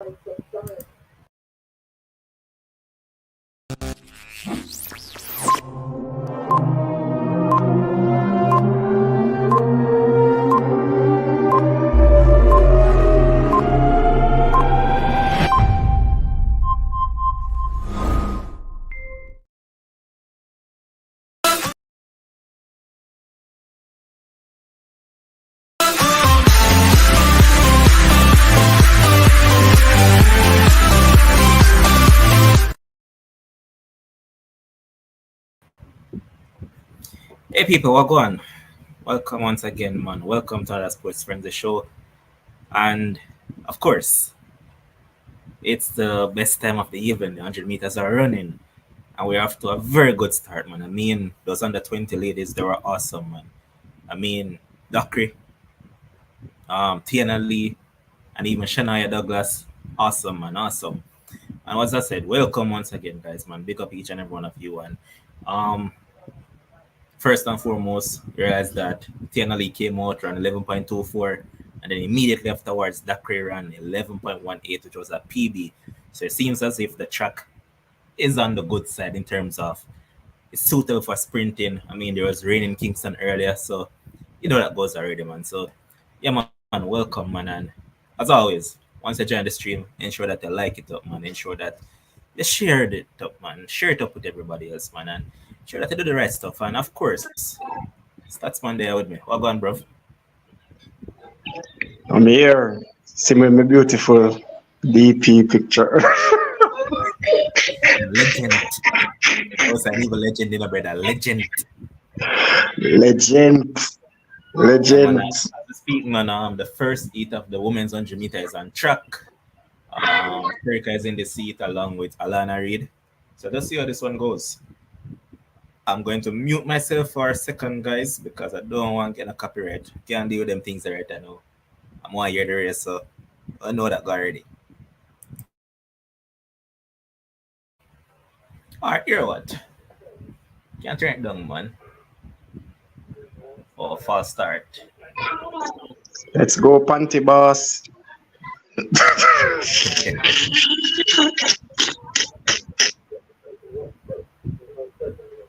Hey people, what going? Welcome once again, man. Welcome to our Sports Frenzy show. And of course, it's the best time of the evening. The 100 meters are running. And we're off to a very good start, man. I mean, those under 20 ladies, they were awesome, man. I mean, Dockery, Tiana Lee, and even Shania Douglas. Awesome, man. Awesome. And as I said, welcome once again, guys, man. Big up each and every one of you. And first and foremost, realize that Tiana Lee came out around 11.24, and then immediately afterwards, Dakri ran 11.18, which was a PB. So it seems as if the track is on the good side in terms of it's suitable for sprinting. I mean, there was rain in Kingston earlier, so you know that goes already, man. So yeah, man, welcome, man. And as always, once you join the stream, ensure that you like it up, man. Ensure that you share it up, man. Share it up with everybody else, man. And sure that you do the right stuff. And of course, Statsman there with me. What going, bro? I'm here. See my beautiful DP picture. Legend. Was an evil legend in a brother. Legend. Legend. Speaking on the first heat of the women's 100 meter is on track. Erica is in the seat along with Alana Reid. So let's see how this one goes. I'm going to mute myself for a second, guys, because I don't want to get a copyright. Can't deal with them things right now. I'm going to hear the race, so I know that already. Alright, here what? Can't turn it down, man. Oh, false start. Let's go, Panty Boss.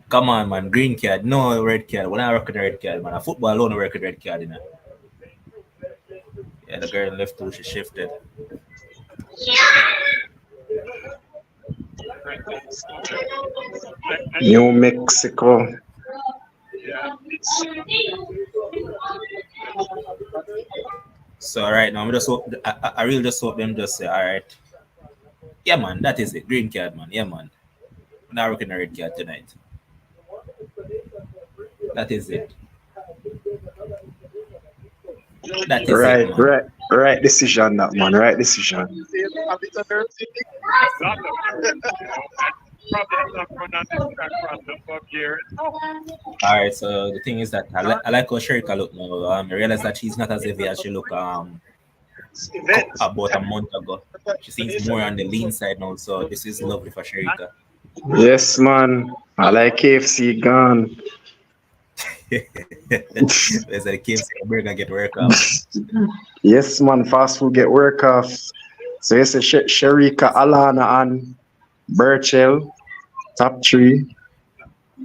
Come on, man. Green card. No red card. When I work with the red card, man. A football alone work with red card, you know. Yeah, the girl left too. She shifted. New Mexico. So right now, I'm just hope, I really just hope them just say, all right. Yeah, man. That is it. Green card, man. Yeah, man. We're not working the red card tonight. That is it. That is right, it, man. right decision, that man. Right decision. All right. So the thing is that I like how Sherika look now. I realize that she's not as heavy as she looked about a month ago. She seems more on the lean side now. So this is lovely for Sherika. Yes, man. I like KFC gone. There's a KFC burger get work off. Yes, man. Fast food get work off. So it's a Sherika, Alana, and Burchell. Top 3.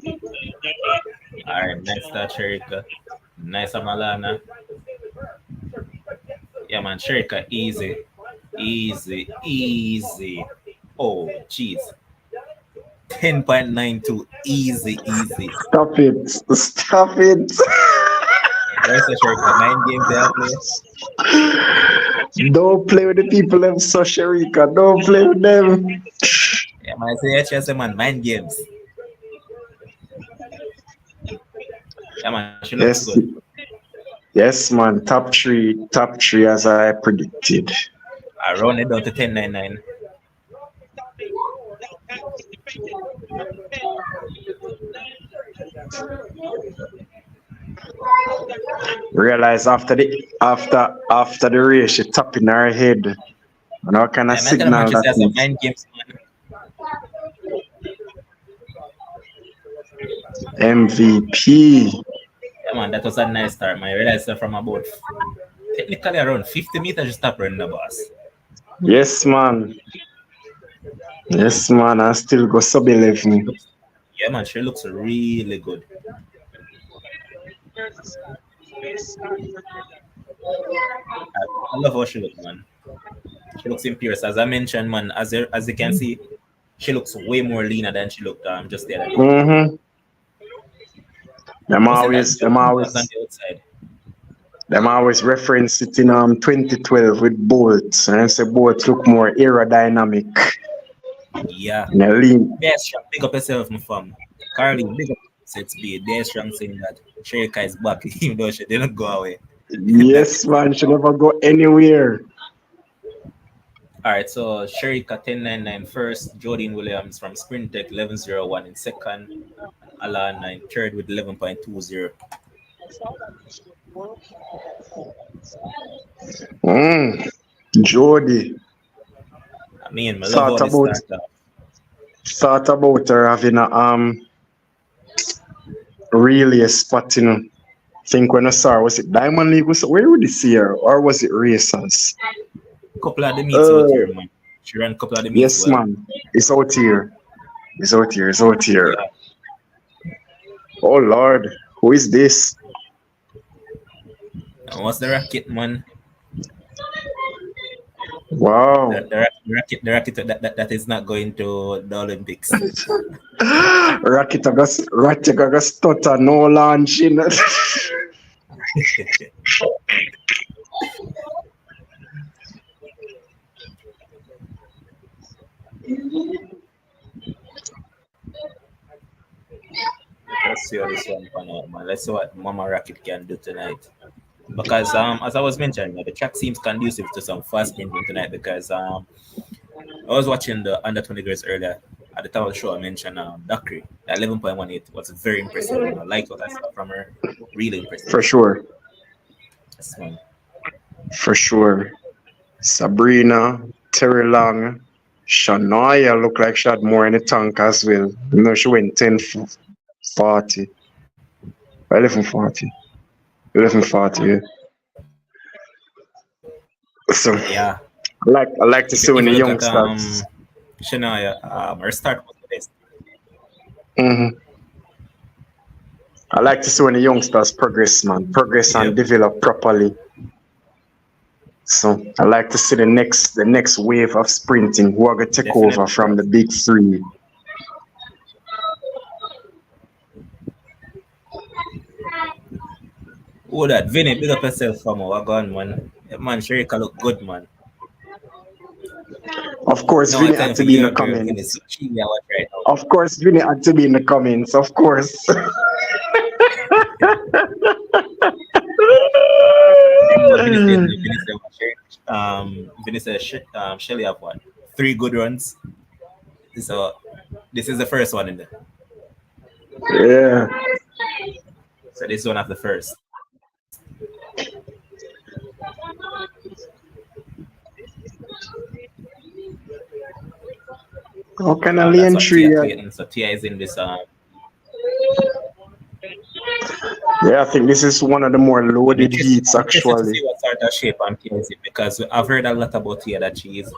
All right, nice start, Sherika. Nice, Alana. Yeah, man, Sherika, easy. Oh, jeez. 10.92, easy. Stop it. Where's the Sherika? 9 games they have played. Don't play with the people them, so Sherika. Don't play with them. Yeah, man, I say man, 9 games. Yeah, man, she looks good. Yes, man. Top 3 as I predicted. I run it down to 10.99. Realize after the race, she tapping her head. And what kind of signal that is? 9 games, man. MVP. Yeah, man, that was a nice start, man. I realized that from about technically around 50 meters, you stop running the bus. Yes, man. Yes, man. I still go sub She 11. looks, yeah, man, she looks really good. I love how she looks, man. She looks imperious. As I mentioned, man, as you can see, she looks way more leaner than she looked just the other day. Mm-hmm. Them I was saying that always, them Jordan was on always, the outside. them always reference it in 2012 with Bolt. And say Bolt look more aerodynamic. Yeah. And a lean. There's strong. Big up yourself, my fam. Carly, big up sets B. There's strong saying that Sherika is back, even though she didn't go away. That Yes, man. She never go anywhere. all right, so Sherika 1099 first, Jordan Williams from Sprint Tech 1101 in second, and Alana in third with 11.20. Jody. I mean, I love Thought how this about started off. thought about her having a relay spot, Think when I saw her, was it Diamond League? Where would you see her? Or was it Racers? Couple of the meets out Uh here, man. She ran a couple of the meets yes, well. man. It's out here. It's out here. It's out here. Yeah. Oh Lord. Who is this? And what's the racket, man? Wow. The racket that is not going to the Olympics. Rakita stutter, no launching. Let's see how this one pan out, man. Let's see what Mama Racket can do tonight. Because as I was mentioning, the track seems conducive to some fast sprinting tonight. Because I was watching the under 20 girls earlier. At the top of the show, I mentioned Dakri at 11.18 was very impressive. I liked what I saw from her. Really impressive. For sure. Yes, man. For sure. Sabrina, Terry Long, Shania looked like she had more in the tank as well. She went 10:40. 11:40. 11:40, yeah. So Yeah. I like to see when the Even look at youngsters. Shania, her start was the best. Mm-hmm. I like to see when the youngsters progress, man. Progress and Yep. develop properly. So I like to see the next wave of sprinting who are gonna take Definitely. over from the big three. Oh, that Vinny, big up yourself, fam. What going, man? Yeah, man, Sherika look good, man. Of course, No, I Vinny tell had you, to be in your the girl Vinny comments. so cheesy I watch right now. Of course, Vinny had to be in the comments. Of course. You know, Vinny said, Shelly have what? 3 good runs. So this is the first one in there. Yeah. So this is one of the first. How can I That's lean what tree? Tia Clayton. So Tia is in this. Yeah, I think this is one of the more loaded heats I'm interested to actually. see what sort of shape Tia is in because I've heard a lot about Tia that she is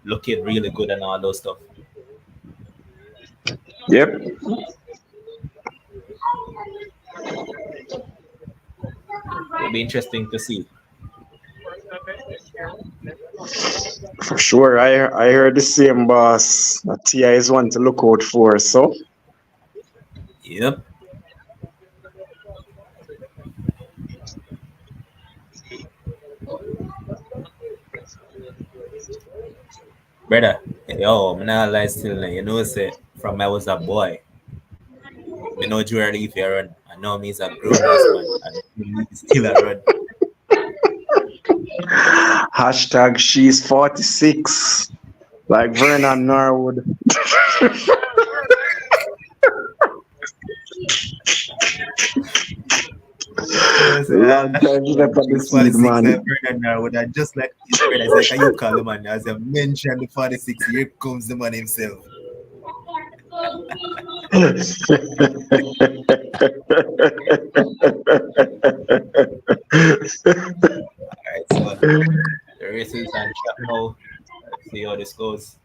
looking really good and all those stuff. Yep. It'll be interesting to see. For sure. I heard the same, boss. That Tia is one to look out for, so Yep. Brother, yo, I'm not lie still, you know, say, from I was a boy, me know jewelry if you run. I know me is a grown ass man, and me still a run. hashtag she's 46. Like Vernon Norwood. Long time left on the seed, man. Would I just like his brother? It's like, can you call him, man? As I mentioned, the 46, here comes the man himself. Alright, so the race is on track now. see how this goes.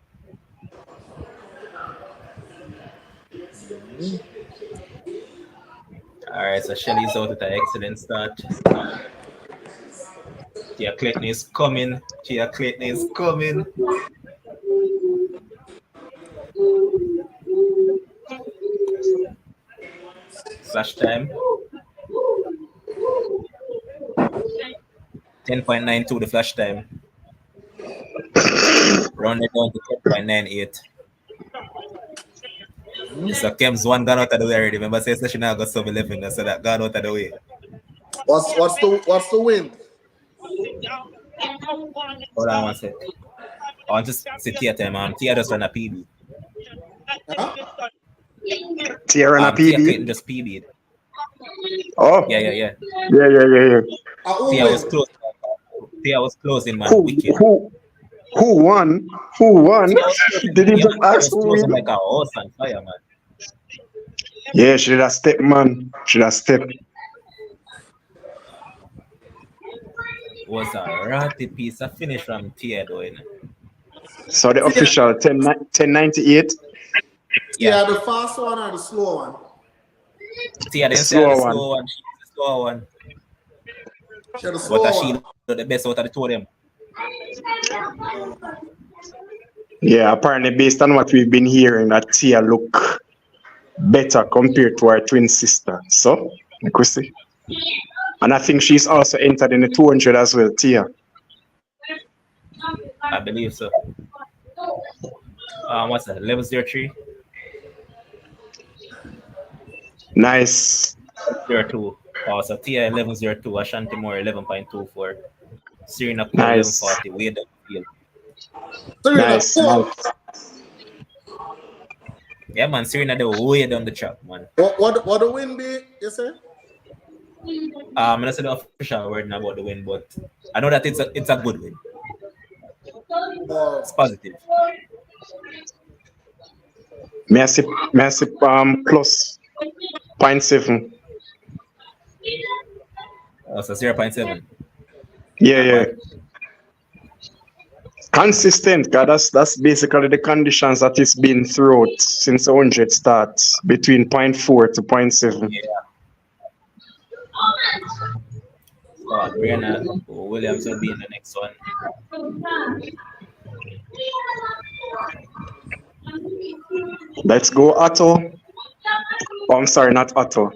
All right, so Shelly's out with an excellent start. Tia Clayton is coming. Tia Clayton is coming. Flash time. 10.92 the flash time. Round it down to 10.98. So Kem's one gone out of the way already. Remember, say she now got sub 11, so that gone out of the way. What's the win? Hold on one sec. I want to see Tia time, man. Tia just run a PB. Huh? Tia run a Tia PB. Clayton just PB'd. Oh. Yeah. Yeah. Tia was close. Tia was closing, man. Who won? Did you just ask who won? Like a horse on fire, man. Yeah, she did a step, man. Was a ratty piece of finish from Tia doing. So the official 1098. Yeah, the fast one or the slow one? Tia didn't say the slow one. She's the slow one. She had the slow But one. she the best out of the two of them. Yeah, apparently based on what we've been hearing, that Tia look better compared to her twin sister. So, we could see. And I think she's also entered in the 200 as well, Tia. I believe so. What's that? 1103? Nice. 02. So Tia 1102, Ashanti Moore 11.24. Serena Cole Nice. 1140. Way down the field. Nice. Yeah, man. Serena the way down the track, man. What the win be, you say? I'm not saying the official word about the win, but I know that it's a good win. It's positive. Massive plus 0.7. So 0.7. Yeah. Consistent, because that's basically the conditions that it's been throughout since the 100 starts, between 0.4 to 0.7. Yeah. Brianna Williams will be in the next one. Let's go, Otto. Oh, I'm sorry, not Otto.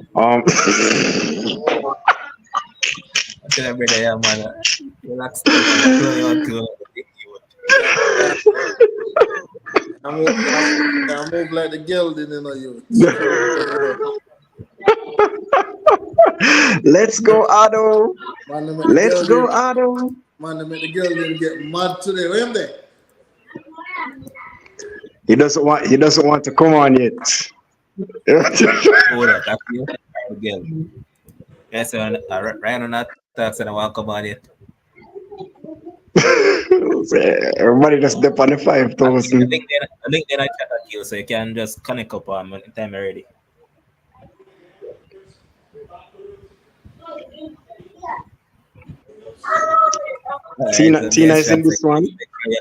Tell brother, yeah, man. Relax. I'm move like the girl didn't know you. Let's go, Otto. Let's go, Otto. Man, they make the girl didn't get mad today. Where they? He doesn't want to come on yet. Hold up, that's you. Again. Yes, Ryan on that tax and I want to come on it. Everybody just dip on the 5,000. The link then I chat at you, so you can just connect up on when time ready. Tina is in this one. You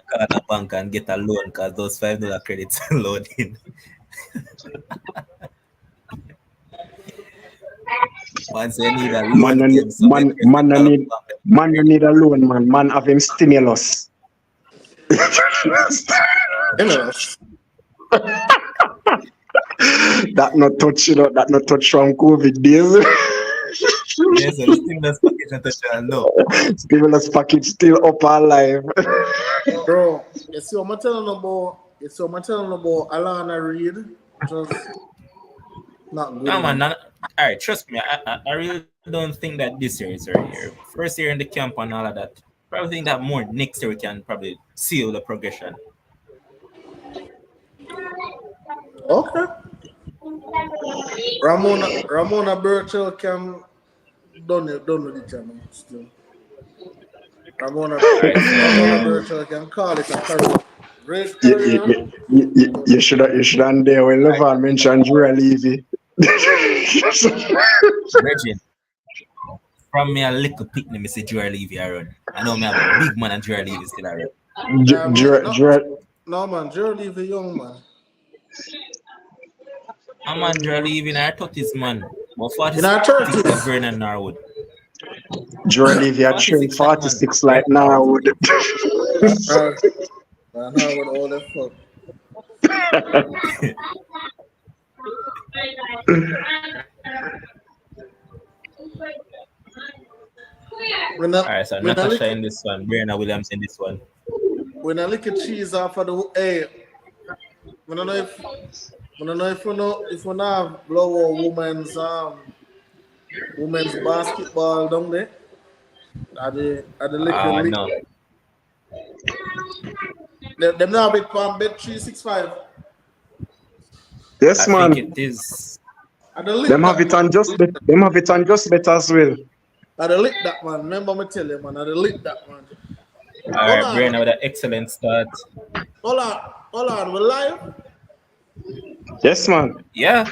call a bank and get a loan because those $5 credits are loading. Once you need a loan, man need a loan, man. Man have him stimulus. That not touch, that not touch from COVID days. Yes, the stimulus package and touch no. Stimulus package still up alive. Bro, you see what I'm telling about Alana Reid? Just not good. No, man, all right, trust me, I really don't think that this year is our year. First year in the camp and all of that. Probably think that more next year we can probably seal the progression. Okay. Ramona Burchell can done with the channel still. Ramona Burchell can call it a career. Great career. You should have there when Levan mentioned Jura Levy. Reggie, from me a little picnic, me see Jura Levy around. I know me have a big man and Jura Levy still around. No man, Gerald leave a young man. I'm on Jolly in our 30s, man. But In our 46 30s. Vernon Norwood. Olivia 46 that man. 46 like Norwood. Norwood all that fuck. Alright, so Natasha in this one, Brianna Williams in this one. When I lick a cheese off of the hey, I don't know if we have blow a women's basketball down there. At the liquor No. Them now bet 365. Yes, I man. think it is. Them have it on just bet. Them have it on just bet as well. I the lick that man. Remember me tell you, man. I the lick that man. Alright, Brianna with an excellent start. Hold on. We live? Yes, man. Yeah.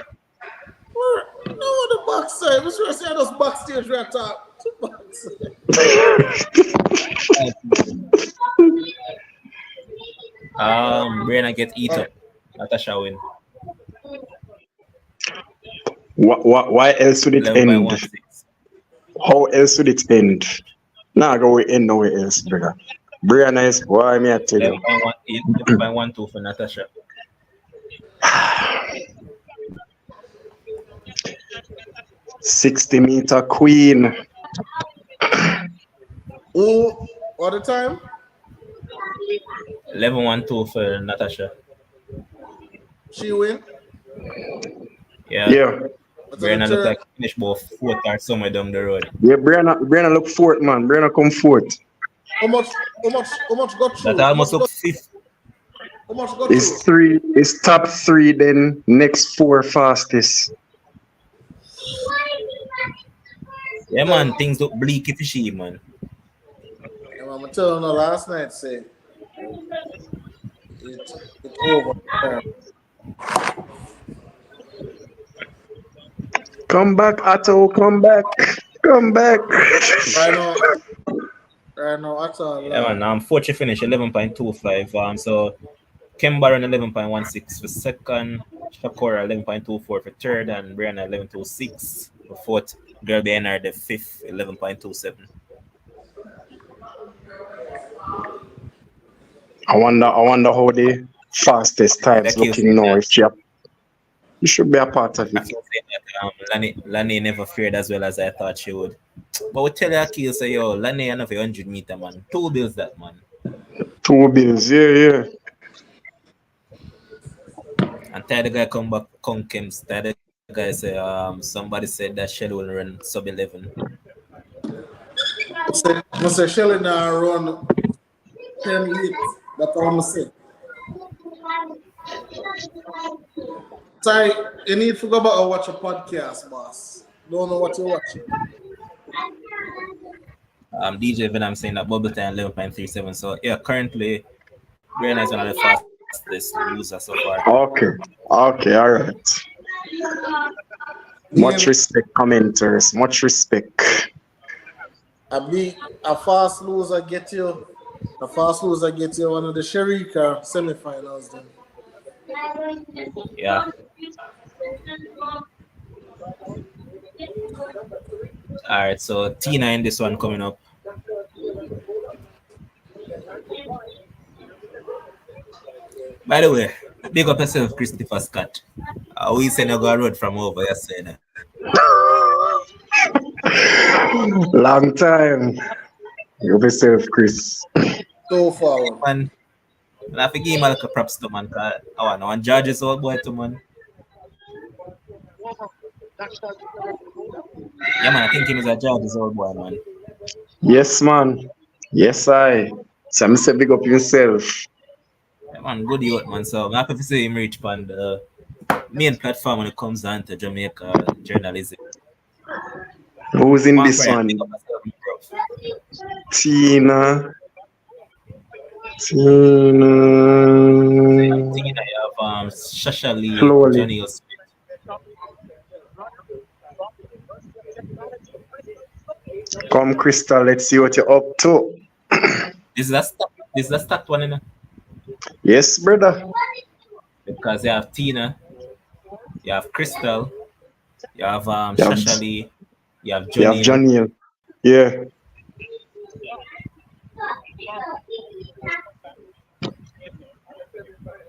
No, the backside. We should say those backstage right top. Brianna get eat up. Natasha win. Why else would it 11 by end? 1-6. How else would it end? Nah, go end nowhere else, brother. Brianna is why me I tell you. 11 by 1-2 for Natasha. 60-meter queen. Oh, all the time? 11-1-2 for Natasha. She win? Yeah. Brianna look like finish both fourth or somewhere down the road. Yeah, Brianna look fourth, man. Brianna come fourth. How much got through? That almost look fifth. How much got It's through? it's top 3, then next 4 fastest. Yeah, man, things look bleaky fishy, man. And I'm telling you last night, say it's over. Come back, Otto, come back. I know, Otto. Yeah, man, Fortune finish 11.25. So Kembaron 11.16 for second, Shakora 11.24 for third, and Brianna 11.26 for fourth. Girl behind her the fifth, 11.27. I wonder how the fastest times looking now. If you should be a part of it. Lani never fared as well as I thought she would. But we tell you, Akil, say, yo, Lani enough 100 meter, man. 2 bills that, man. 2 bills, yeah. And tell the guy come back, Kems. Tell the guy say, somebody said that Shelly will run sub 11. I say Shelly now run 10 hits. That's all I'm saying. Sorry, you need to go back and watch a podcast, boss. Don't know what you're watching. DJ Venom saying that bubble time 11.37. So yeah, currently Brianna is one of the fastest loser so far. Okay, all right. Much respect, commenters. Much respect. A fast loser get you one of the Sherika semifinals then. Yeah. Alright, so Tina in this one coming up. By the way, big up yourself, Christopher Scott. We send you go road from over yesterday. Long time. You yourself, Chris. So forward. Man, I have to give him a props to man. I want George's old boy to man. Yeah, man, I think he was a George's old boy, man. Yes, man. Yes, I. So say big up yourself. Yeah, man, good youth, man. So I'm happy to see him reach on the main platform when it comes down to Jamaica journalism. Who's in this one? Tina. Tina, you have Shashali, Johnny Smith. Come, Crystal, let's see what you're up to. This is a stop. This is the stacked one, you know? Yes, brother. Because you have Tina, you have Crystal, you have You have, Shashali, you have you have Jonil. Janiel. Yeah.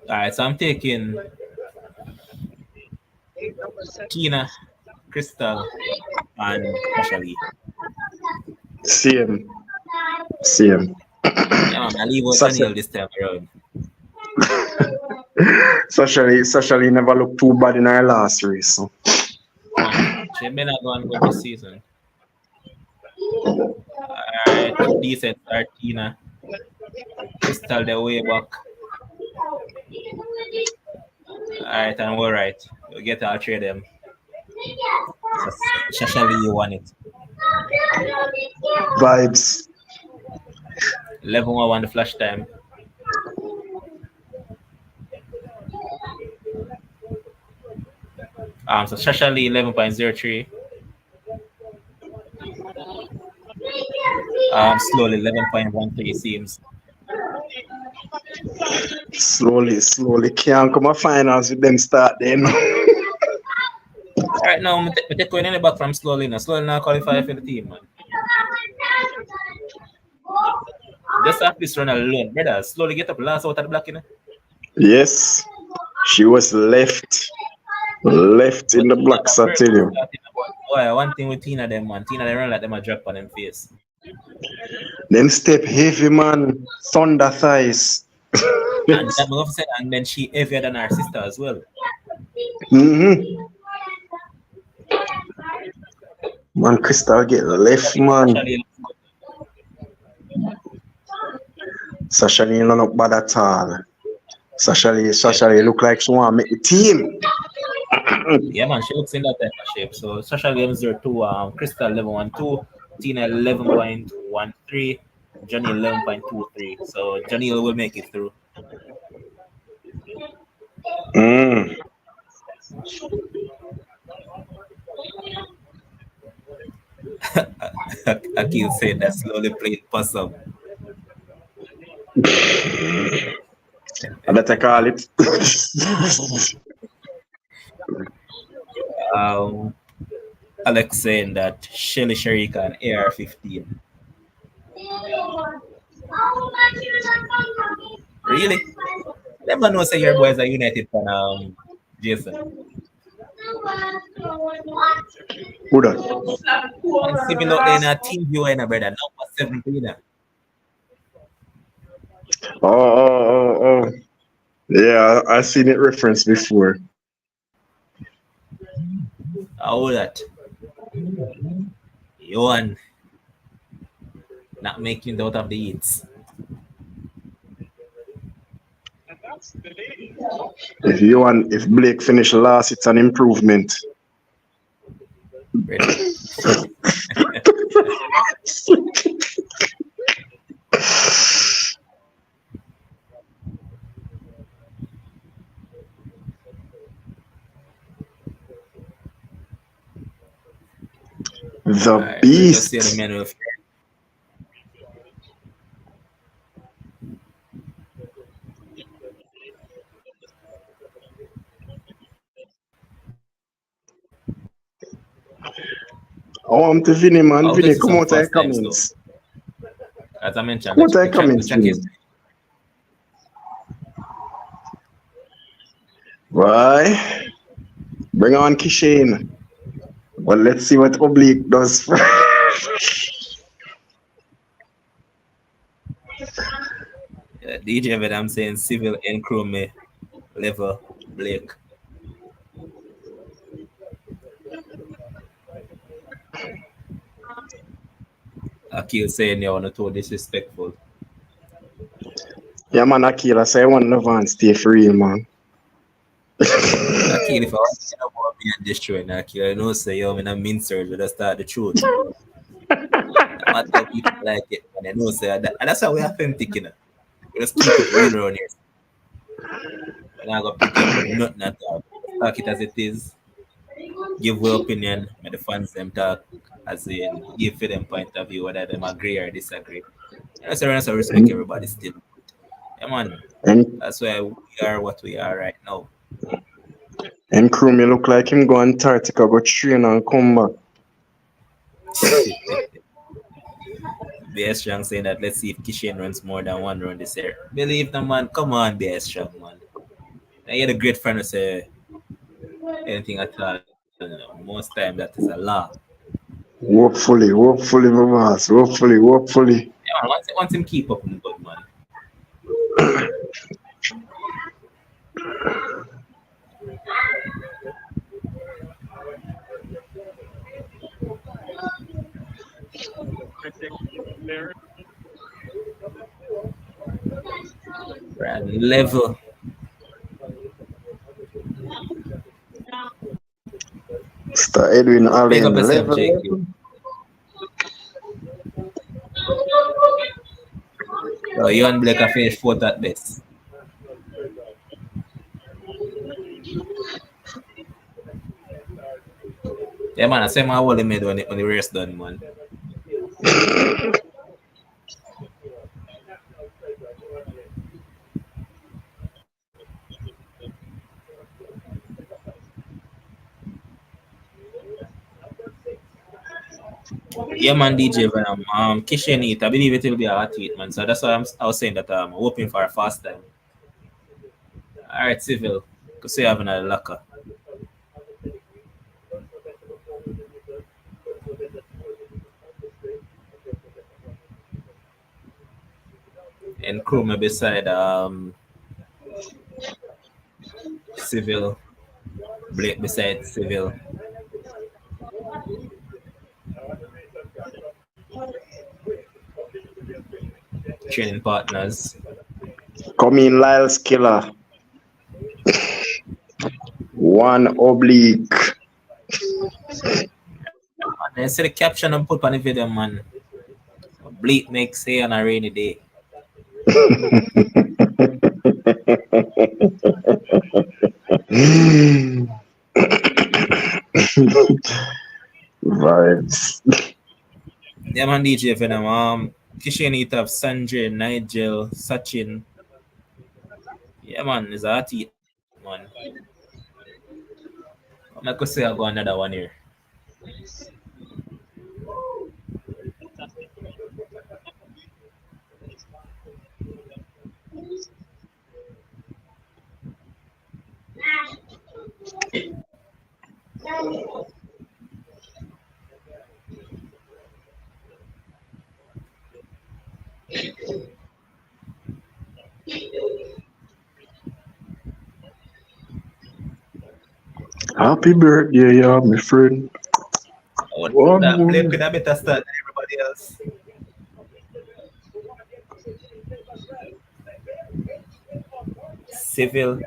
Alright, so I'm taking Tina, Crystal, and Shashali. Same. Same. Yeah, man, I leave out Sasha, Jonil this time around. Sashali never looked too bad in her last race. So. She may not go on good this season. Alright, decent start, Tina. Crystal the way back. Alright, and we're right. We'll get all three of them. So, Shashali, you won it. Vibes. 11-1 the flash time. So Shashali 11.03. Slowly 11.13 seems. Slowly. Can't come a finals with them start then. Alright, now we take going in the back from slowly now. Slowly now qualify for the team, man. Just have this run alone, brother. Slowly get up last out of the block, you know. Yes. She was left in the blocks, I tell you. Boy, one thing with Tina them, man. Tina they run like them a drop on them face. Them step heavy, man. Thunder thighs. And then she heavier than her sister as well. Mm-hmm. Man, Crystal get left, man. Sashali don't look bad at all. Sashali look like she want to make the team. Yeah, man, she looks in that type of shape. So Sashali 11.02, Crystal 11.12, Tina 11.13, Johnny 11.23. So Johnny will make it through. Akil said that slowly played possum. I better call it. Alex saying that Shelly Sharika and AR-15. Really? Never know say your boys are united fan, Jason. Who that? And similar in a team viewer in a brother, number 17. Oh. Yeah, I seen it referenced before. How that? You won. Not making it out of the hits. If Blake finish last, it's an improvement. The beast. I want to Vinny, man. Vinny, come out and comments. As I mentioned, come out and comments. Why? Bring on Kishane. Well, let's see what Oblique does first. DJ, but I'm saying civil and crew me level Blake. Akil saying you want to disrespectful. Yeah, man, Akil, I say I want Navan stay free, man. Akil, if I want to know about me and destroy Akil, I know say yo, I'm a mincer, but I start the truth. I tell people like it, and I know say that, and that's how we authentic, you know. We just keep it real around here. And I got pick up nothing at all. Talk it as it is. Give your opinion, and the fans them talk as in give for them point of view, whether them agree or disagree. And so respect everybody still. Yeah, man. And That's why we are what we are right now. and crew me look like him go Antarctica, go train and come back. BS Strong saying that let's see if Kishane runs more than one run this year. Believe the man. Come on, BS Strong, man. I had a great friend who say anything at all. Most time that is a law. Hopefully, my boss. Hopefully. Yeah, man, once him keep up, him good, man. Brand level. Mr. Edwin Big up Allen, yourself, level. JQ. So you and Blake are finished fourth at best. Yeah, man, I say my whole made when the race done, man. Yeah, man, DJ Venom. Kishane Heat, I believe it will be a hot heat, man. So that's why I was saying that I'm hoping for a fast time. All right, Civil. Because you have another locker. And crew me beside Civil. Blake beside Civil. Training partners. Come in, Lyles Killer. One Oblique. And then see the caption and put on the video, man. Bleak makes hay on a rainy day. Vibes. Yeah, man, DJ Venom. Kishane Heat have Sanjay, Nigel, Sachin. Yeah, man, it's a hot heat, man. I could say I'll go another one here. Happy birthday, yeah, my friend. What that Blake could have better start than everybody else. Civil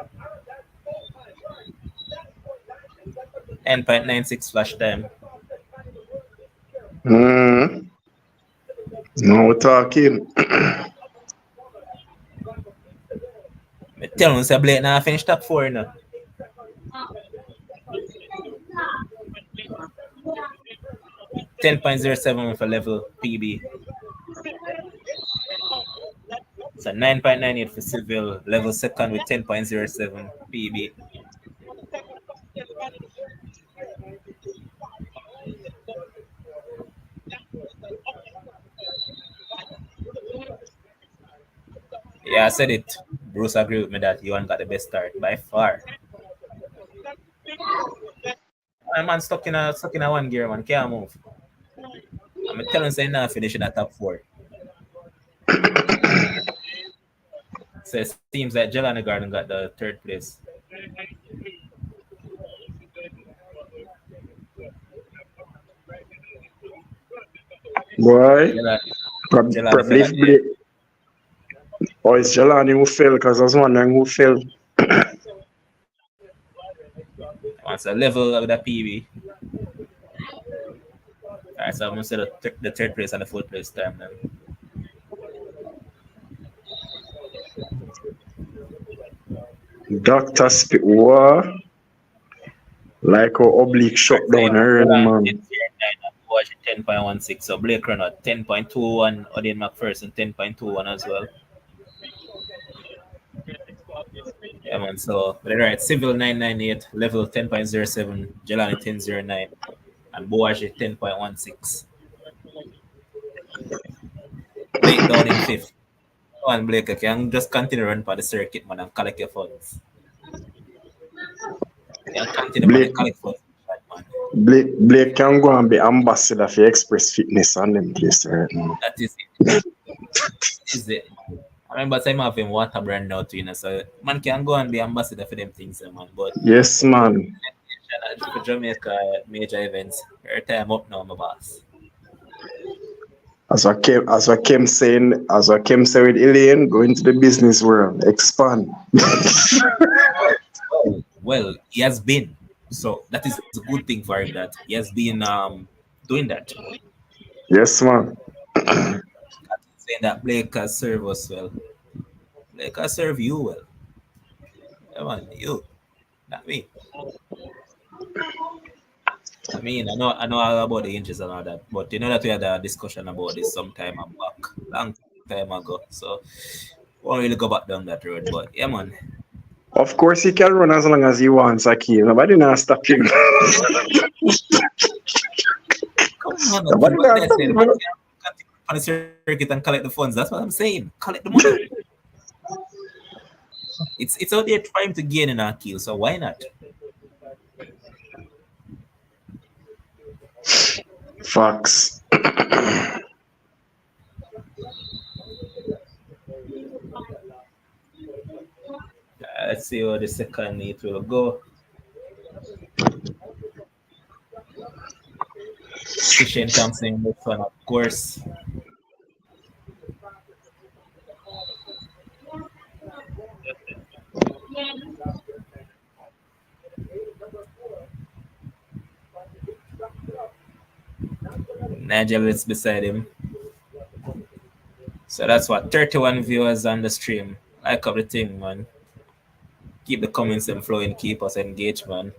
10.96 flash time. No talking. I tell you, say Blake now finish top 4 now. $10.07 for level PB. So 9.98 for Civil, level second with 10.07 PB. Yeah, I said it. Bruce agreed with me that Yuan got the best start by far. My man stuck in a one gear, man. Can't move. I'm telling you, say now finish in the top 4. So it seems that Jelani Garden got the 3rd place. Boy, Jelani probably if Blake. Oh, it's Jelani who fell because I was wondering who fell. Once a level of the PB. Alright, so I'm gonna say the 3rd place and the 4th place time then. Dr. Spit, what? Like how Oblique shut down early, man. 10.16, so Blake run at 10.21, Odin McPherson 10.21 as well. Yeah, man. So, but right, Civil 998, level 10.07, Jelani 10.09, and Boaji 10.16. Blake down in fifth. Come on, Blake, I can just continue run for the circuit, man, and collect your funds. You can continue on the Blake, collect funds, man. Blake can go and be ambassador for Express Fitness and them place. Right? That is it. Is it? I remember some of him water brand now too, so man can go and be ambassador for them things, man. But Yes, man. for Jamaica major events, her time up now, my boss. As what Kim said with Elaine, go into the business world, expand. Well, he has been. So that is a good thing for him that he has been doing that. Yes, man. Saying that Blake has served us well. Blake has served you well. Come on, you, not me. I mean, I know all about the inches and all that, but you know that we had a discussion about this some time back, long time ago. So won't really go back down that road. But yeah, man. Of course, he can run as long as he wants, Akeem. Nobody not stop him. Come on, Nobody Akeem, what not did I stop say? The him. man can continue on the circuit and collect the funds. That's what I'm saying. Collect the money. It's out there trying to gain in our kill, so why not? Facts. Let's see how the second meet will go. Kishane Thompson, this one, of course. Nigel is beside him. So that's what 31 viewers on the stream. Like up the thing, man. Keep the comments and flowing, keep us engaged, man.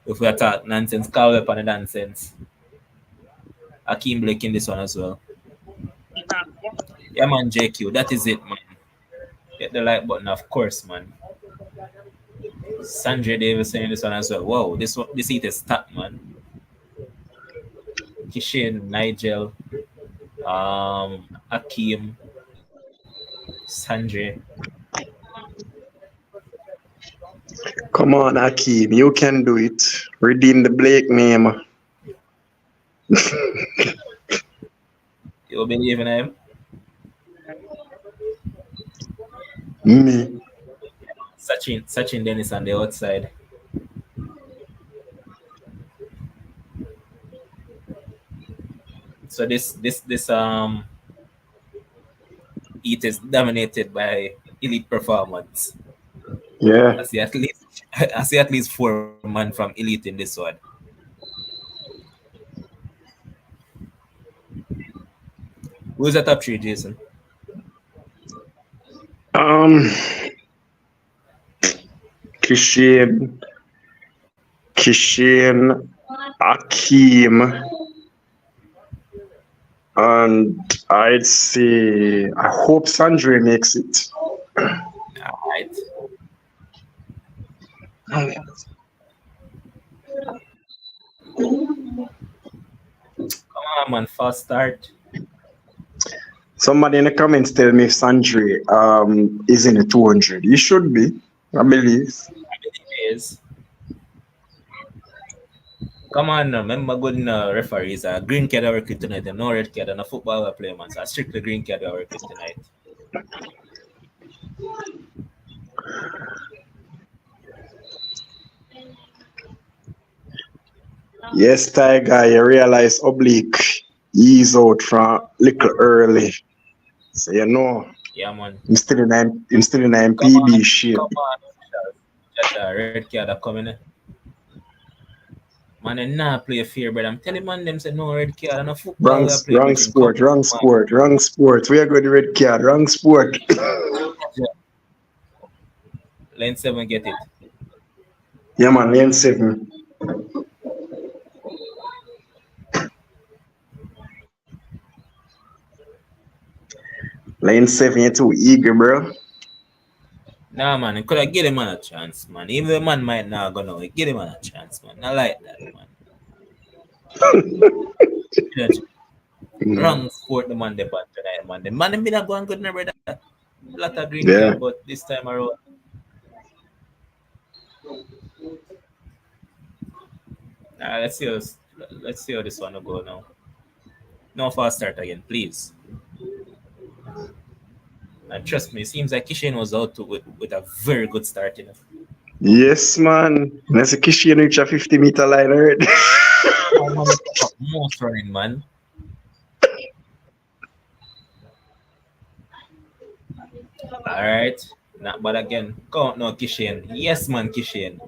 If we talk nonsense, call up on the nonsense. Akeem Blake in this one as well. Yeah, man, JQ, that is it, man. Hit the like button, of course, man. Sandra Davis in this one as well. Wow, this heat is stacked, man. Kishane, Nigel, Akeem, Sandra. Come on, Akeem. You can do it. Redeem the Blake name. You believe in him? Me. Sachin Dennis on the outside. So this heat is dominated by elite performance. Yeah. I see at least 4 men from elite in this one. Who's the top 3, Jason? Kishane, Akeem, and I'd say I hope Sandra makes it. All right. Come on, man, fast start. Somebody in the comments tell me if Sandra is in the 200. He should be, I believe. I believe he is. Come on, remember good referees. Green card work with tonight. No red card and a football player, man. So strictly green card work with tonight. Yes, Tiger, you realize Oblique he's out from little early. So you know. Yeah, man. I'm still in MPB shit. Come on. Just a red card coming in. Man, they not play fair, but I'm telling man them say no red card and a football Wrong sport. We are going to red card. Wrong sport. Lane 7 get it. Yeah, man, lane 7. Lane 7, you're too eager, bro. Nah, man, you could have given him a chance, man. Even the man might not go now. Give him a chance, man. I like that, man. Judge. Wrong sport the man they bought tonight, man. The man been a going good, my brother. A lot of green Yeah. card, but this time around. Let's see how this one will go now. No fast start again, please. And trust me, it seems like Kishane was out with a very good start, you know. Yes, man. That's a Kishane reach a 50-meter line already. Most running, man. Alright. Not bad again. Count now, Kishane. Yes, man, Kishane.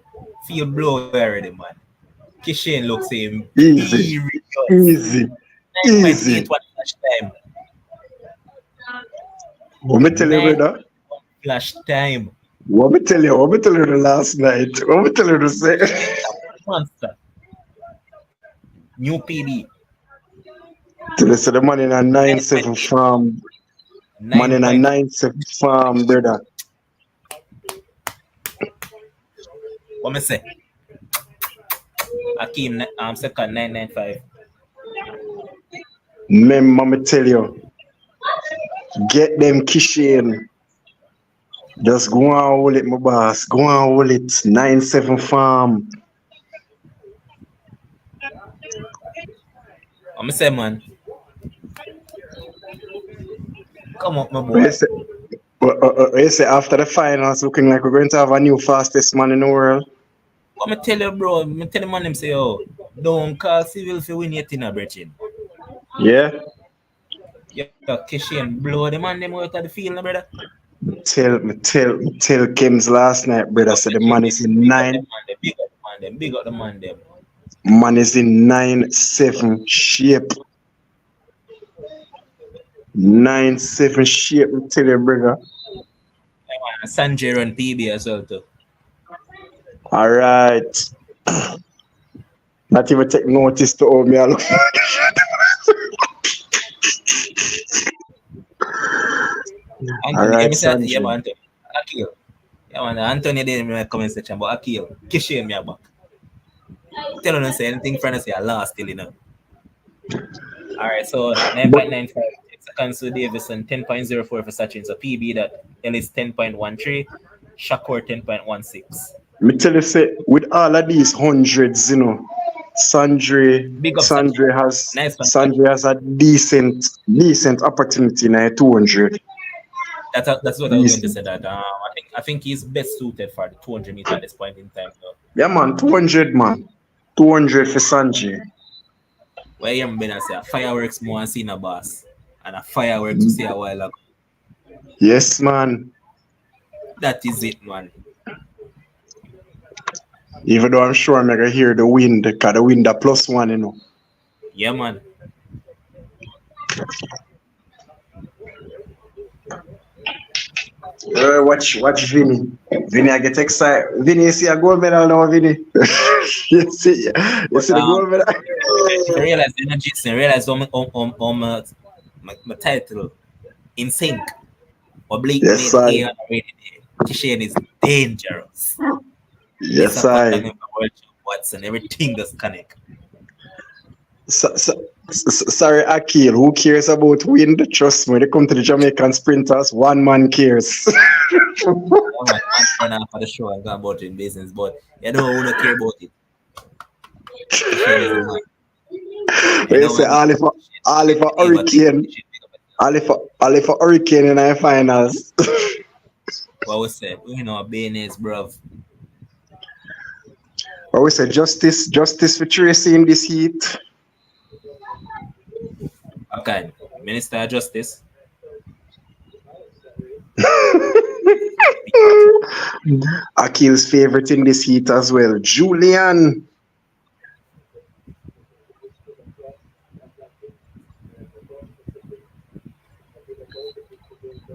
Feel blow already, man. Kishane looks Easy. Easy. 9.8 one flash time. What me tell you, brother? Flash time. What me tell you the last night? What me tell you to say? Monster. New PB. Till they say the man in a 9-7 farm. Man in a 9-7 farm, brother. What me say? Akeem, second 995. Remember me tell you. Get them Kishane. Just go and hold it, my boss. Go and hold it. 9-7 farm. I'm say, man. Come on, my boy. You say after the finals, looking like we're going to have a new fastest man in the world. What me tell you, bro? Me tell the man him say, oh, don't call civil for win yet in a brethren. Yeah. Yeah, Kishane blow the man them out of the field, no, brother. Tell Kims last night, brother, said the man is in 9. Big up the man them. Man is in 9-7 shape. 9-7 shape, I tell you, brother. Sanjay run PB as well too. Alright. Not even take notice to all me alone. Alright, Sanjay. Yeah, man, Akil. Yeah, man, Anthony didn't in my comment section, but Akil, Kishane me back. Tell him to say anything for us, I lost still, you know. Alright, so 9.95 seconds to Davison, 10.04 for Sachin. So PB that Ellis 10.13, Shakur 10.16. Me tell you, say, with all of these hundreds, you know, Sandre has a decent opportunity in a 200. That's what I was going to say. That I think he's best suited for the 200 meter at this point in time. Though. Yeah, man, 200, man. 200 for Sanjay. Well, you haven't been to say a fireworks more and seen a boss, and a fireworks to see a while ago. Yes, man. That is it, man. Even though I'm sure I'm gonna hear the wind, because the wind a +1, you know. Yeah, man. Watch Vinny. Vinny, I get excited. Vinny, you see a gold medal now, Vinny? you see the gold medal? I realize the energy, I realize my title, In Sync. Oblique yes, made A already there. Kishane is dangerous. Yes, I. Watson, everything does connect. Sorry, Akil, who cares about wind? Trust me, when they come to the Jamaican sprinters, one man cares. I'm for the show, I'm going about it in business, but you don't want to care about it. You say all for Hurricane in our finals. What we say? We know Baines, bruv. What we say? Justice for Tracy in this heat. Okay, Minister of Justice. Akil's favorite in this heat as well, Julian.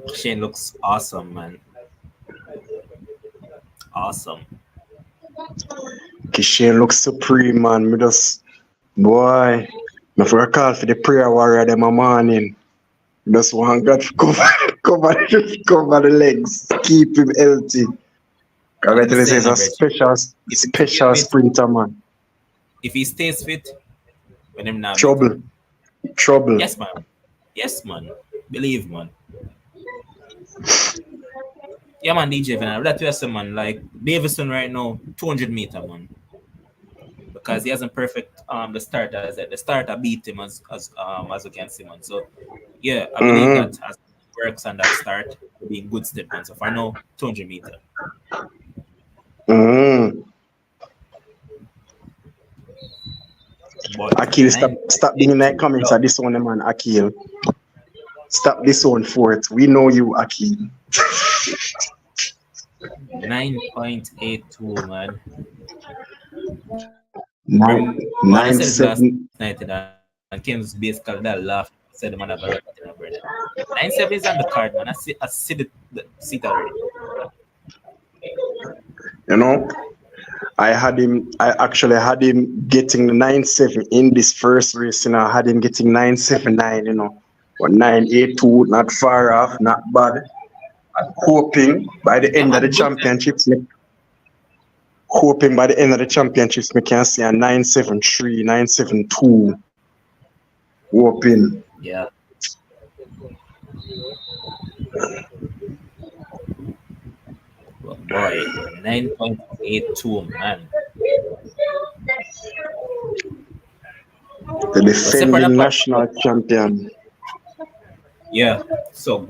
Kishane looks awesome, man. Awesome. Kishane looks supreme, man. Me just, boy, I forgot call for the prayer warrior them a morning. Just want God to cover. cover the legs, keep him healthy. I'm Correct, this saying, is a Virgil, special sprinter, man. if he stays fit, when him not beat him. Trouble. Yes, man. Yes, man. Believe, man. Yeah, man, DJ Van. That was man. Like Davison right now, 200-meter, man. Because he hasn't perfect the starter. The starter beat him as you can see, man. So yeah, I believe that as he works on that start, he'll be in good stead, man. So for now, 200-meter. Akil, stop being in the comments at this one, man. Akil, stop this one for it. We know you, Akil. 9.82, man. 9.7. Last night and Kim's basically that laugh said the man have a record in a brother. 9.7 is on the card, man. I see the seat already. You know, I actually had him getting the 9.7 in this first race, you know. I had him getting 9.79, you know. But 9.82, not far off, not bad. I'm hoping by the end of the championships, we can see a 9.73, 9.72. Hoping. Yeah. Well, boy, 9.82, man. The defending national champion. Yeah. So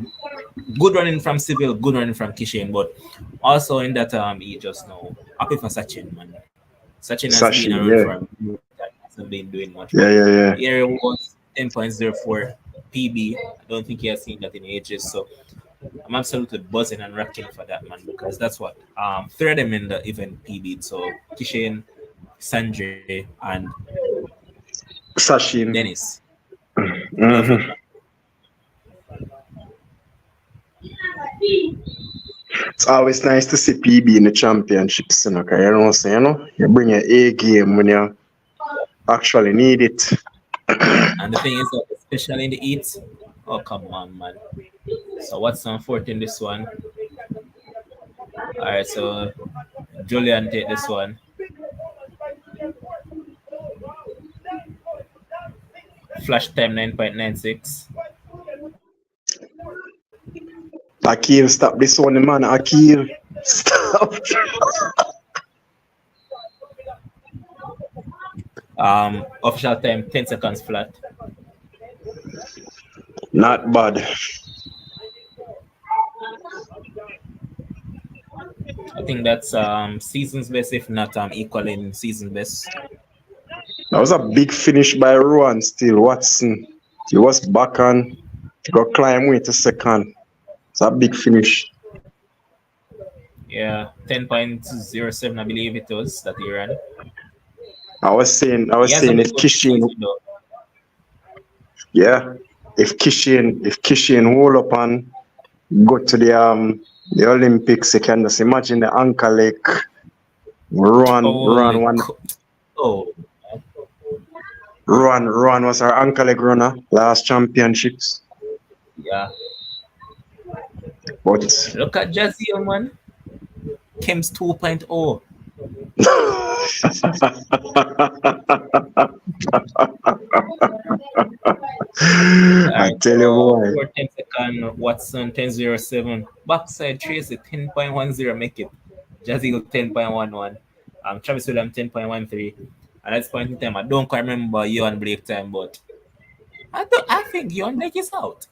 good running from Civil, good running from Kishane, but also in that he just know happy for Sachin, man. Sachin has been around for hasn't been doing much. Yeah. Here was 10.04 PB. I don't think he has seen that in ages. So I'm absolutely buzzing and rocking for that, man, because that's what three of them in the event PB. So Kishane, Sanjay, and Sachin. Dennis. It's always nice to see PB in the championships, you know, because you know what I'm saying, you know? You bring your A game when you actually need it. And the thing is, especially in the heat, oh, come on, man. So what's on fourth in this one? All right, so Julian take this one. Flash time 9.96. Akil, stop this one, man. Akil, stop. Official time 10 seconds flat. Not bad. I think that's season's best, if not equaling season best. That was a big finish by Rowan still. Watson. He was back on. He got climb way to second. It's a big finish. Yeah, 10.07, I believe it was that he ran. I was saying if Kishane, if Kishane hold up and go to the Olympics, you can just imagine the ankle leg run one. Ruan was our ankle leg runner last championships. Yeah. But look at Jazzy, man. Kim's 2.0. I tell you why. 10 second, Watson 10.07. Backside Tracy 10.10, make it. Jazzy 10.11. Travis William 10.13. At this point in time, I don't quite remember you and Blake time, but I think you and Blake is out.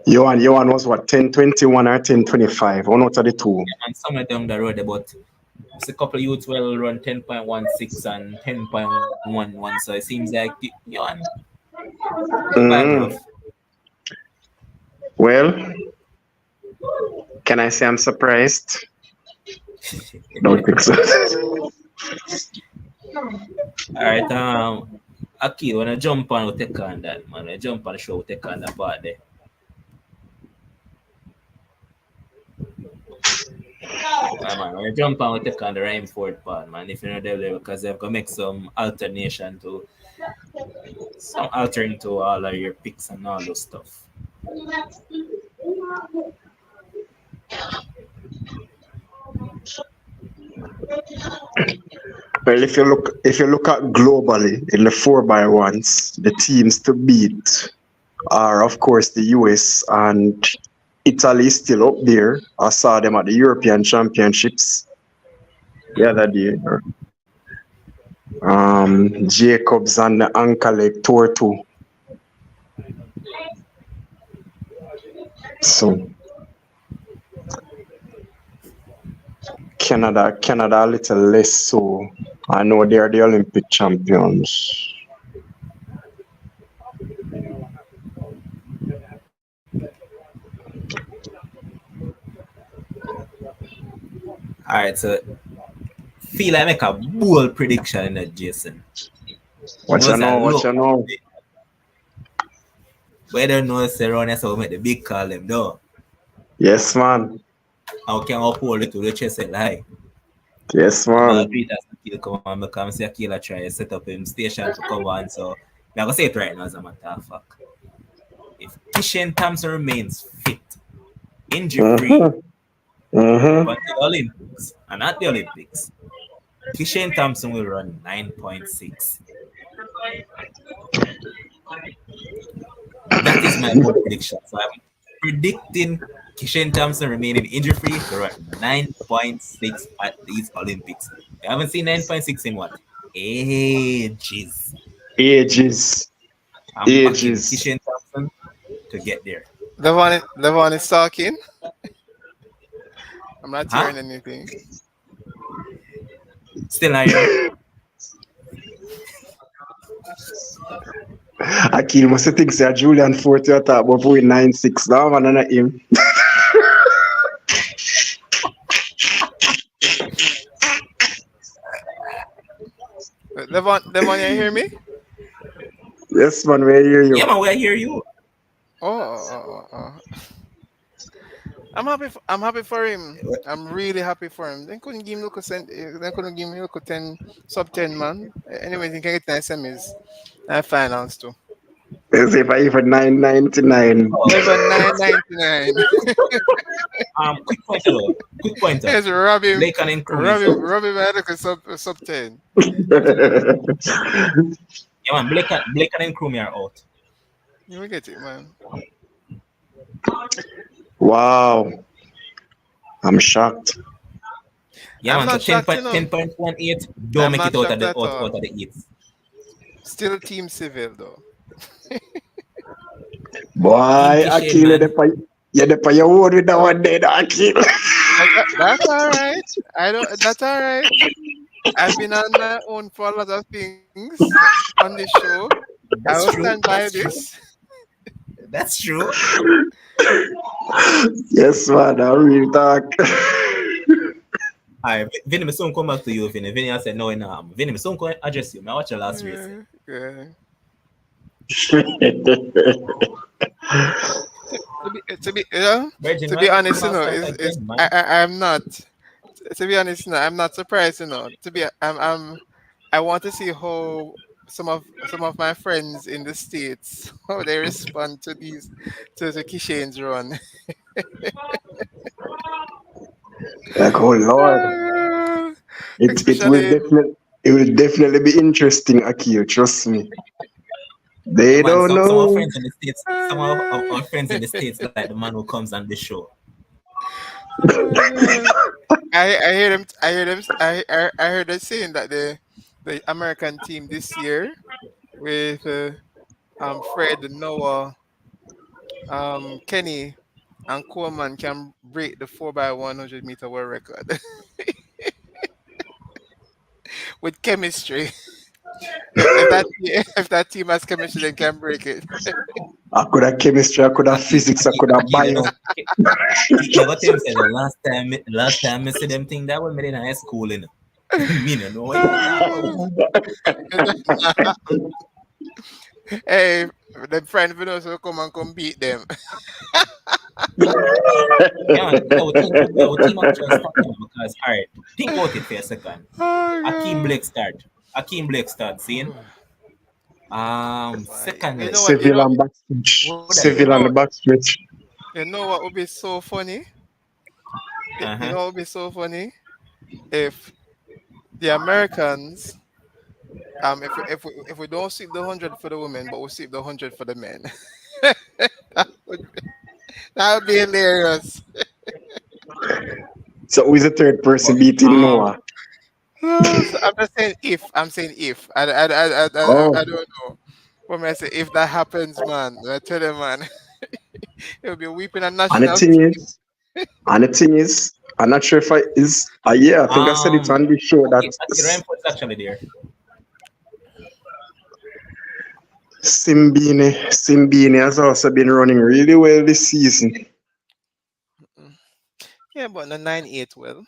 Johan was what, 10.21 or 10.25? One out of the two. Yeah, and somewhere down the road, but it's a couple of youths will run 10.16 and 10.11, so it seems like Johan. Well, can I say I'm surprised? Don't think so. All right, Aki, when I jump on, we'll take on that, man. When I jump on the show, we'll take on that part there. Man, when I jump on, we'll take on the Rhymeford part, man. If you're not there, because they've got to make some alternation to some altering to all of your picks and all those stuff. Well, if you look at globally in the 4x1s, the teams to beat are of course the US, and Italy is still up there. I saw them at the European Championships the other day. Jacobs and the ankle leg tore too. So Canada a little less so. I know they are the Olympic champions. Alright, so feel I make a bold prediction in that, Jason. What you know? But I don't know if Serrone so make the big call them though. Yes, man. How can I uphold it to the chest and lie? Yes, man. Peter Akil come on, because see Akil try to set up him station to come on. So I'm gonna say it right now as a matter of fact. If Kishane Thompson remains fit, injury free, but the Olympics and not the Olympics, Kishane Thompson will run 9.6. That is my bold prediction. So I'm predicting Kishane Thompson remaining injury free to run 9.6 at these Olympics. I haven't seen 9.6 in what? Ages. I'm backing Kishane Thompson to get there. Levon is talking. I'm not hearing anything. Still not hearing. Akil must think say Julian 40 at top, but we 9.6 now, man, not him. Levon, you hear me? Yes, man, we hear you. Yeah, man, we hear you. Oh. I'm happy for him. I'm really happy for him. They couldn't give him look 10 sub 10, man. Anyway, he can get nice semis and finals too. As if I even 9.99. Even 9.99. Quick pointer. Yes, Robbie. Blake and Robbie might look a sub 10. Yeah, man, Blake and Crummy are out. You will get it, man. Wow. I'm shocked. Yeah, I'm man, so not shocked, 10.18. Don't make it out of the 8. Still Team Civil, though. Boy, Akil, you're the your word with that one day, Akil. That's all right. That's all right. I've been on my own for a lot of things on this show. I will stand by this. That's true. Yes, man, I real talk. Alright, Vinny, me soon come back to you, Vinny. Vinny, I said no, Vinny, me soon come address you. I watch your last race. Yeah. To be honest, you know, I'm not. To be honest, you know, I'm not surprised, you know. I want to see how some of my friends in the States how they respond to Kishane's run. Like, oh Lord, it will definitely be interesting, Akil. Trust me. They don't know. Some of our friends in the States, like the man who comes on the show. I heard them saying that the American team this year with Fred, Noah, Kenny, and Coleman can break the 4x100 meter world record with chemistry. If that team has chemistry, they can break it. I could have chemistry, I could have physics, I could have bio. What him said the last time I see them thing that was made in high school, you know. Me no know. Hey, the friend of us will come beat them. Yeah, our team actually start because alright, think about it for a second. Akeem Blake start seeing. Second, Civil and backstretch. Civil and the backstretch. You know what would be so funny? You Uh-huh. know what would be so funny if the Americans, if we don't sweep the 100 for the women, but we sweep the 100 for the men. would That would be hilarious. So who is the third person But beating Noah? So I'm just saying if. I'm saying if. I Oh, don't know. What may I say? If that happens, man, I tell you, man, it'll be weeping on and the national thing TV. is, and the thing is, I'm not sure if I is yeah, I think I said it on the show that Aki Rainford is actually there. Simbini has also been running really well this season. Mm. Yeah, but the 9-8 well.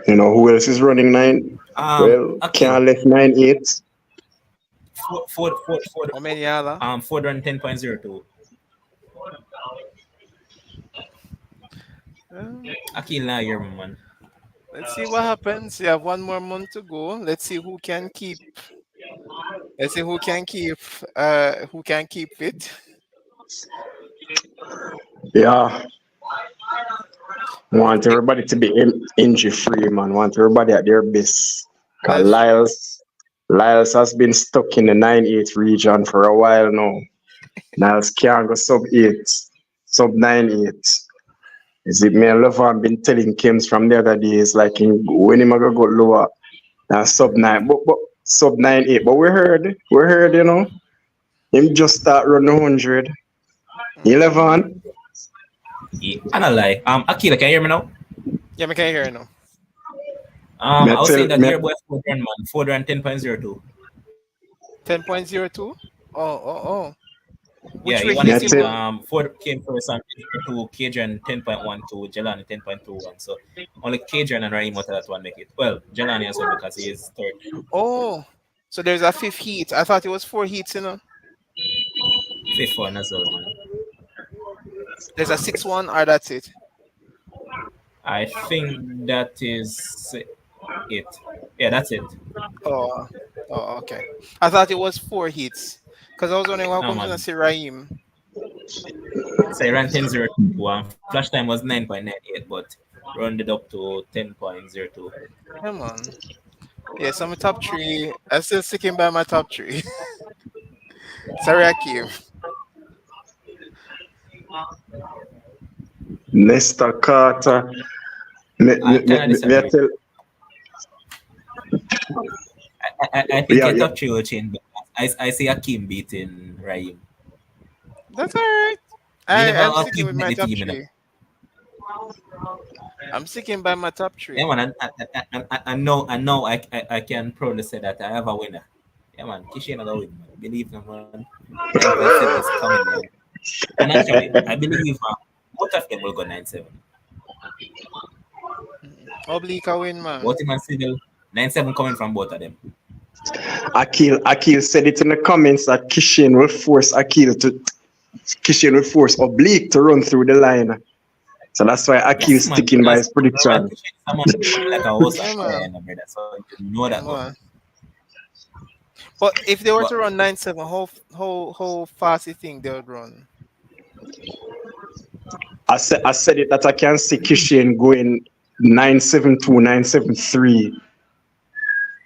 You know who else is running nine? Well, Akil. can't left 9-8. How many yala? 410.02. Um, Akil na here, man. let's see what happens. You have one more month to go. Let's see who can keep. Let's see who can keep fit. Yeah, If, want if everybody to be injury free, man. Want everybody at their best. Cause that's true. Lyles has been stuck in the 9-8 region for a while now. Niles can't go sub 8, sub 9-8. Is it me and Lovan been telling Kims from the other days, like when him go lower than sub 9, but sub 9-8. But we heard, him just start running 100. Mm. 11. Yeah, I not lie. Akil, can you hear me now? Yeah, me can hear you now. Me I I was tell saying that me, your boy Fodran, man. Fodran 10.02. 10.02. Oh. Yeah, Which he way won me he I it. team tell go? Ford came first on 10.2, Cajun 10.12, Jelani 10.21. So only Cajun and Raheem out of that one make it. Well, Jelani as well because he is third. Oh, so there's a fifth heat. I thought it was four heats, Fifth one as well, man. There's a 6-1, or that's it. I think that is it. Yeah, that's it. Oh, okay. I thought it was four heats. Because I was wondering how No, comes when I man. see Raheem. So he ran 10.02. Flash time was 9.98, but rounded up to 10.02. Come on. Yeah, so my top three. I'm still sticking by my top three. Sorry, Akeem. Nesta Carter. Can I Me I disagree? tell, I think yeah, your yeah. top three will change. But I see Akeem beating Raheem. That's all right. Me never I'm sticking Akeem with make my the top team, three. I'm sticking by my top Yeah, three. man. I know I can probably say that I have a winner. Yeah, man. Kishane gonna win, man. Believe me, man. 9.7 is coming, man. And actually, I believe both of them will go 9.7. Oblique a win, man. Both him and Civil, 9.7 coming from both of them. Akil said it in the comments that Kishane will force Oblique to run through the line. So that's why Akil Yes, man. sticking by Because his Royal prediction. Kishane is a man running like a horse Yeah, of fire, man. brother. So you know that go. Man. But if they were But to run 9-7, how fast you think they would run? I said it that I can see Kishane going 9-7-2, 9-7-3.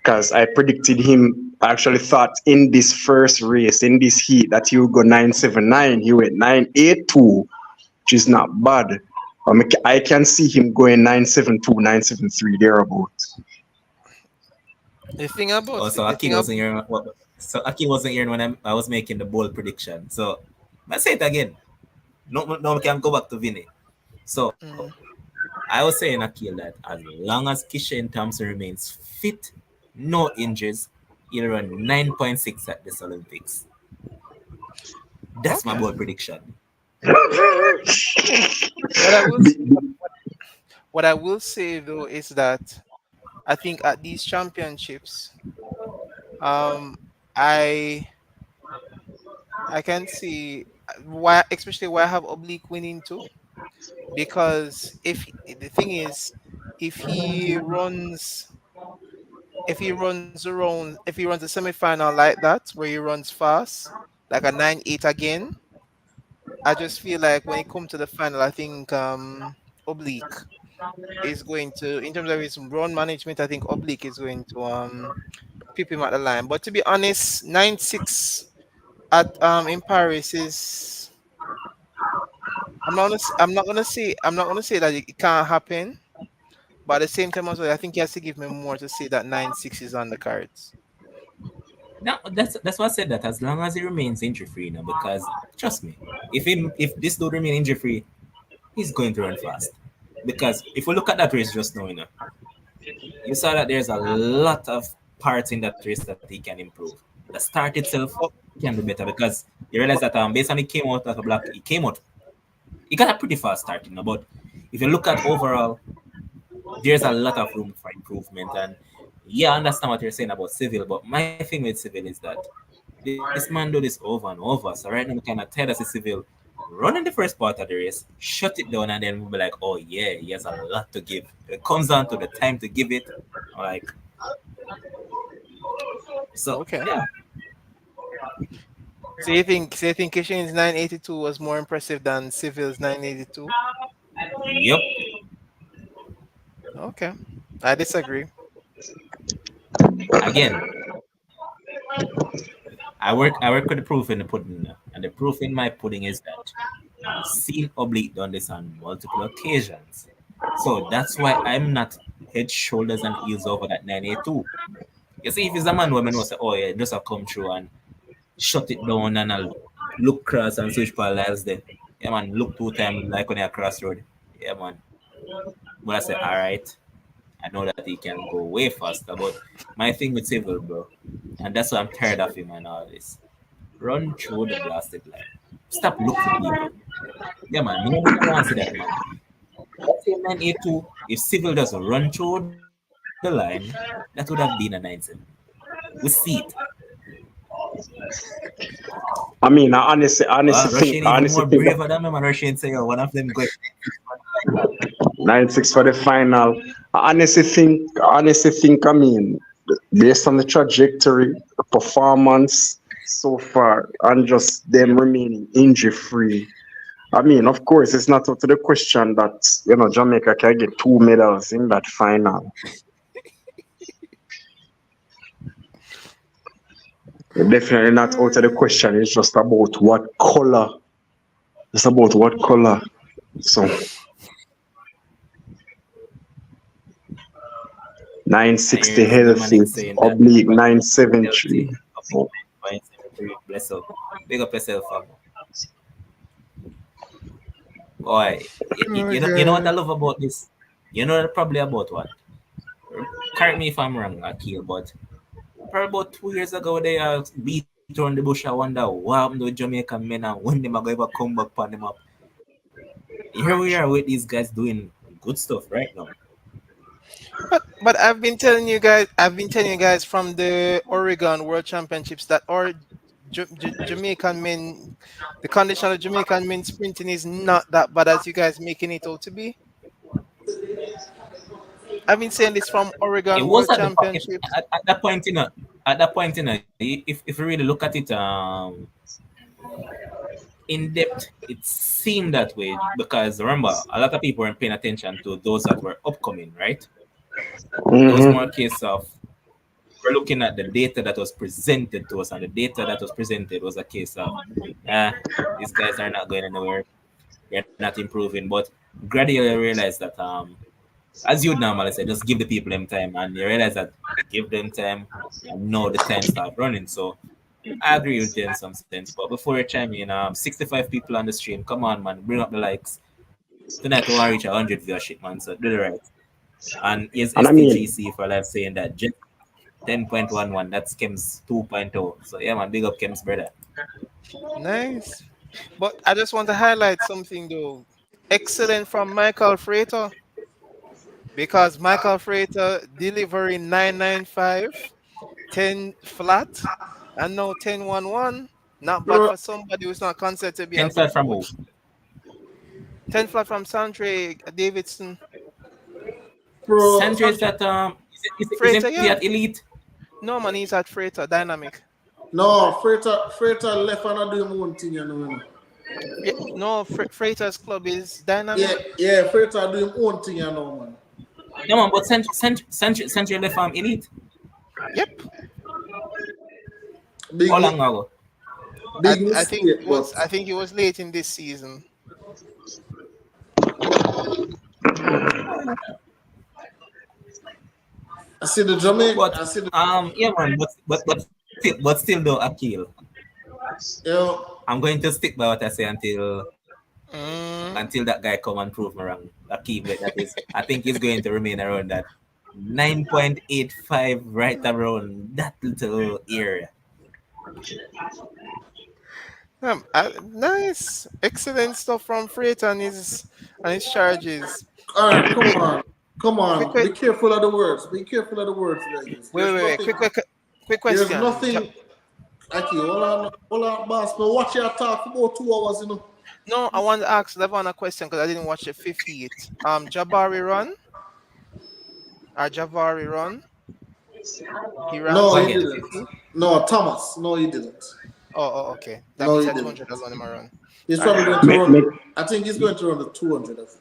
Because I predicted him. I actually thought in this first race, in this heat, that he would go 9-7-9. He went 9-8-2, which is not bad. I can see him going 9-7-2, 9-7-3 thereabouts. so The Aki thing ab- wasn't here. So Aki wasn't here when I was making the bold prediction. So let's say it again. No, we can go back to Vinny. So mm, I was saying Akil that as long as Kishane Thompson remains fit, no injuries, he'll run 9.6 at this Olympics. That's my okay. bold prediction. What I will Be- s- be- what I will say though is that I think at these championships, um, I I can see why, especially why I have Oblique winning too, because if the thing is, if he runs, if he runs a semi-final like that where he runs fast, like a 9-8 again, I just feel like when it comes to the final, I think Oblique is going to, in terms of his run management, I think Oblique is going to pip him at the line. But to be honest, 9-6 at in Paris is, I'm not gonna say that it can't happen, but at the same time as well, I think he has to give me more to say that 9-6 is on the cards. No, that's why I said that as long as he remains injury free now, because trust me, if this dude remain injury free, he's going to run fast. Because if we look at that race just now, you saw that there's a lot of parts in that race that he can improve. The start itself Oh, can be better because you realize that based on he came out of a block, he got a pretty fast start, but if you look at overall, there's a lot of room for improvement. And yeah, I understand what you're saying about Civil, but my thing with Civil is that this man do this over and over. So right now, I'm kind of tired of Civil running the first part of the race, shut it down, and then we'll be like, oh yeah, he has a lot to give. It comes down to the time to give it. Like, so okay. yeah, So you think Kishane's 982 was more impressive than Civil's 982? yep. Okay, I disagree. Again, I work with the proof in the pudding, and the proof in my pudding is that I've seen Oblique done this on multiple occasions. So that's why I'm not head, shoulders, and heels over that 982. You see, if it's a man woman will say, oh yeah, just a come through and shut it down and I'll look cross and switch parallels there. Yeah man, look 2 times like when you're crossroad. Yeah man. But I say, alright, I know that he can go way faster, but my thing with Civil, bro, and that's why I'm tired of him and all this. Run through the blasted line. Stop looking for people. Yeah man, me don't want to see that man. Let's say 982, if Civil doesn't run through the line, that would have been a 9-7. We see it. I honestly Russian think, even more honestly think braver than me, man. Russian say, oh, one of them going. 9-6 for the final. I honestly think, based on the trajectory, the performance so far, and just them remaining injury free. Of course, it's not out of the question that Jamaica can get 2 medals in that final. Definitely not out of the question. It's just about what color. It's about what color. So 960 Here's the man healthy, saying that Oblique healthy. 973. So, 973. Bless up. Big up yourself, fam. Boy, Oh you know what I god. love about this? You know probably about what? Correct me if I'm wrong, Akil, but probably about 2 years ago, they beat on the bush. I wonder what happened to Jamaican men and when they are going to come back on them up. Here we are with these guys doing good stuff right now. But I've been telling you guys from the Oregon World Championships that our Jamaican men, the condition of Jamaican men sprinting is not that bad as you guys making it out to be. I've been saying this from It Oregon was World at the Championships. at that point, at that point, if you really look at it in depth, it seemed that way because remember, a lot of people weren't paying attention to those that were upcoming, right? It was more a hmm case of we're looking at the data that was presented to us, and the data that was presented was a case of, ah, these guys are not going anywhere, they're not improving. But gradually, I realized that, as you would normally say, just give the people them time, and you realize that give them time, and now the time start running. So I agree with you in some sense. But before you chime in, 65 people on the stream, come on, man, bring up the likes. Tonight we want to reach 100 viewership, man. So do the right. And is And STGC for life saying that 10.11, that's Kim's 2.0. So yeah, man, big up Kim's brother. Nice. But I just want to highlight something though. Excellent from Michael Freighter because Michael Freighter delivering 995, 10 flat, and now 1011. Not bad Bro, for somebody who's not considered to be a 10 good flat from who? coach. 10 flat from Sandre Davidson. bro, Sandra is that Freighter, isn't he yeah. at Elite? No man, he's at Freighter Dynamic. no, Freighter left and I do him one thing, Yeah, no, Freighters Club is dynamic. Yeah, Freighter doing own thing, you know, man. No man, but Century left elite. Yep. Big How long ago? big I think mistake, but I think it was late in this season. I see the Jamaica. But I see the yeah man, but still though Akil. you know, I'm going to stick by what I say until Mm. that guy come and prove me wrong. Akil, that is, I think he's going to remain around that 9.85 right around that little area. Nice, excellent stuff from Freighter and his charges. all right, come Quick, on. quick, Be careful of the words. Be careful of the words, ladies. wait. Quick There's question. nothing. Aki, hold on, boss. But watch your talk for about 2 hours, you know. No, I want to ask Levon a question because I didn't watch the 58. Jabari run? Javari run? He ran No, Go he again. 50? didn't. No, Thomas. No, he didn't. Oh, okay. That No, means he that didn't. 200 alone him run. He's probably going to run. I think he's going to run the 200, I think,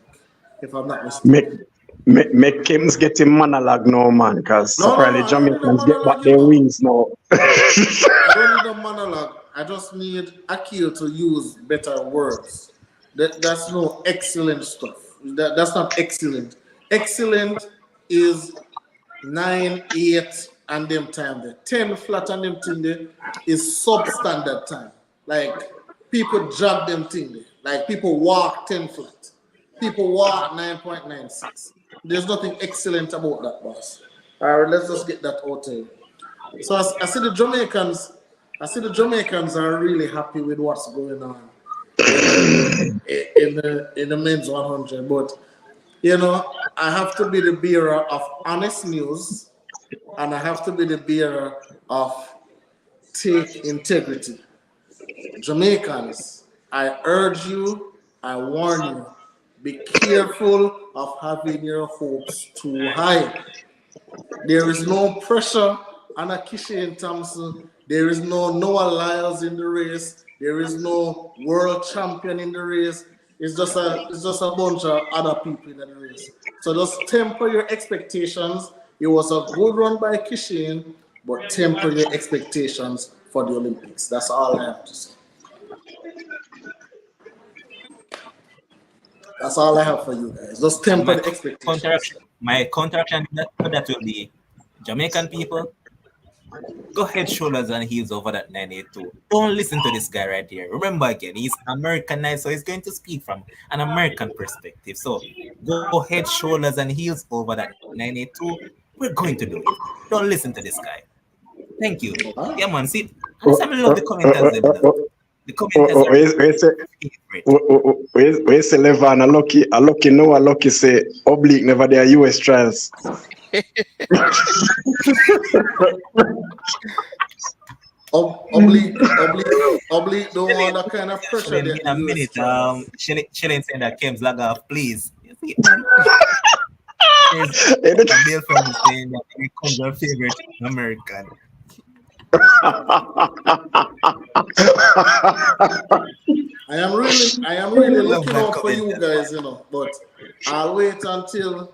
if I'm not mistaken. Make Kim's getting monologue now, man, because No, apparently I don't need a Jamaicans get back monologue, their you know. wings now. I don't need a monologue. I just need Akil to use better words. That's no excellent stuff. That's not excellent. Excellent is 9, 8, and them time there. 10 flat and them thing there is substandard time. Like people jog them thing there. Like people walk 10 flat. People walk 9.96. There's nothing excellent about that, boss. All right, let's just get that out there. So I see the Jamaicans. I see the Jamaicans are really happy with what's going on in the men's 100. But you know, I have to be the bearer of honest news, and I have to be the bearer of take integrity. Jamaicans, I urge you, I warn you, be careful of having your hopes too high. There is no pressure on a Kishane Thompson. There is no Noah Lyles in the race. There is no world champion in the race. It's just a bunch of other people in the race. So just temper your expectations. It was a good run by Kishane, but temper your expectations for the Olympics. That's all I have to say. That's all I have for you guys. Just temper the expectations. My counteraction to that will be Jamaican people, go head, shoulders, and heels over that 982. Don't listen to this guy right here. Remember again, he's Americanized, so he's going to speak from an American perspective. So go head, shoulders, and heels over that 982. We're going to do it. Don't listen to this guy. Thank you. Yeah, man. See, I love the commenters. The commenters we say Levan, a lucky no, a lucky say Oblique never there US trials. Oblique don't want that kind of pressure. In a minute, Shilling saying that Kems lag off, please. There's a bill from saying that he becomes your favorite American. I am really looking out for you guys, you know. But I'll wait until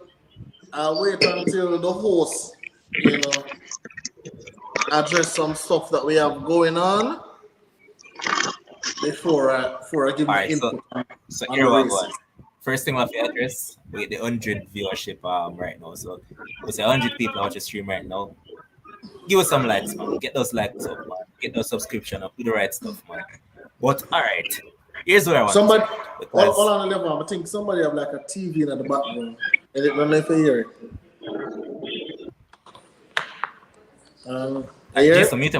the host, you know, address some stuff that we have going on before I give my input. So here we go. First thing I have to address with the 100 viewership right now. So we say 100 people watch the stream right now. Give us some likes, man. Get those likes up, man. Get those subscription up. Do the right stuff, man. But all right, here's where I want. Somebody, hold on, level. I think somebody have like a TV in the background. I don't know if you hear it. Jason, mute.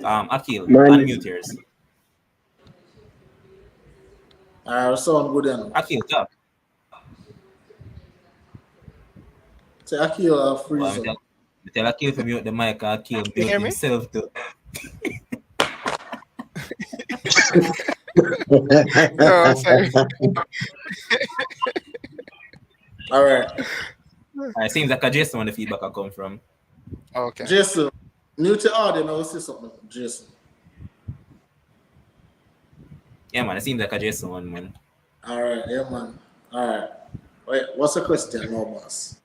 Akil, unmute yours. Sound good then. Akil, talk. Say Akil freeze. Tell Akil to mute the mic. Akil mute himself too. No, sorry. All right. It seems like Jason when the feedback will come from. Okay. Jason, mute your audio. Now see something, Jason. Yeah, man. It seems like a Jason one, man. All right, yeah, man. All right. Wait, what's the question, no boss?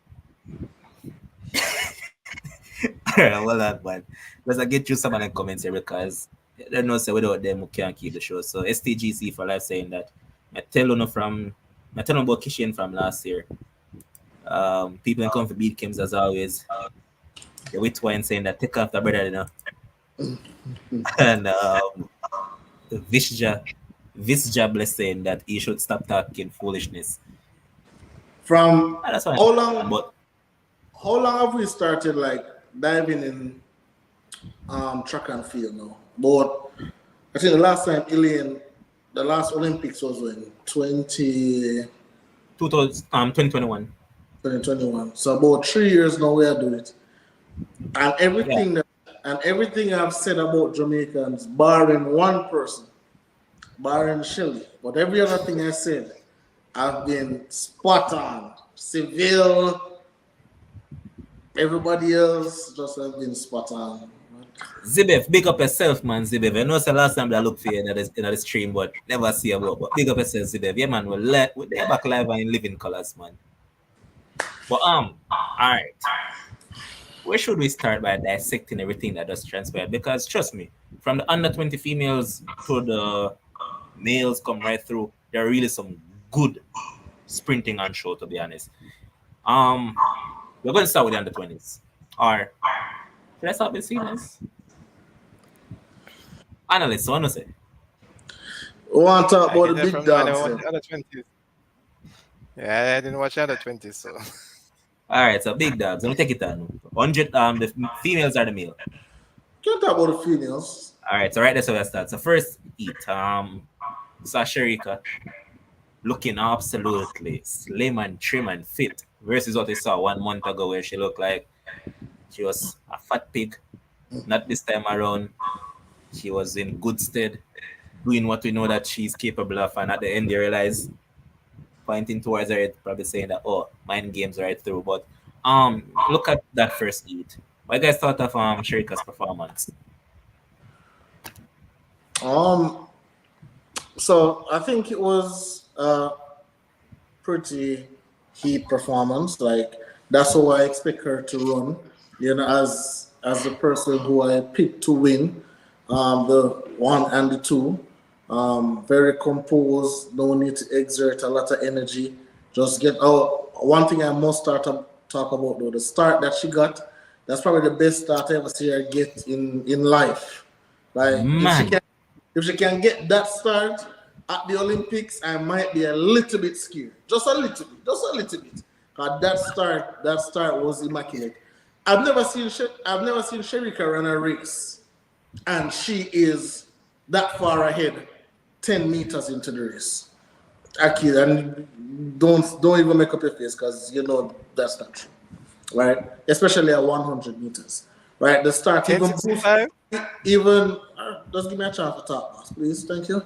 Alright, well that man. Let's get you some of the comments here because they know say without them we can't keep the show. So STGC for life saying that I tell you about Kishane from last year. People come for beat Kims as always. The wit wine saying that take off the brother, you know. And Visja bless saying that he should stop talking foolishness. From That's why how long have we started like diving in track and field now? But I think the last time the last Olympics was in 2021. 2021. So about 3 years now we are doing it. And everything I've said about Jamaicans, barring one person, barring Shelley, but every other thing I said, I've been spot on. Seville, everybody else just have been spot on. Zibev, big up yourself, man, Zibev. I know it's the last time that I look for you in the stream, but never see about. But big up yourself, Zibev. Yeah, man, we're back live and in living colors, man. But all right. Where should we start by dissecting everything that just transpired? Because trust me, from the under 20 females to the males come right through, there are really some good sprinting on show, to be honest. We're going to start with the under 20s. Or should I start with seniors? Analysts, what do you say? We want to talk about the big dogs. Under 20s. Yeah, I didn't watch under 20s, so. All right, so big dogs. Let me take it down. 100. The females are the male. Can talk about the females. All right, so right that's where I start. So first eat. Sasharika looking absolutely slim and trim and fit versus what we saw 1 month ago where she looked like she was a fat pig. Not this time around. She was in good stead, doing what we know that she's capable of, and at the end you realize, pointing towards her, probably saying that, oh, mind games right through. But look at that first eat. What you guys thought of Sharika's performance? So I think it was a pretty heat performance. Like that's how I expect her to run. You know, as the person who I picked to win, the 1 and the 2. Very composed, no need to exert a lot of energy. Just get out. One thing I must talk about though, the start that she got, that's probably the best start I ever see her get in life. Like if she can get that start at the Olympics, I might be a little bit scared. Just a little bit. Cause that start was immaculate. I've never seen Sharika run a race, and she is that far ahead. 10 meters into the race. Aki, and don't even make up your face because you know that's not true, right? Especially at 100 meters, right? The start even just give me a chance to talk, boss, please. Thank you.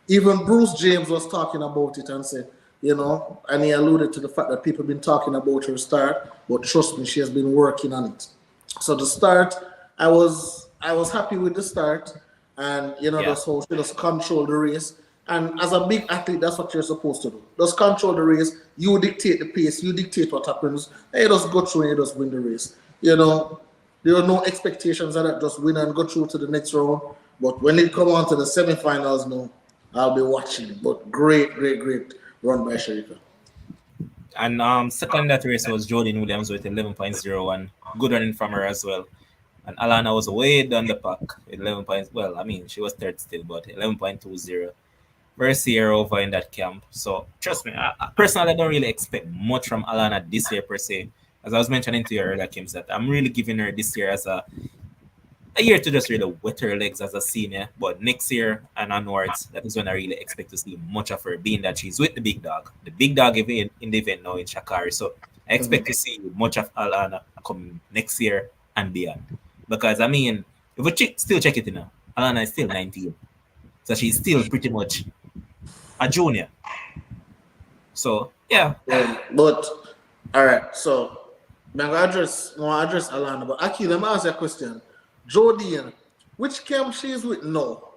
Even Bruce James was talking about it and said, you know, and he alluded to the fact that people have been talking about her start, but trust me, she has been working on it. So the start, I was happy with the start. And, you know, that's how she just control the race. And as a big athlete, that's what you're supposed to do. Just control the race. You dictate the pace. You dictate what happens. And you just go through and you just win the race. You know, there are no expectations of that. Just win and go through to the next round. But when it come on to the semifinals now, I'll be watching. But great run by Sharika. And second that race was Jordan Williams with 11.01. Good running from her as well. And Alana was way down the pack, 11 points. Well, I mean, she was third still, but 11.20. First year over in that camp. So, trust me, I personally don't really expect much from Alana this year, per se. As I was mentioning to you earlier, Kim, that I'm really giving her this year as a year to just really wet her legs as a senior. But next year and onwards, that is when I really expect to see much of her, being that she's with the big dog. The big dog event in the event now in Shakari. So, I expect to see much of Alana coming next year and beyond. Because, I mean, if we still check it, you know, Alana is still 19. So she's still pretty much a junior. So, yeah. But, all right, so, I'm going to address Alana. But, Aki, let me ask you a question. Jodian, which camp she is with now?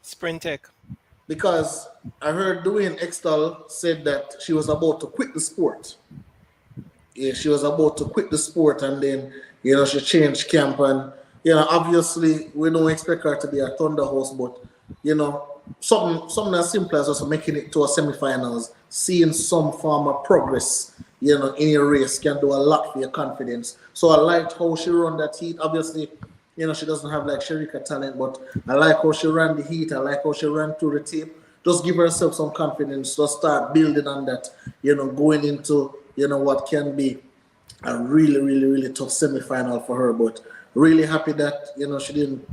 Sprint Tech. because I heard Dwayne Extall said that she was about to quit the sport. Yeah, she was about to quit the sport, and then she changed camp, and obviously we don't expect her to be a Thunder host, but something as simple as just making it to a semifinals, seeing some form of progress, in your race can do a lot for your confidence. So I liked how she ran that heat. Obviously, she doesn't have like Sherika talent, but I like how she ran the heat. I like how she ran through the tape. Just give herself some confidence. Just start building on that, going into, what can be a really, really, really tough semi-final for her. But really happy that, she didn't,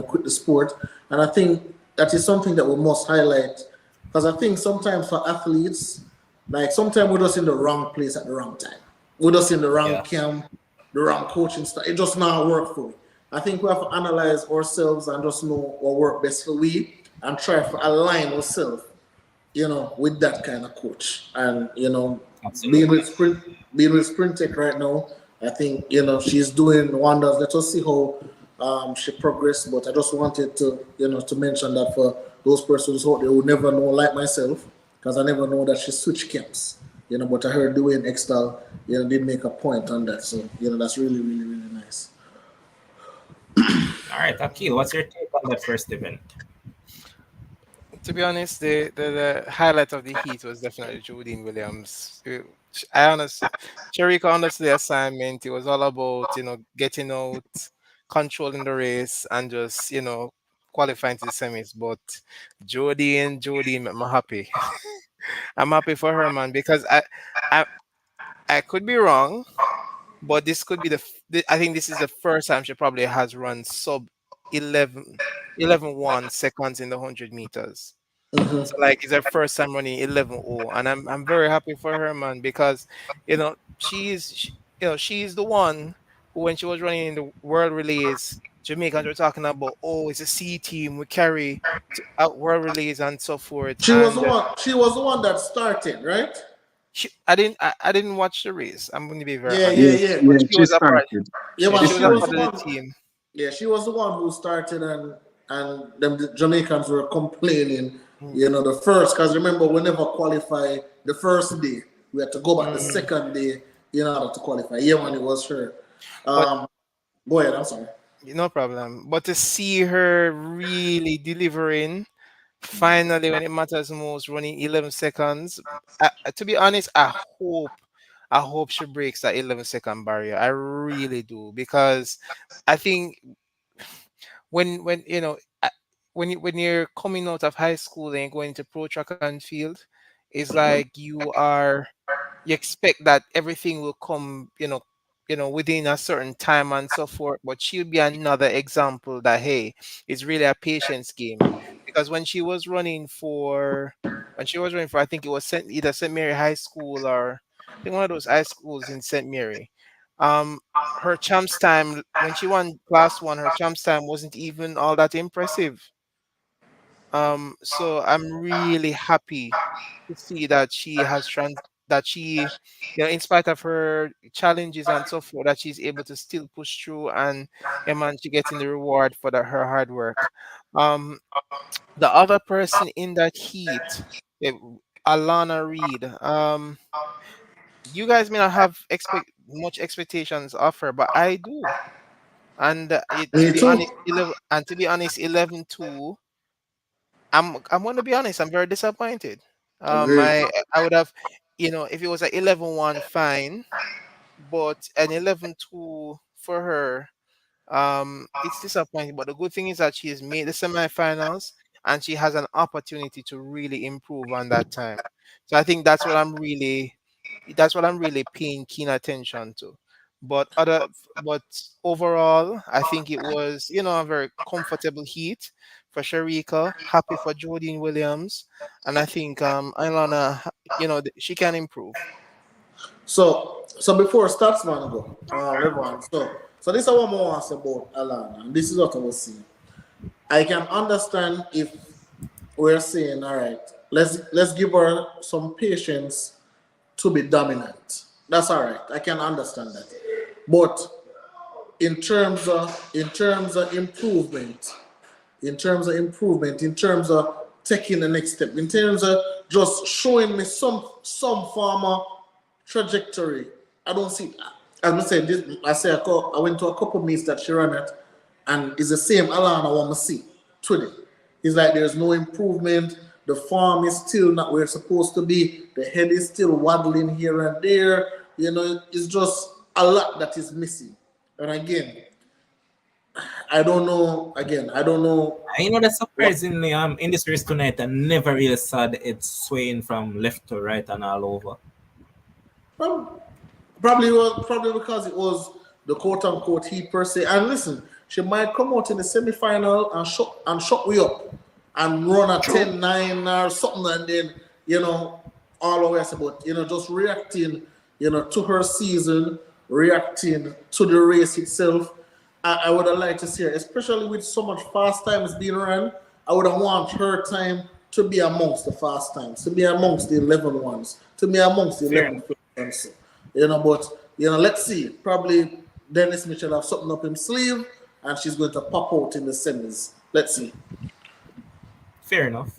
quit the sport. And I think that is something that we must highlight, because I think sometimes for athletes, like sometimes we're just in the wrong place at the wrong time. We're just in the wrong camp, the wrong coaching style. It just not work for me. I think we have to analyze ourselves and just know what work best for we and try to align ourselves, with that kind of coach. And, being with Sprint Tech right now, I think, she's doing wonders. Let us see how she progressed. But I just wanted to, to mention that for those persons out there who never know, like myself, because I never know that she switched camps. But I heard Dwayne Extall, did make a point on that. So, that's really, really, really nice. All right, Akil, what's your take on that first event? To be honest, the highlight of the heat was definitely Jodine Williams. I honestly, Sherika understood the assignment. It was all about, getting out, controlling the race, and just, qualifying to the semis. But Jodine made me happy. I'm happy for her, man, because I could be wrong, but this could be I think this is the first time she probably has run sub 11.1 seconds in the 100 meters. Mm-hmm. So like it's her first time running 11.0, and I'm very happy for her, man, because she's the one who, when she was running in the world relays, Jamaicans were talking about, oh, it's a C team, we carry out world relays and so forth. She was the one that started, right? I didn't watch the race. I'm going to be very honest. Yeah. But she was a part. Yeah, she was a part of the the team. Yeah, she was the one who started, and the Jamaicans were complaining. The first, because remember, we never qualify the first day. We had to go back the second day in order to qualify. Yeah, when it was her. Go ahead, I'm sorry. No problem. But to see her really delivering, finally, when it matters most, running 11 seconds. To be honest, I hope she breaks that 11-second barrier. I really do, because I think when you're coming out of high school and going to pro track and field, it's like you expect that everything will come, within a certain time and so forth. But she'll be another example that, hey, it's really a patience game. Because when she was running for, I think it was either St. Mary High School, or I think one of those high schools in St. Mary. Her champs time, when she won class 1, her champs time wasn't even all that impressive. So I'm really happy to see that she has in spite of her challenges and so forth, that she's able to still push through and manage to getting the reward for her hard work. The other person in that heat, Alana Reed. You guys may not have much expectations of her, but I do. And to be honest, 11.2. I'm going to be honest. I'm very disappointed. I would have, if it was an 11.1, fine, but an 11.2 for her, it's disappointing. But the good thing is that she has made the semifinals, and she has an opportunity to really improve on that time. So I think that's what I'm really paying keen attention to. But overall, I think it was, a very comfortable heat for Sherika. Happy for Jodine Williams, and I think Ilana, she can improve. So before Statsman go, everyone. So this is what I want to say about Alana, and this is what I was saying. I can understand if we're saying, all right, let's give her some patience to be dominant. That's all right. I can understand that. But in terms of improvement, in terms of taking the next step, in terms of just showing me some form of trajectory. I don't see. As I said, I went to a couple meets that she ran at, and it's the same Alana I want to see today. It's like there's no improvement. The form is still not where it's supposed to be. The head is still waddling here and there. You know, it's just a lot that is missing. And again, I don't know. You know that surprisingly, in this race tonight, I never really saw the head swaying from left to right and all over. Probably because it was the quote unquote heat per se. And listen, she might come out in the semi-final and shut we up and run a 10-9 or something, and then, you know, all the way about, you know, just reacting, you know, to her season, reacting to the race itself. I would have liked to see her, especially with so much fast times being run. I would have want her time to be amongst the fast times, to be amongst the 11 ones, to be amongst the 11 ones. You know, but, you know, let's see. Probably Dennis Mitchell have something up his sleeve, and she's going to pop out in the semis. Let's see. Fair enough.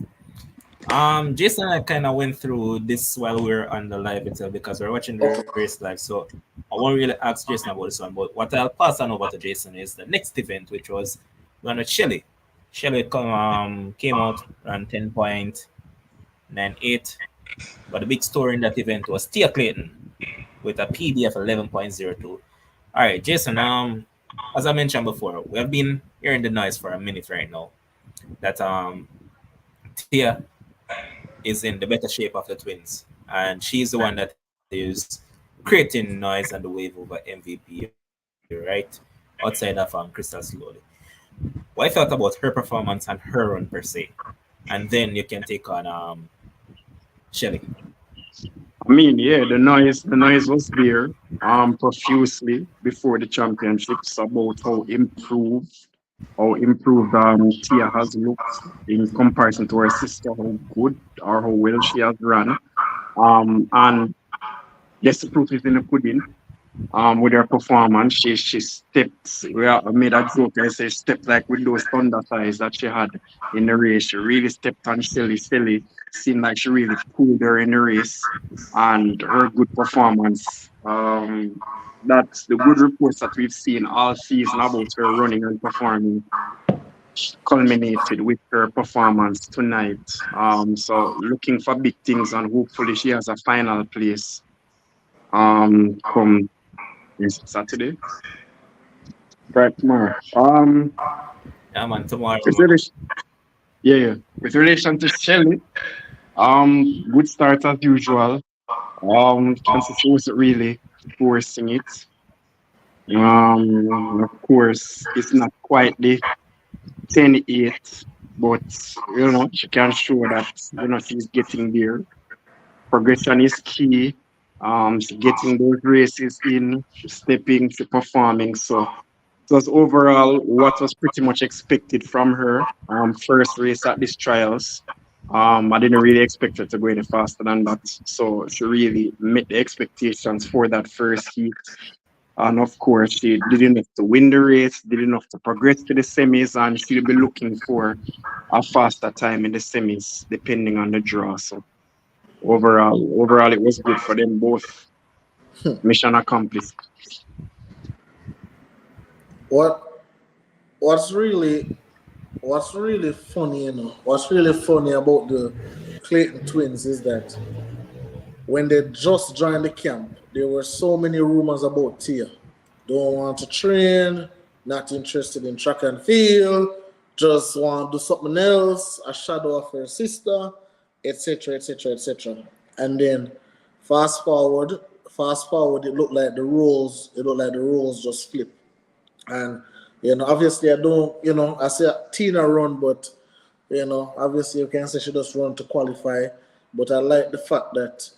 Jason and I kind of went through this while we were on the live itself because we're watching the race live. So I won't really ask Jason about this one, but what I'll pass on over to Jason is the next event, which was one with Shelly. Shelly came out on 10.98, but the big story in that event was Tia Clayton with a PB of 11.02. All right, Jason. As I mentioned before, we have been hearing the noise for a minute right now that Tia is in the better shape of the twins, and she's the one that is creating noise and the wave over MVP, right? Outside of Crystal Slowly. What I felt about her performance and her run per se, and then you can take on Shelly. I mean, yeah, the noise was there profusely before the championships about how improved Tia has looked in comparison to her sister, how good or how well she has run. And yes, the proof is in the pudding. With her performance, she stepped. I made a joke. I say stepped like with those thunder thighs that she had in the race. She really stepped on Shelly. Shelly seemed like she really pulled her in the race, and her good performance. That's the good reports that we've seen all season about her running and performing culminated with her performance tonight. So looking for big things, and hopefully she has a final place. Come Saturday, right tomorrow. Yeah, man, tomorrow. With relation to Shelly, good start as usual. Chances wasn't really forcing it. Of course, it's not quite the 10-8, but you know she can show that she's getting there. Progression is key. Getting those races in, stepping to performing. So it was overall what was pretty much expected from her. First race at these trials. I didn't really expect her to go any faster than that. So she really met the expectations for that first heat. And of course, she did enough to win the race, did enough to progress to the semis, and she'll be looking for a faster time in the semis, depending on the draw. So overall, it was good for them both. Mission accomplished. What's really funny, what's really funny about the Clayton twins is that when they just joined the camp, there were so many rumors about Tia. Don't want to train, not interested in track and field, just want to do something else, a shadow of her sister, etc., etc., etc. And then fast forward, it looked like the roles just flipped. And obviously I say Tina run, but obviously you can say she just run to qualify. But I like the fact that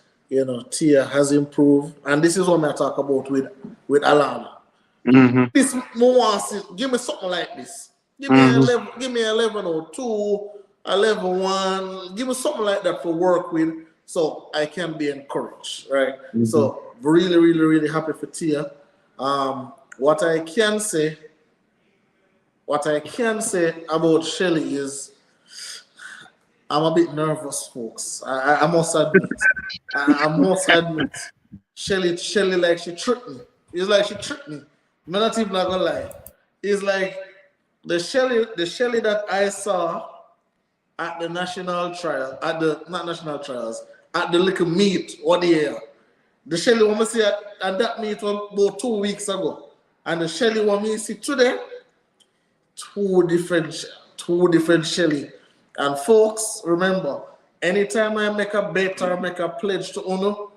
Tia has improved, and this is what I talk about with Alana. Mm-hmm. This give me something like this. Give me 1102, 11-1. Give me something like that for work with, so I can be encouraged, right? Mm-hmm. So really, really, really happy for Tia. What I can say about Shelly is, I'm a bit nervous, folks. I must admit. I must admit. Shelly, like she tricked me. It's like she tricked me. I'm not even not gonna lie. It's like the Shelly that I saw at the national trial, at the not national trials, at the little meet one year. The Shelly one me see at that meet was about 2 weeks ago. And the Shelly one me see today, two different two different Shelly. And folks, remember, anytime I make a bet or make a pledge to Uno,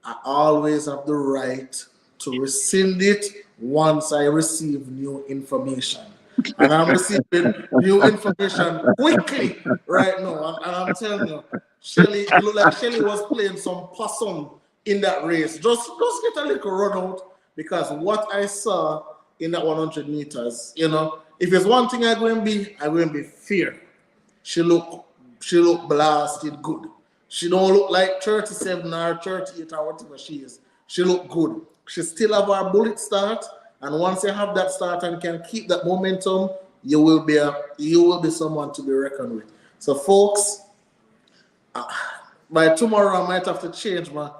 I always have the right to rescind it once I receive new information. And I'm receiving new information quickly right now. And I'm telling you, Shelly, it looked like Shelly was playing some possum in that race. Just get a little run out because what I saw in that 100 meters, if it's one thing I'm going to be fear. She look blasted good. She don't look like 37 or 38 or whatever she is. She look good. She still have her bullet start, and once you have that start and can keep that momentum, you will be someone to be reckoned with. So, folks, by tomorrow I might have to change my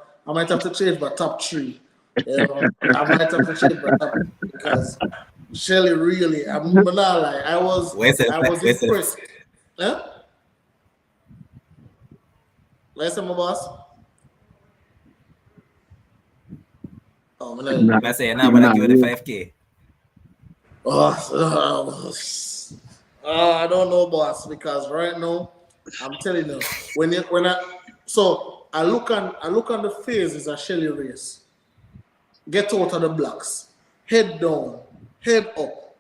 top three. I might have to change my top because Shelly really, I'm not lie, I was impressed. Huh? Listen, my boss. Oh, man. I say now, but I give you the 5K. I don't know, boss, because right now I'm telling you, I look on the phases of Shelly race. Get out of the blocks, head down, head up,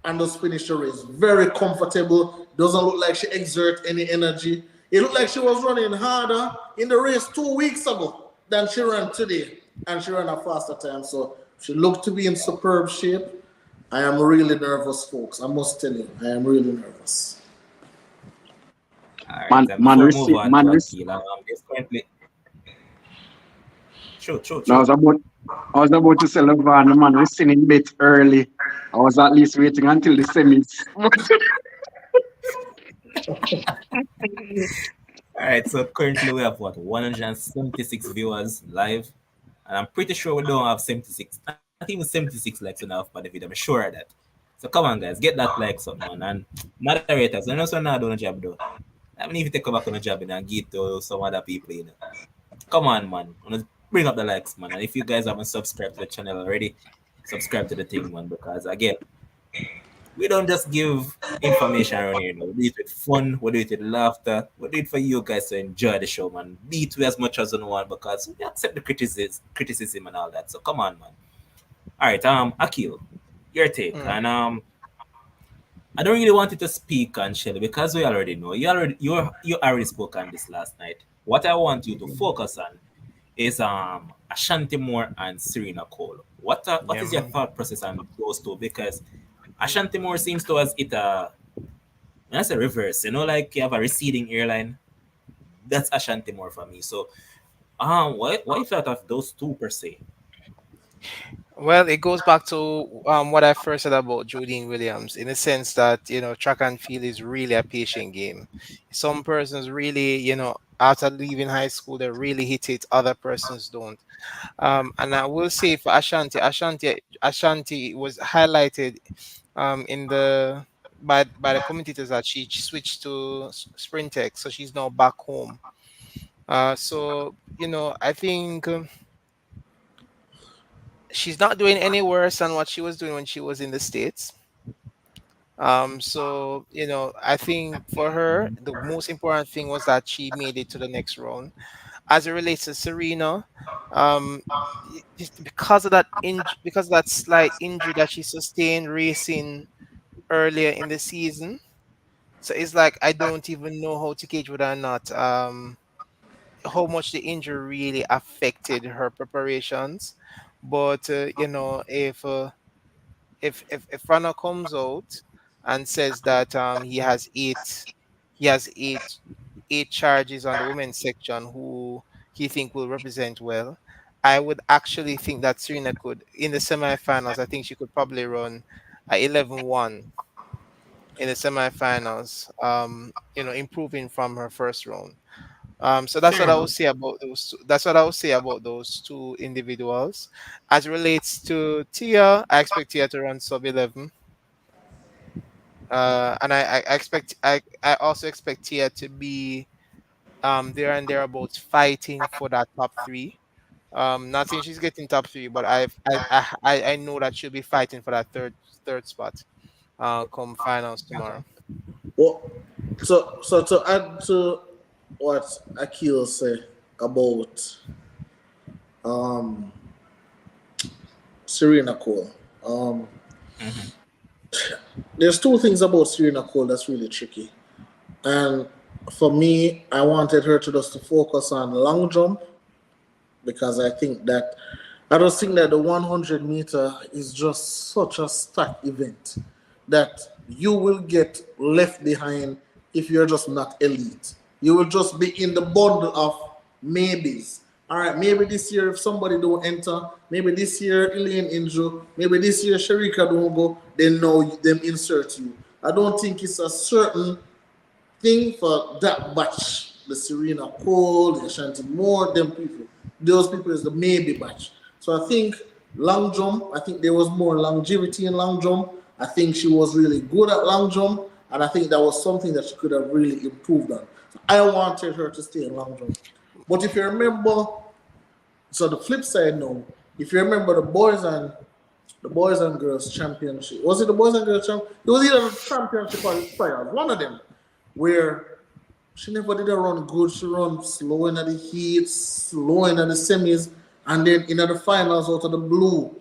and just finish the race. Very comfortable. Doesn't look like she exert any energy. It looked like she was running harder in the race 2 weeks ago than she ran today, and she ran a faster time. So she looked to be in superb shape. I am really nervous, folks. I must tell you, I am really nervous. All right, before we move on to Akil, it's currently. Sure. I was about to say, Levan, the man was singing a bit early. I was at least waiting until the semis. All right, so currently we have 176 viewers live, and I'm pretty sure we don't have 76, not even 76 likes enough for the video. I'm sure of that. So come on, guys, get that likes up, man, and moderators. I know so now doing a job though. I mean, if you take come back on a job and give to some other people, Come on, man. Bring up the likes, man. And if you guys haven't subscribed to the channel already, subscribe to the thing, man. Because again, we don't just give information around here. We do it with fun. We do it with laughter. We do it for you guys to enjoy the show, man. Be it as much as you want because we accept the criticism and all that. So come on, man. All right, Akil, your take. And I don't really want you to speak on Shelly because we already know. You already spoke on this last night. What I want you to focus on is Ashanti Moore and Serena Cole. What is your thought process on those two? Because Ashanti Moore seems to us that's a reverse, like you have a receding airline. That's Ashanti Moore for me. So what you thought of those two per se? Well, it goes back to what I first said about Jodine Williams, in the sense that track and field is really a patient game. Some persons really, after leaving high school, they really hit it. Other persons don't. And I will say for Ashanti was highlighted in the by the commentators that she switched to Sprintex, so she's now back home. So I think. She's not doing any worse than what she was doing when she was in the States. So I think for her, the most important thing was that she made it to the next round. As it relates to Serena, because of that slight injury that she sustained racing earlier in the season, so it's like I don't even know how to gauge whether or not how much the injury really affected her preparations. But if Rana comes out and says that he has eight charges on the women's section who he think will represent well, I would actually think that Serena could, in the semifinals, I think she could probably run a 11-1. in the semifinals. Improving from her first round. So that's Fair what I would enough. say about those. That's what I would say about those two individuals. As it relates to Tia, I expect Tia to run sub 11. And I also expect Tia to be there and thereabouts fighting for that top three. Not saying she's getting top three, but I know that she'll be fighting for that third spot. Come finals tomorrow. Well, so to add to what Akil said about um Serena Cole, Mhm. there's two things about Serena Cole that's really tricky. And for me, I wanted her to focus on long jump because I just think that the 100 meter is just such a stacked event that you will get left behind if you're just not elite. You will just be in the bundle of maybes. All right, maybe this year if somebody don't enter, maybe this year Elaine injure, maybe this year Sharika don't go, then no, them insert you. I don't think it's a certain thing for that batch. The Serena Cole, the Ashanti Moore, them people. Those people is the maybe batch. So I think long jump, I think there was more longevity in long jump. I think she was really good at long jump, and I think that was something that she could have really improved on. So I wanted her to stay in long jump. But if you remember, so the flip side now, if you remember the boys and girls championship, was it the boys and girls championship? It was either the championship or the trials, one of them, where she never did a run good. She run slow in the heats, slow in the semis, and then in the finals out of the blue,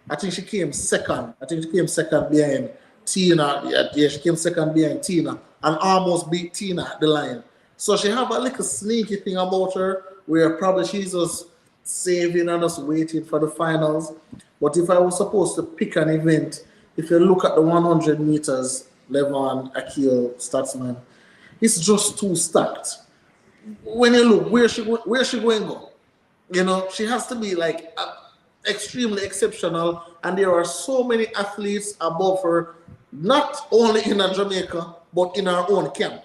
I think she came second. I think she came second behind Tina. Yeah, she came second behind Tina and almost beat Tina at the line. So she have a little sneaky thing about her where probably she's just saving and just waiting for the finals. But if I was supposed to pick an event, if you look at the 100 meters, Levon, Akil, Statsman, it's just too stacked. When you look, where she going to go? She has to be like extremely exceptional, and there are so many athletes above her, not only in a Jamaica, but in our own camp.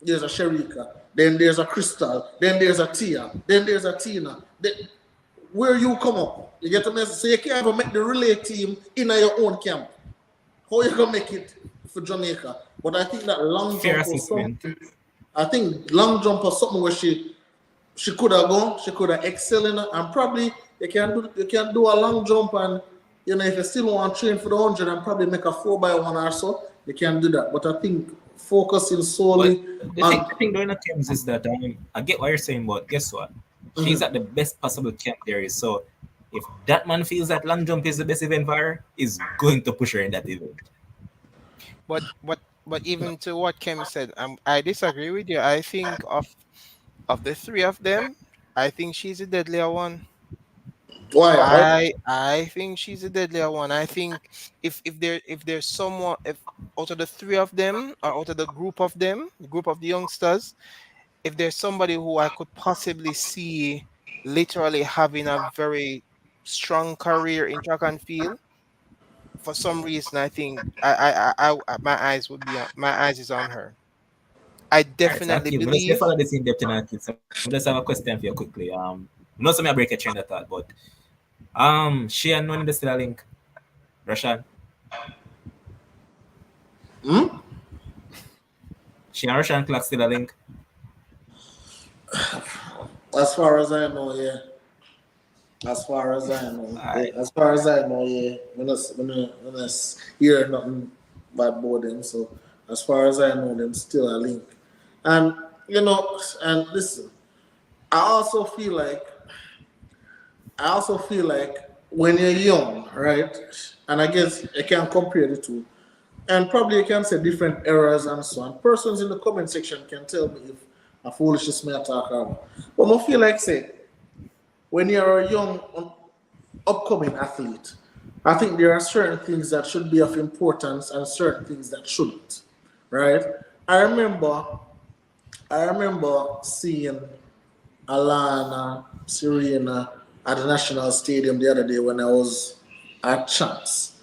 There's a Sharika, then there's a Crystal, then there's a Tia, then there's a Tina. Where you come up, you get a message. So you can't even make the relay team in your own camp. How you gonna make it for Jamaica? But I think that long Fair jump was assessment. something. I think long jump was something where she could have gone, she could have excelled in it, and probably you can do a long jump, and if you still want to train for the 100 and probably make a 4x1 or so, you can do that. But I think focusing But solely on the thing going at Thames is that I get what you're saying, but guess what? She's at the best possible camp there is. So if that man feels that long jump is the best event for her, is going to push her in that event. But even to what Kim said, I disagree with you. I think of the three of them, I think she's the deadlier one. why. I think she's the deadlier one. I think if there's someone, if out of the three of them or out of the group of them, the group of the youngsters, if there's somebody who I could possibly see literally having a very strong career in track and field, for some reason I think my my eyes is on her. I All right, so definitely Akil, let's believe. follow this in depth in Akil. So I just have a question for you quickly. Not some I break a train of thought, but she and none in the still a link. Russian. Hmm? She and Russian clock still a link. As far as I know, yeah. As far as I know, Alright. as far as I know, yeah. When I hear nothing bad about them, so as far as I know, them still a link. And and listen, I also feel like when you're young, right? And I guess I can compare the two. And probably you can say different errors and so on. Persons in the comment section can tell me if a foolishness may attack or not. But I feel like say when you're a young upcoming athlete, I think there are certain things that should be of importance and certain things that shouldn't. Right? I remember seeing Alana, Serena at the National Stadium the other day when I was at Chance.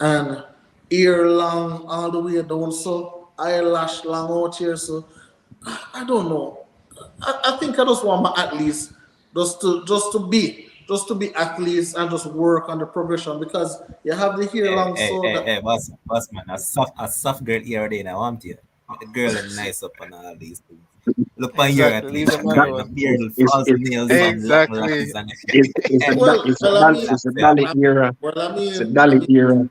And ear long all the way down, so eyelash long out here. So I don't know. I think I just want my athletes just to be athletes and just work on the progression because you have the hair long so that Boss man, a soft girl here there now, want you. The girl is nice up on all these things. Look by your Exactly. Leave athletes, them and girl, the alone. beard, Is false is nails, is and long Exactly. lashes, and well, well, I mean, it's a Dali era. well, It's a Dali era.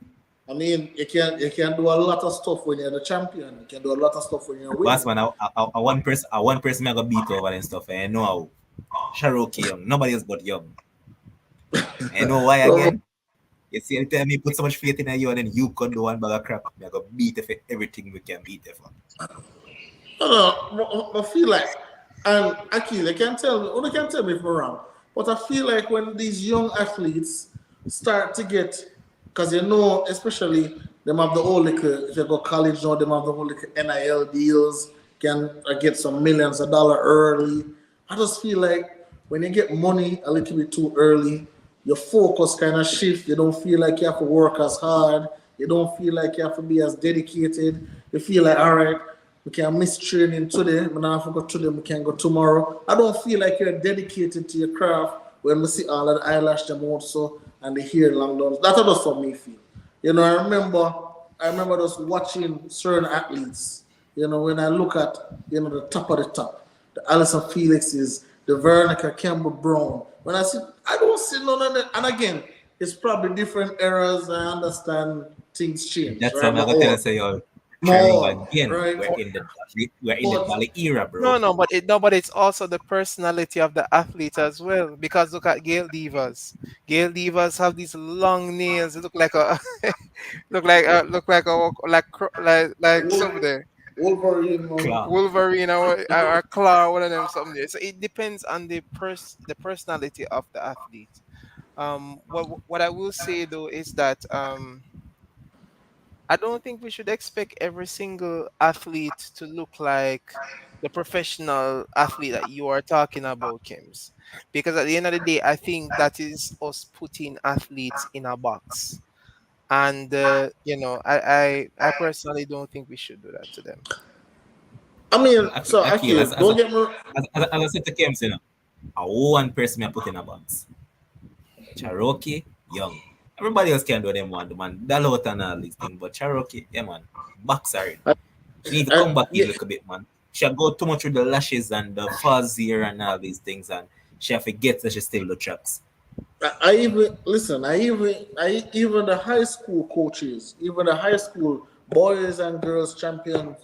I mean, you can do a lot of stuff when you're the champion. You can do a lot of stuff when you're boss winning. man, a one person I got beat over and stuff. I know how. Cherokee young, nobody else but young. I know why So, again. You see, anytime me put so much faith in you, and then you could do one bag of crap. I got beat you for everything we can beat you for. I feel like, and Akil, they can tell me if I'm wrong, but I feel like when these young athletes start to get, because you know, especially them have the whole if you go college now, them have the whole NIL deals, can get some millions of dollars early. I just feel like when you get money a little bit too early, your focus kind of shift. You don't feel like you have to work as hard. You don't feel like you have to be as dedicated. You feel like, all right, we can miss training today, but now if we go today, we can go tomorrow. I don't feel like you're dedicated to your craft when we see all of the eyelash them also and the hair long down. That's what for me feel. You know, I remember just watching certain athletes, you know, when I look at, you know, the top of the top, the Alison Felixes, the Veronica Campbell Brown. When I don't see none of that. And again, it's probably different eras. I understand things change, That's right? what I'm gonna tell you. Say, yo, More, again. right? We're in the But Valley era, bro. No, but it's also the personality of the athlete as well. Because look at Gail Devers. Gail Devers have these long nails. It look like a like Wolf, something. Wolverine, Claw. Wolverine or Claw, one of them something there. So it depends on the personality of the athlete. What I will say though is that I don't think we should expect every single athlete to look like the professional athlete that you are talking about, Kims. Because at the end of the day, I think that is us putting athletes in a box. And I personally don't think we should do that to them. I mean, so Akil, Akil, don't get me. as I said to Kim, you know, a one person I put in a box. Cherokee, young. Everybody else can do them one, the man. Dalot and all these things, but Cherokee, yeah, man, boxer. She need to come back a Yeah, little bit, man. She go too much with the lashes and the fuzz here and all these things, and she forgets that she still the tracks. I even listen. Even the high school coaches, even the high school boys and girls champions,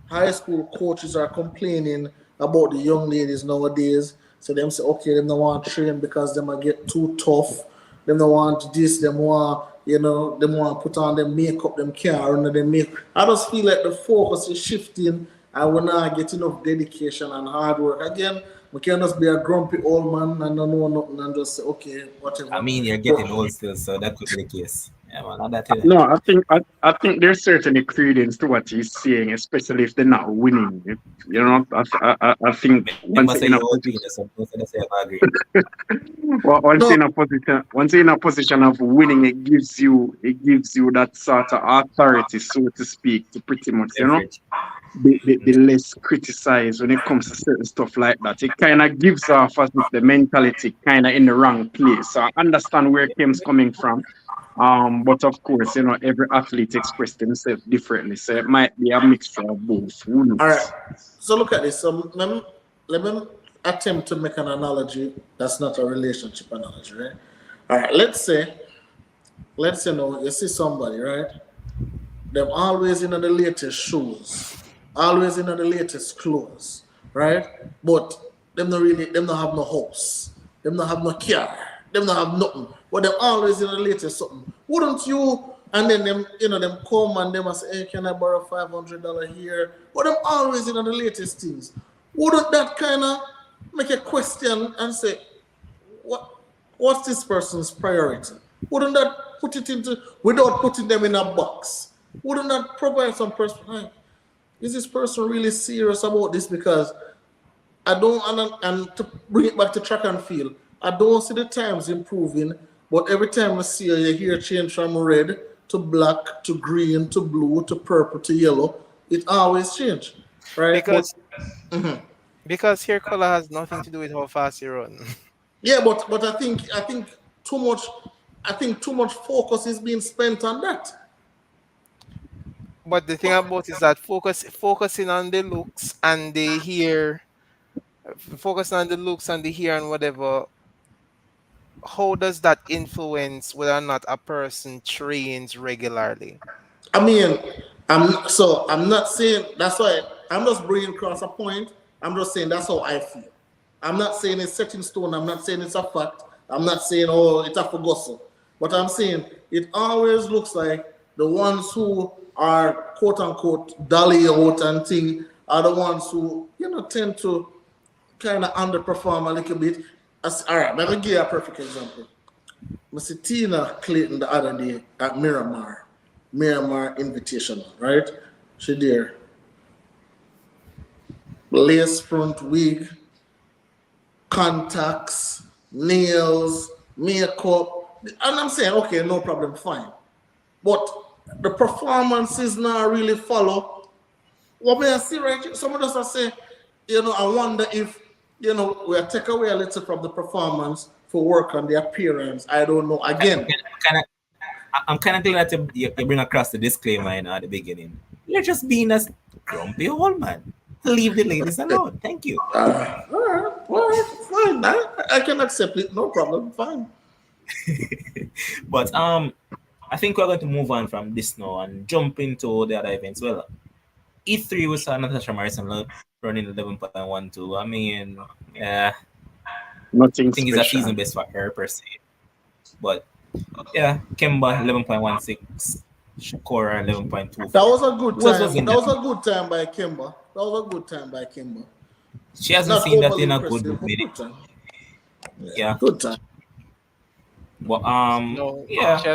high school coaches are complaining about the young ladies nowadays. So them say, okay, them don't want to train because them might get too tough. Them don't want this. Them want, you know, them want to put on them makeup. Them care and them make. I just feel like the focus is shifting, and we're not getting enough dedication and hard work again. We can't just be a grumpy old man and don't know nothing and just say, okay, I whatever. mean, you're But getting old still, so that could be the case. Yeah, man, that's it. No, I think there's certainly credence to what he's saying, especially if they're not winning. You know, I think once Remember, you're say in a your position, opinion, so don't say I agree. no, once you're in a position of winning, it gives you that sort of authority, so to speak, to pretty much, Leverage. be less criticized when it comes to certain stuff like that. It kind of gives off as if the mentality kind of in the wrong place. So I understand where Kim's coming from. But of course, every athlete expressed themselves differently. So it might be a mixture of both. Who all right. knows? So look at this. So let me attempt to make an analogy that's not a relationship analogy, right? All right. Let's say now you see somebody, right? Them always in the latest shoes, always in the latest clothes, right? But them don't have no house, them don't have no car, them don't have nothing. But them always in the latest something. Wouldn't you? And then them come and them say, hey, can I borrow $500 here? But them always in the latest things. Wouldn't that kind of make a question and say, what's this person's priority? Wouldn't that put it into without putting them in a box? Wouldn't that provide some person? Is this person really serious about this? Because I don't, and to bring it back to track and field, I don't see the times improving, but every time I see you hear change from red to black to green to blue to purple to yellow. It always change, right? Because hair color has nothing to do with how fast you run. Yeah, but I think too much focus is being spent on that. But the thing about is that focusing on the looks and the hair, focusing on the looks and the hair and whatever, how does that influence whether or not a person trains regularly? I mean, I'm not saying that's why I'm just bringing across a point. I'm just saying that's how I feel. I'm not saying it's set in stone. I'm not saying it's a fact. I'm not saying it's a forgotten. But I'm saying it always looks like the ones who are quote unquote dolly out and thing are the ones who tend to kind of underperform a little bit. All right, let me give you a perfect example. I see Tina Clayton the other day at Miramar Invitational, right? She there. Lace front wig, contacts, nails, makeup. And I'm saying, okay, no problem, fine. But the performances now really follow. What may I see, right? Some of us are saying, I wonder if, we'll take away a little from the performance for work on the appearance. I don't know. Again, I'm kind of glad that you bring across the disclaimer at the beginning. You're just being a grumpy old man. Leave the ladies alone. Thank you. All right, fine. I can accept it. No problem. Fine. But I think we're going to move on from this now and jump into the other events. Well, E3 was Natasha Morrison running 11.12. I mean, yeah, Nothing I think it's a season best for her per se. But yeah, Kemba 11.16, Shakora 11.2. That was a good time. That was a good time by Kemba. She hasn't seen that in a good minute. Yeah. Good time. But No, yeah. She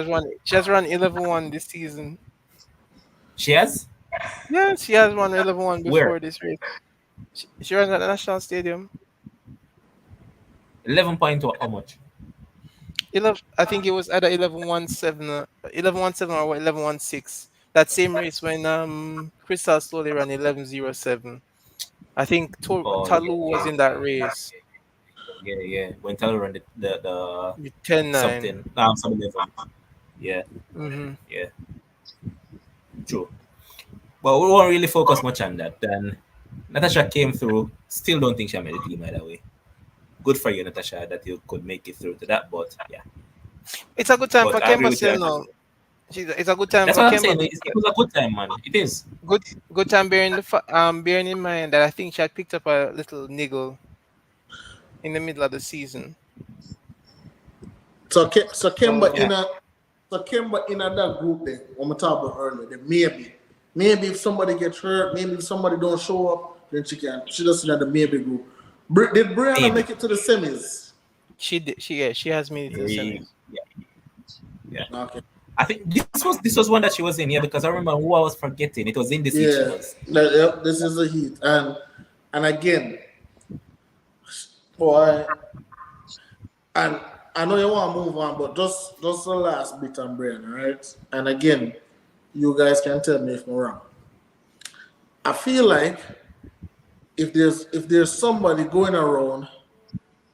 has run 11-1 this season. She has? Yeah, she has run 11-1 before Where? this race. She ran at the National Stadium. 11.2, how much? I think it was either 11-1-7, 11-1-7 or 11-1-6. That same race when Crystal slowly ran 11-0-7. I think Talu was in that race. Yeah. When Talu ran the 10-9. Something 11. Yeah. Mm-hmm. Yeah. True. But we won't really focus much on that. Then Natasha came through. Still don't think she made the team either way. Good for you, Natasha, that you could make it through to that. But yeah, it's a good time for Kemba still now. It's a good time. That's for what I'm Kemba. saying. It was a good time, man. It is good time bearing in mind that I think she had picked up a little niggle in the middle of the season. So Kemba in that group there, when we talked about earlier, maybe if somebody gets hurt, maybe if somebody don't show up, then she can. She just in the maybe group. Did Brianna make it to the semis? She did. She has made it to the semis. Yeah. Okay. I think this was one that she was in, because I remember who I was forgetting. It was in this heat. This is a heat. And again, boy, and I know you want to move on, but just the last bit on Brianna, right? And again, you guys can tell me if I'm wrong. I feel like if there's somebody going around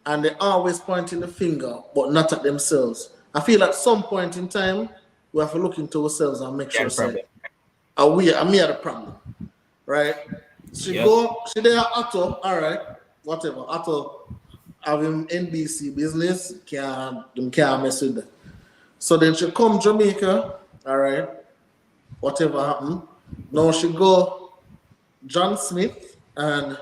and they're always pointing the finger, but not at themselves, I feel at some point in time we have to look into ourselves and make sure are me the problem, right? She there Otto, all right, whatever. Otto having NBC business, can't mess with that. So then she come Jamaica, all right, whatever happened. Now she go John Smith, and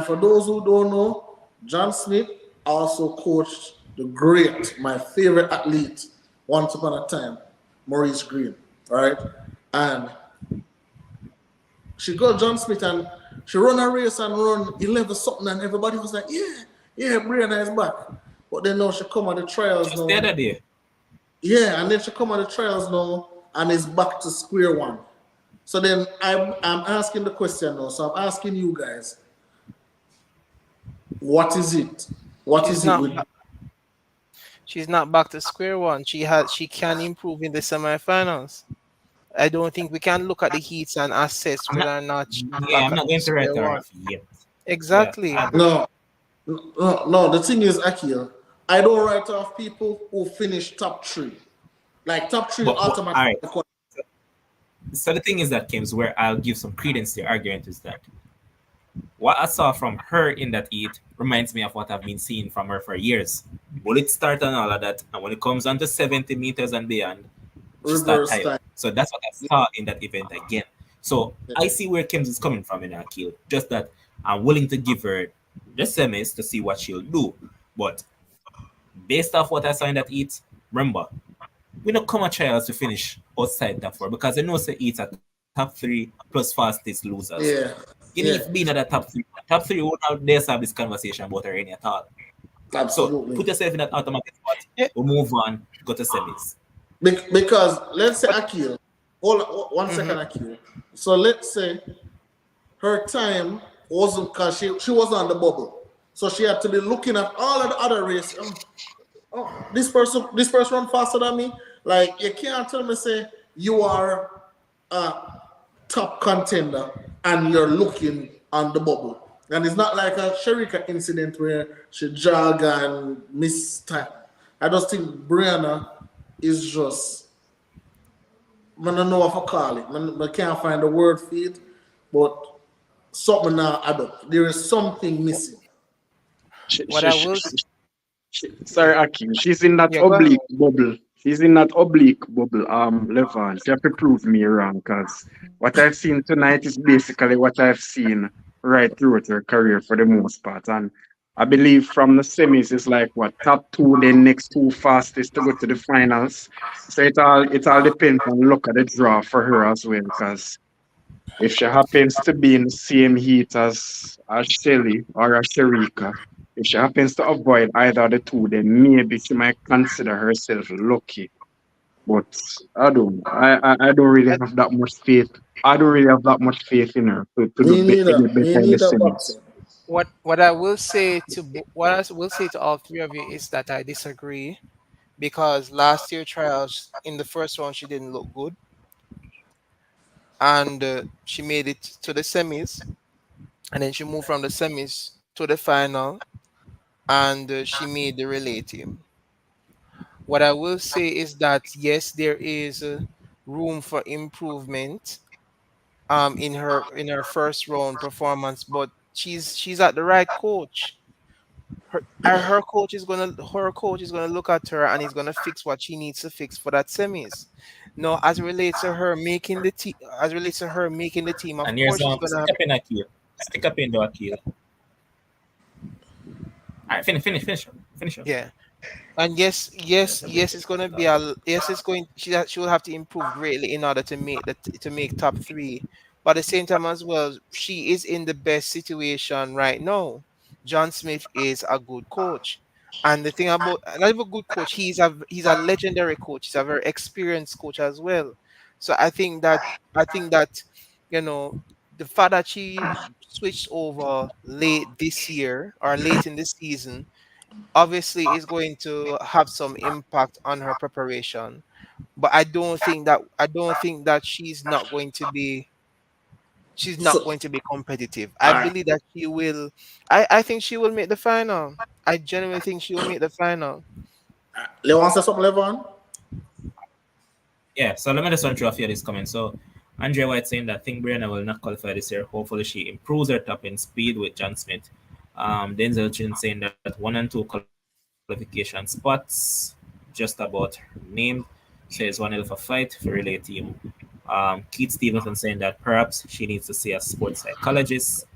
for those who don't know, John Smith also coached the great, my favorite athlete, once upon a time, Maurice Green, right? And she got John Smith and she run a race and run 11 something, and everybody was like, yeah, Brianna is back. But then now she come on the trials now. The other day. Yeah, and then she come on the trials now and it's back to square one. So then I'm asking the question now. So I'm asking you guys, what is it? What is it with? She's not back to square one. She can improve in the semifinals. I don't think we can look at the heats and assess I'm not. whether or not she's Yeah, back I'm at not going to square write her one. off yet. Yeah, Exactly. No, no. The thing is, Akil, I don't write off people who finish top three. Like top three but all automatically. right. So the thing is that Kims, where I'll give some credence to your argument is that what I saw from her in that heat reminds me of what I've been seeing from her for years. Bullet start and all of that, and when it comes on to 70 meters and beyond, she start Reverse tired. time. So that's what I saw in that event again. So I see where Kims is coming from in her kill. Just that I'm willing to give her the semis to see what she'll do. But based off what I saw in that heat, remember, we don't come at trials to finish outside top four because I know say it's a top three plus fastest losers. Yeah, You yeah, need to be in that top three. Top three would not dare have this conversation about her any at all. So put absolutely. yourself in that automatic spot. Yeah. We'll move on, go to semis. Because let's say Akil, hold on, one Mhm. second, Akil. So let's say her time wasn't because she was on the bubble, so she had to be looking at all of the other races. Oh, this person run faster than me. Like you can't tell me say you are a top contender and you're looking on the bubble. And it's not like a Sharika incident where she jog and miss time. I just think Brianna is just I don't know what to call it. I can't find the word for it, but something now add up. There is something missing. She, What she, I she, will, sorry, Akim. She's in that yeah, go ahead. oblique bubble. She's in that oblique bubble. Levon. You have to prove me wrong, because what I've seen tonight is basically what I've seen right throughout her career for the most part. And I believe from the semis is like what top two, then next two fastest to go to the finals. So it all depends on luck of the draw for her as well, because if she happens to be in the same heat as Shelly or as Sharika, if she happens to avoid either of the two, then maybe she might consider herself lucky. But I don't really have that much faith. I don't really have that much faith in her to get Me better in the neither, semis. boxer. What I will say to what I will say to all three of you is that I disagree because last year trials in the first round she didn't look good and she made it to the semis and then she moved from the semis to the final and she made the relay team. What I will say is that yes, there is room for improvement in her first round performance, but she's at the right coach. Her coach is gonna look at her and he's gonna fix what she needs to fix for that semis. No, as it relates to her making the team, as it relates to her making the team, of And here's course she's gonna stick have, up in Akil. Stick up in the Akil. All right, finish up. yeah. And yes, it's gonna be it's going she will have to improve greatly in order to make to make top three. But at the same time as well, she is in the best situation right now. John Smith is a good coach. And the thing about not even a good coach, he's a legendary coach. He's a very experienced coach as well. So I think that you know the fact that she switched over late this year or late in this season obviously is going to have some impact on her preparation, but I don't think that she's not So, going to be competitive. I all right. believe that she will. I think she will make the final. I genuinely think she will make the final. You want to say something, Levon? Yeah, so let me just run through a few of these comments. So Andrea White saying that I think Brianna will not qualify this year. Hopefully she improves her top end speed with John Smith. Denzel Chin saying that 1 and 2 qualification spots just about named. Says 1 hell of a fight for relay team. Keith Stevenson saying that perhaps she needs to see a sports psychologist.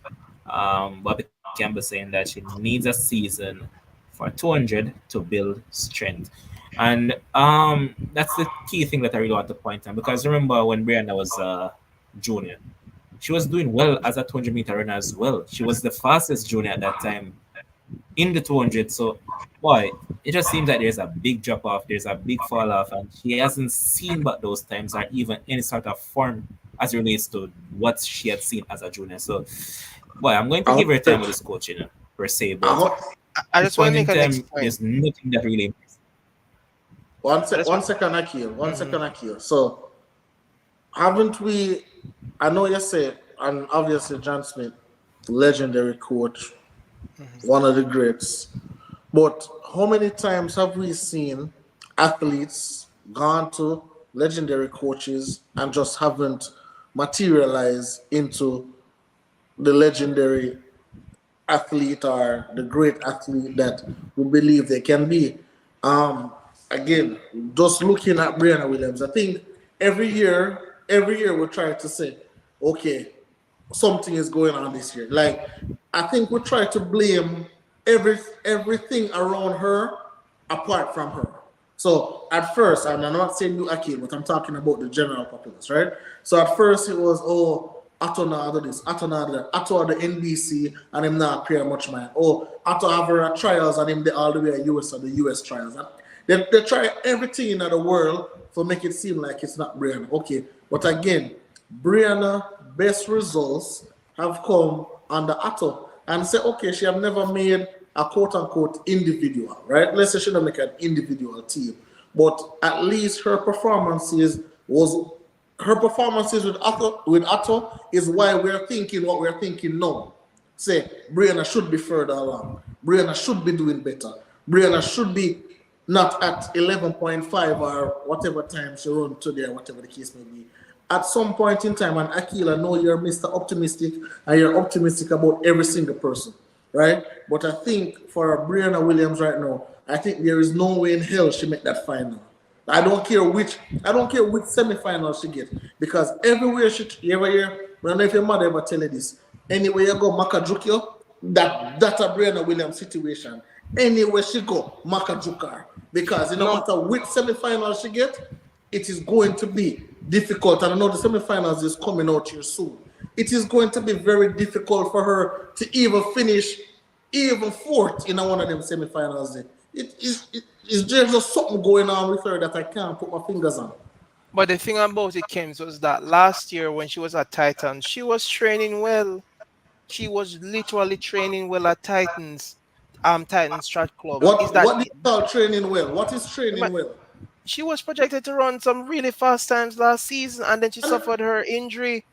Bobby Campbell saying that she needs a season for 200 to build strength. And that's the key thing that I really want to point out because remember when Brianna was junior, she was doing well as a 200-meter runner as well. She was the fastest junior at that time in the 200. So, boy, it just seems that there's a big drop off, there's a big fall off, and she hasn't seen but those times or even any sort of form as it relates to what she had seen as a junior. So, boy, I'm going to I give her time hope, with this coach, per se, I but hope, I this just want to point in make a next time, point. there's nothing that really impressed. One second, Akil. One second, Akil. So, haven't we? I know you said, and obviously John Smith, legendary coach, one of the greats. But how many times have we seen athletes gone to legendary coaches and just haven't materialized into the legendary athlete or the great athlete that we believe they can be? Again, just looking at Brianna Williams, I think every year we try to say, okay, something is going on this year. Like, I think we try to blame everything around her apart from her. So at first, and I'm not saying you, Akil, but I'm talking about the general populace, right? So at first it was, Atto now do this, Atto now do that, Atto are the NBC and him not pay much mind. Atto have her trials and him they all the way at US or the US trials. They try everything in the world to make it seem like it's not Brianna. Okay, but again, Brianna best results have come under Atto. And say, okay, she have never made a quote-unquote individual, right? Let's say she don't make an individual team. But at least her performances with Atto is why we're thinking what we're thinking now. Say, Brianna should be further along. Brianna should be doing better. Brianna should be not at 11.5 or whatever time she run today or whatever the case may be. At some point in time, and Akil, I know you're Mr. Optimistic and you're optimistic about every single person, right? But I think for Brianna Williams right now, I think there is no way in hell she make that final. I don't care which semi-final she gets, because everywhere you ever hear, I don't know if your mother ever tell you this, anywhere you go, Makajukyo, that's a Brianna Williams situation. Anywhere she go, Makajuka, because no matter which semi-final she gets, it is going to be difficult. And I know the semifinals is coming out here soon. It is going to be very difficult for her to even finish even fourth in one of them semifinals. It's just something going on with her that I can't put my fingers on. But the thing about it, Kems, was that last year when she was at Titan, she was training well. She was literally training well at Titans Track Club. What do you call training well? What is training well? She was projected to run some really fast times last season, and then she suffered her injury.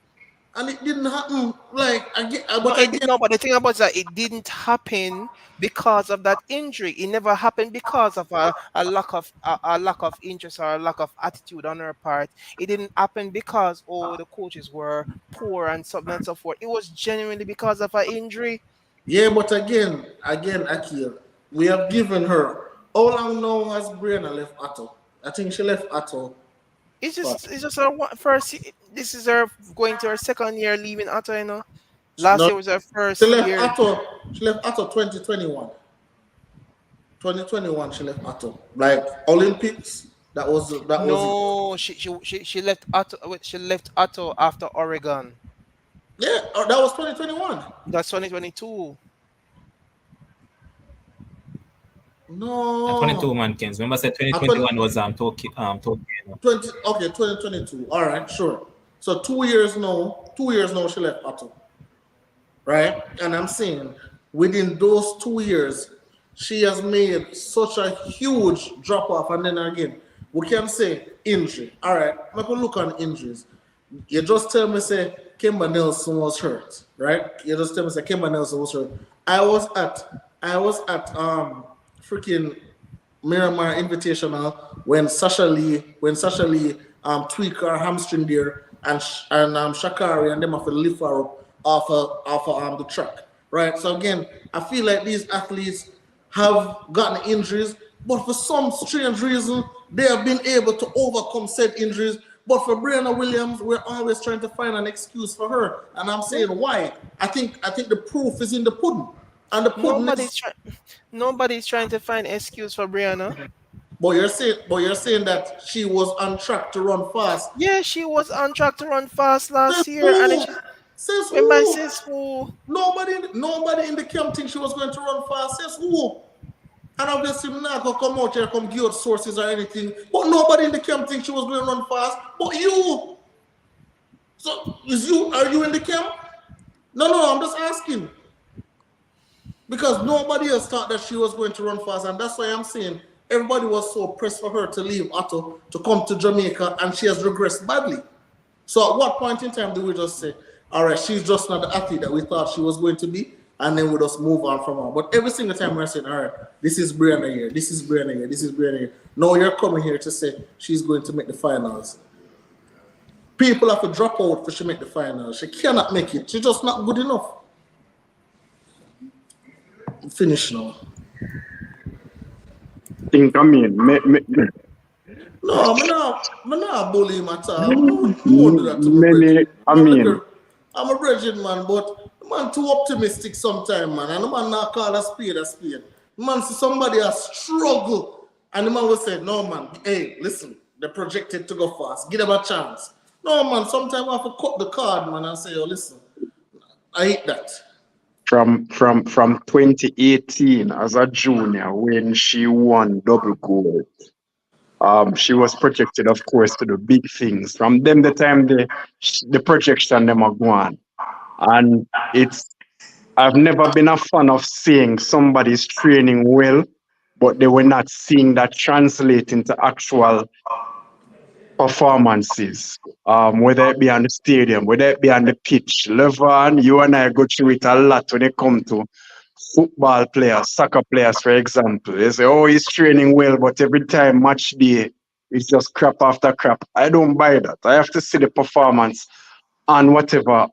And it didn't happen. But the thing about it is that it didn't happen because of that injury. It never happened because of a lack of interest or a lack of attitude on her part. It didn't happen because the coaches were poor and so on and so forth. It was genuinely because of her injury. Yeah, but again, Akil, we have given her. How long now has Brianna left Atto? I think she left Atto. It's just her first. This is her going to her second year leaving Atto. You know, last year was her first year. She left Atto 2021. 2021 she left Atto. Like Olympics. No, she left Atto. She left Atto after Oregon. Yeah, that was 2021. That's 2022. No. 22 man, Kens. Remember, I said 2021 was Tokyo. 2022. All right, sure. So 2 years now she left Atto. Right? And I'm saying within those 2 years, she has made such a huge drop off. And then again, we can say injury. All right, I'm going to look on injuries. You just tell me, say, Kimber Nelson was hurt, right? You just tell me, say, Kimber Nelson was hurt. I was at freaking Miramar Invitational when Sasha Lee tweaked her hamstring there, and Shakari and them have to lift her up off the track, right? So again, I feel like these athletes have gotten injuries, but for some strange reason, they have been able to overcome said injuries. But for Brianna Williams, we're always trying to find an excuse for her, and I'm saying why. I think the proof is in the pudding. And the pudding nobody's trying to find excuse for Brianna. But you're saying that she was on track to run fast. Yeah, she was on track to run fast last year. And says who? Nobody in the camp thinks she was going to run fast. Says who? And obviously, I'm not going to come out here and come give out sources or anything. But nobody in the camp thinks she was going to run fast. But you. So, are you in the camp? No, I'm just asking. Because nobody else thought that she was going to run fast. And that's why I'm saying everybody was so pressed for her to leave Otto to come to Jamaica, and she has regressed badly. So at what point in time do we just say, all right, she's just not the athlete that we thought she was going to be, and then we just move on from her? But every single time we're saying, all right, this is Brianna here, this is Brianna here, this is Brianna here. Now you're coming here to say she's going to make the finals. People have to drop out for she make the finals. She cannot make it. She's just not good enough. Finish now. Think I mean, No, I'm not bully him at all. Don't do that to me. I'm a Bridget man, but the man too optimistic sometimes, man. And the man not call a spade a spade. The man see somebody has struggle, and the man will say, no man, hey, listen, they're projected to go fast. Give them a chance. No man, sometimes I have to cut the card, man, and say, oh, listen, I hate that. From 2018 as a junior when she won double gold. She was projected, of course, to do big things. From them, the time the projection them are gone, and I've never been a fan of seeing somebody's training well, but they were not seeing that translate into actual performances. Whether it be on the stadium, whether it be on the pitch. Levan, you and I go through it a lot when it comes to football players, soccer players, for example. They say, oh, he's training well, but every time match day, it's just crap after crap. I don't buy that. I have to see the performance on whatever.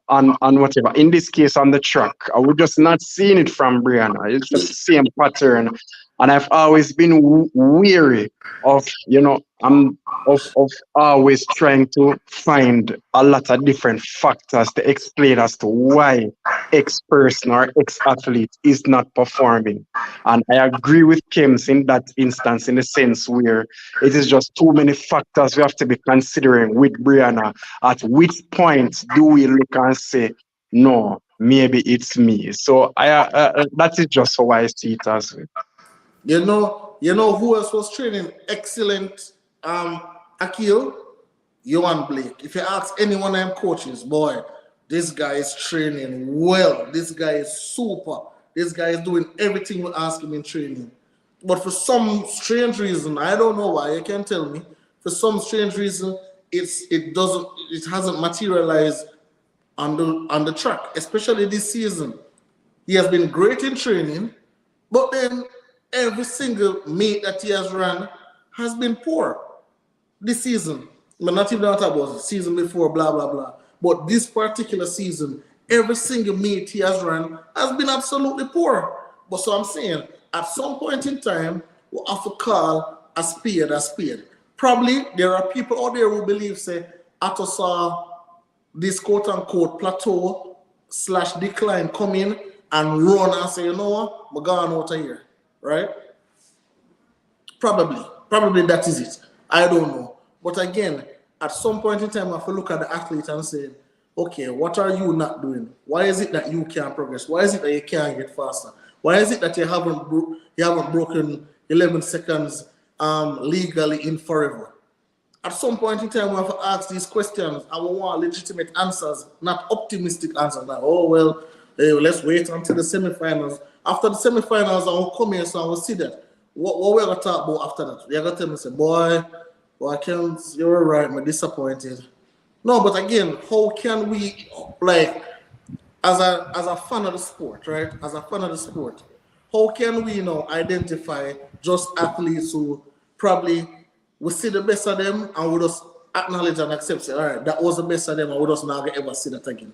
In this case, on the track, I would just not seeing it from Brianna. It's just the same pattern. And I've always been weary of, of always trying to find a lot of different factors to explain as to why X person or X athlete is not performing. And I agree with Kems in that instance, in the sense where it is just too many factors we have to be considering with Brianna. At which point do we look and say, no, maybe it's me. So that is just how I see it as well. You know who else was training excellent? Akil, Oblique. If you ask any one of them coaches, boy, this guy is training well. This guy is super. This guy is doing everything we ask him in training. But for some strange reason, I don't know why, you can't tell me. For some strange reason, it hasn't materialized on the track, especially this season. He has been great in training, but then every single meet that he has run has been poor this season. But not even talk about the season before, blah, blah, blah. But this particular season, every single meet he has run has been absolutely poor. But so I'm saying, at some point in time, we'll have to call a spade a spade. Probably there are people out there who believe, say, Atto saw this quote-unquote plateau / decline come in and run and say, you know what, we're going out of here. Right? Probably that is it. I don't know. But again, at some point in time, I have to look at the athlete and say, okay, what are you not doing? Why is it that you can't progress? Why is it that you can't get faster? Why is it that you haven't broken 11 seconds legally in forever? At some point in time, we have to ask these questions. I want legitimate answers, not optimistic answers. Like, oh, well, let's wait until the semifinals. After the semifinals, I will come here, so I will see that. What we're going to talk about after that? You're going to tell me, say, boy, I can't, you're right, I'm disappointed. No, but again, how can we, like, as a fan of the sport, right? As a fan of the sport, how can we identify just athletes who probably we see the best of them and we just acknowledge and accept, say, all right, that was the best of them and we just not ever see that again?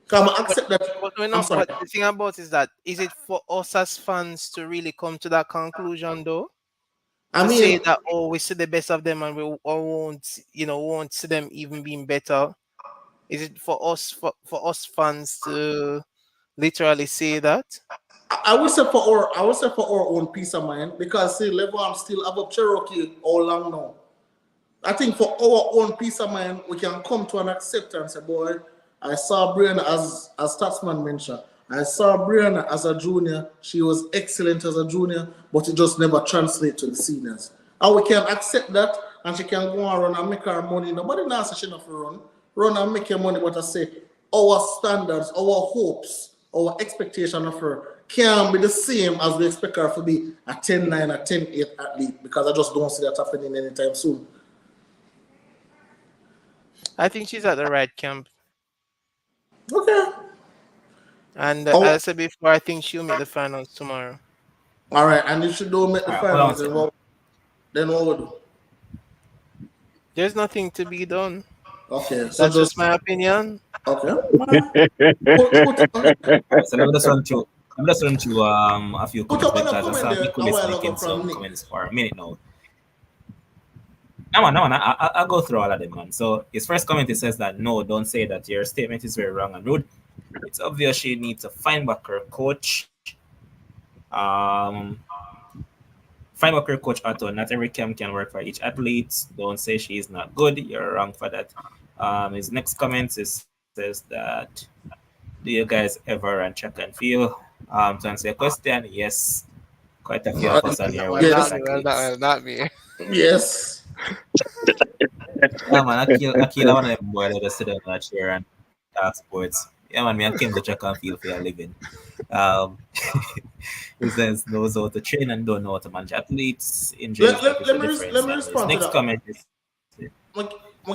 Come accept that. But the thing about is it for us as fans to really come to that conclusion though? I mean, say that we see the best of them and we won't see them even being better. Is it for us fans to literally say that? I would say for our own peace of mind, because see, Levan still above Cherokee all long now. I think for our own peace of mind, we can come to an acceptance. Say, boy, I saw Brianna, as Tatsman mentioned, I saw Brianna as a junior. She was excellent as a junior, but it just never translated to the seniors. And we can accept that, and she can go and run and make her money. Nobody knows she enough to run and make her money. But I say our standards, our hopes, our expectation of her can't be the same as we expect her to be a 10-9 or 10-8 athlete, because I just don't see that happening anytime soon. I think she's at the right camp. Okay. And as I said before, I think she'll make the finals tomorrow. All right, and if she don't make the finals, then what would do? There's nothing to be done. Okay, so that's just my opinion. Okay. So I'm just run through a few comments because I saw Nicholas making some comments for a minute now. No, I'll go through all of them, man. So his first comment, he says that no, don't say that. Your statement is very wrong and rude. It's obvious she needs to find back her coach. Find back her coach, Otto. Not every camp can work for each athlete. Don't say she is not good. You're wrong for that. His next comment says that, do you guys ever run track and field? To answer your question, yes. Quite a few of us on here. Not me. Yes. Yeah, man, I kill one of them boys that just sit down that chair and talk sports. Yeah, man, I came to track and field for a living. He says knows how to train and don't know how to manage athletes. Let me respond next to that. Comment is,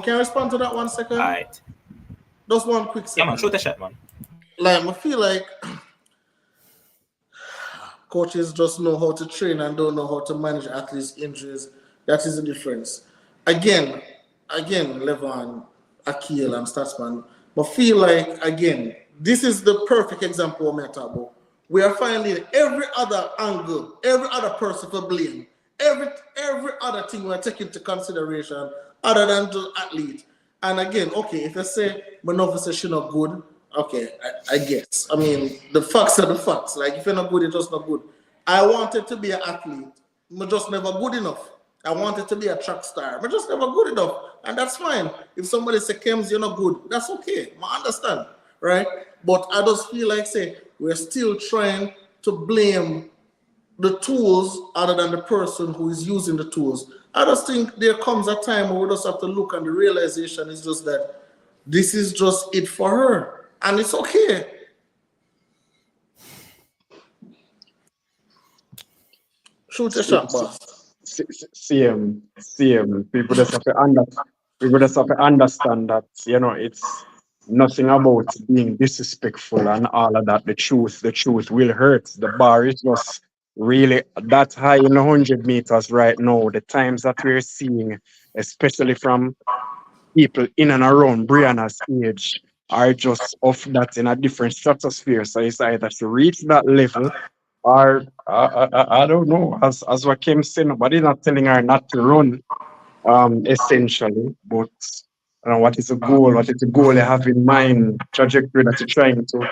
can I respond to that 1 second? All right. Just 1 quick second. Yeah, man, shoot a shot, man. Like, I feel like coaches just know how to train and don't know how to manage athletes' injuries. That is the difference. Again, Levon, Akil, and Statsman, but feel like, again, this is the perfect example of Metabo. We are finding every other angle, every other person for blame, every other thing we're taking into consideration other than the athlete. And again, okay, if you say Manova says she's not good, okay, I guess. I mean, the facts are the facts. Like, if you're not good, you're just not good. I wanted to be an athlete. I'm just never good enough. I wanted to be a track star. I'm just never good enough. And that's fine. If somebody says, Kems, you're not good, that's okay. I understand, right? But I just feel like, say, we're still trying to blame the tools other than the person who is using the tools. I just think there comes a time where we just have to look, and the realization is just that this is just it for her. And it's okay. Shoot a shot, boss. CM. People just have to understand that, you know, it's nothing about being disrespectful and all of that. The truth will hurt. The bar is just really that high in the 100 meters right now. The times that we're seeing, especially from people in and around Brianna's age, are just off that in a different stratosphere. So it's either to reach that level, or I don't know, as what Kim said, nobody's not telling her not to run, essentially. But what is the goal? What is the goal you have in mind? Trajectory that you're trying to,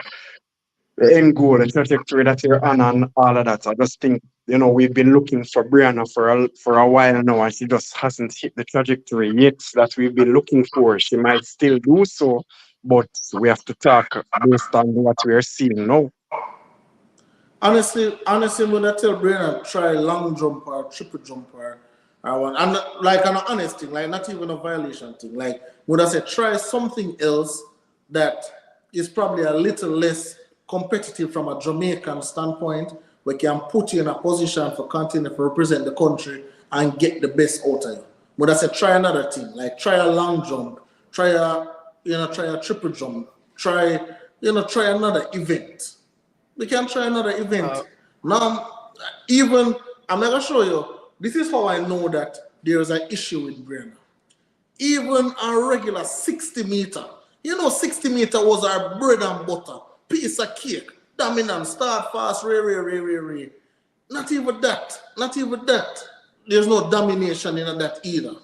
the end goal, the trajectory that you're on, and all of that. I just think, you know, we've been looking for Brianna for a while now, and she just hasn't hit the trajectory yet that we've been looking for. She might still do so, but we have to talk based on what we are seeing now. Honestly, when I tell Brianna try long jump or triple jump or one, and like an honest thing, like not even a violation thing. Like when I say try something else that is probably a little less competitive from a Jamaican standpoint, we can put you in a position for continue to represent the country and get the best out of you. When I say try another thing, like try a long jump, try a triple jump, try another event. We can try another event. Now, even, I'm not going to show you, this is how I know that there is an issue with Brianna. Even a regular 60 meter, 60 meter was our bread and butter, piece of cake, dominant, start fast, ray. Not even that. There's no domination in that either.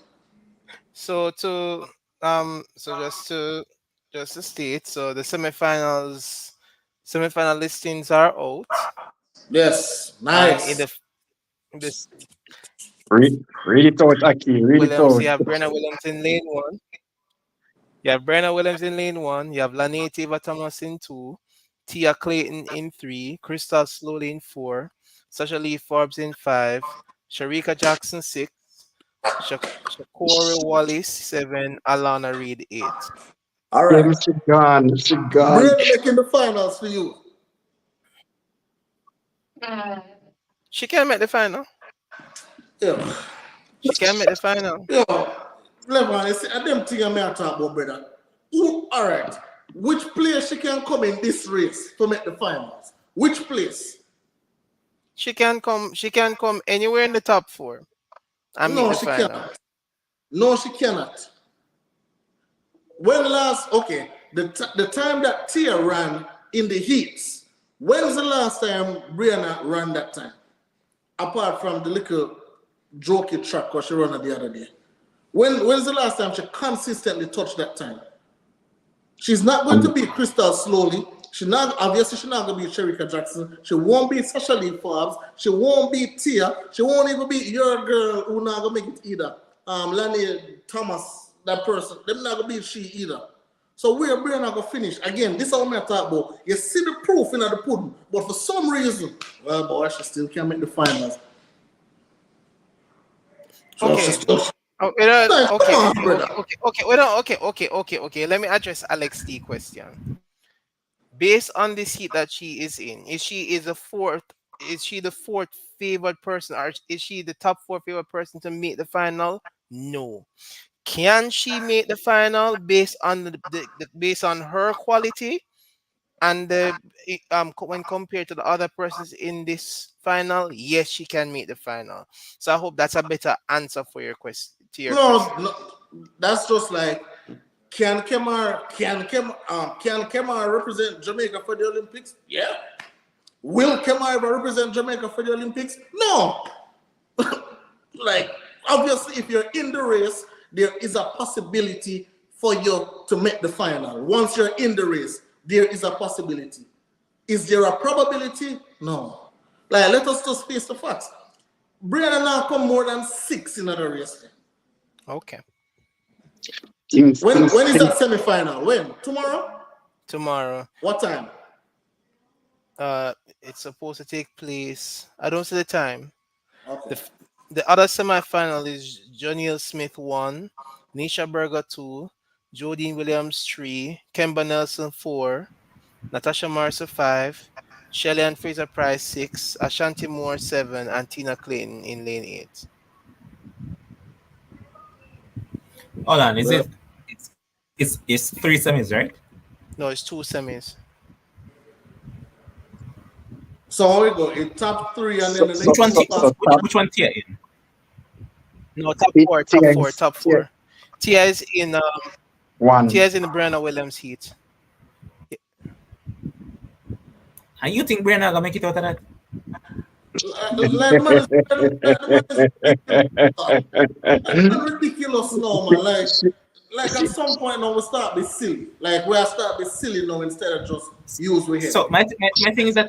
So just to state, so the semifinal listings are out. Yes, nice. Read it out, Aki. Read it out. You have Brianna Williams in lane 1. You have Brianna Williams in lane 1. You have Lanete Eva Thomas in 2. Tia Clayton in 3. Crystal Slowly in 4. Sasha Lee Forbes in 5. Sharika Jackson 6. Shakora Wallace 7. Alana Reed 8. All right. She gone. Brianna making the finals for you. She can make the final. Yeah. She can make the final. Yo, Levon, you see, I them thing I may talk about, brother. All right. Which place she can come in this race to make the finals? Which place? She can come anywhere in the top 4 and make No, the she final. cannot. No, she cannot. When last, okay, the time that Tia ran in the heats, when's the last time Brianna ran that time? Apart from the little jokey track or she ran it the other day. When's the last time she consistently touched that time? She's not going to beat Crystal slowly. Obviously she's not going to beat Sherika Jackson. She won't beat Sasha Lee Forbes. She won't beat Tia. She won't even beat your girl who not going to make it either. Lani Thomas, that person. They're not going to beat she either. So we're not going to finish. Again, this is what I'm talking about. You see the proof in the pudding, but for some reason, well, boy, she still can't make the finals. So Okay. Okay. Let me address Alex D question. Based on the seat that she is in, is she the fourth favored person, or is she the top 4 favored person to make the final? No. Can she make the final based on based on her quality and when compared to the other persons in this final? Yes, she can make the final. So I hope that's a better answer for your question. No, that's just like, can Kemar represent Jamaica for the Olympics? Yeah. Will Kemar ever represent Jamaica for the Olympics? No. Like, obviously, if you're in the race, there is a possibility for you to make the final. Once you're in the race, there is a possibility. Is there a probability? No. Like, let us just face the facts. Brianna now come more than 6 in the race. Okay. When is that semi-final? When? Tomorrow? Tomorrow. What time? It's supposed to take place. I don't see the time. Okay. The other semi-final is Joniel Smith 1, Nisha Berger 2, Jodine Williams 3, Kemba Nelson 4, Natasha Marcer 5, Shelly and Fraser Price 6, Ashanti Moore 7, and Tina Clayton in lane 8. Hold on, it's 3 semis, right? No, it's 2 semis. So we go in top 3 and then the next which one Tia in? No, top 4. Tia is in one. Tia is in the Brianna Williams heat. And you think Brianna gonna make it out of that? Ridiculous now, man. Like at some point now we start be silly. Like we start be silly now instead of just use we head. So my thing is that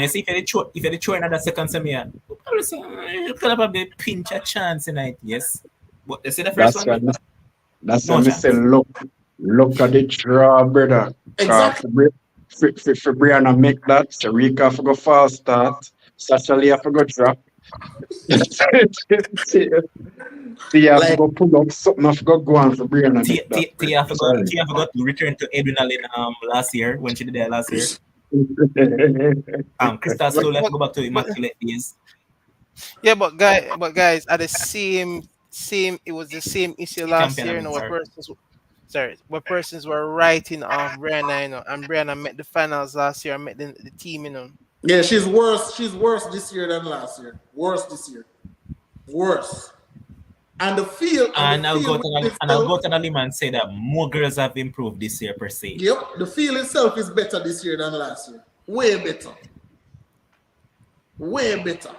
see if you throw another second semi, you probably pinch a chance tonight, yes. But you see the first one. That's what I say. Look at the draw, brother. Exactly. For Brianna make that, Sherika have to go fast start, Sasha Lee have to go drop. Tia have to go pull up something, have to go on for Brianna. Tia have to go to return to Edwin Allen last year when she did that last year. Crystal slowly have to go back to immaculate days. Yeah, but guys, at the same it was the same issue last year, where persons were writing off Brianna, and Brianna met the finals last year and met the team, Yeah, she's worse this year than last year. Worse this year. Worse. And the field. And I'll go to the limb and say that more girls have improved this year per se. Yep, the field itself is better this year than last year. Way better. Way better.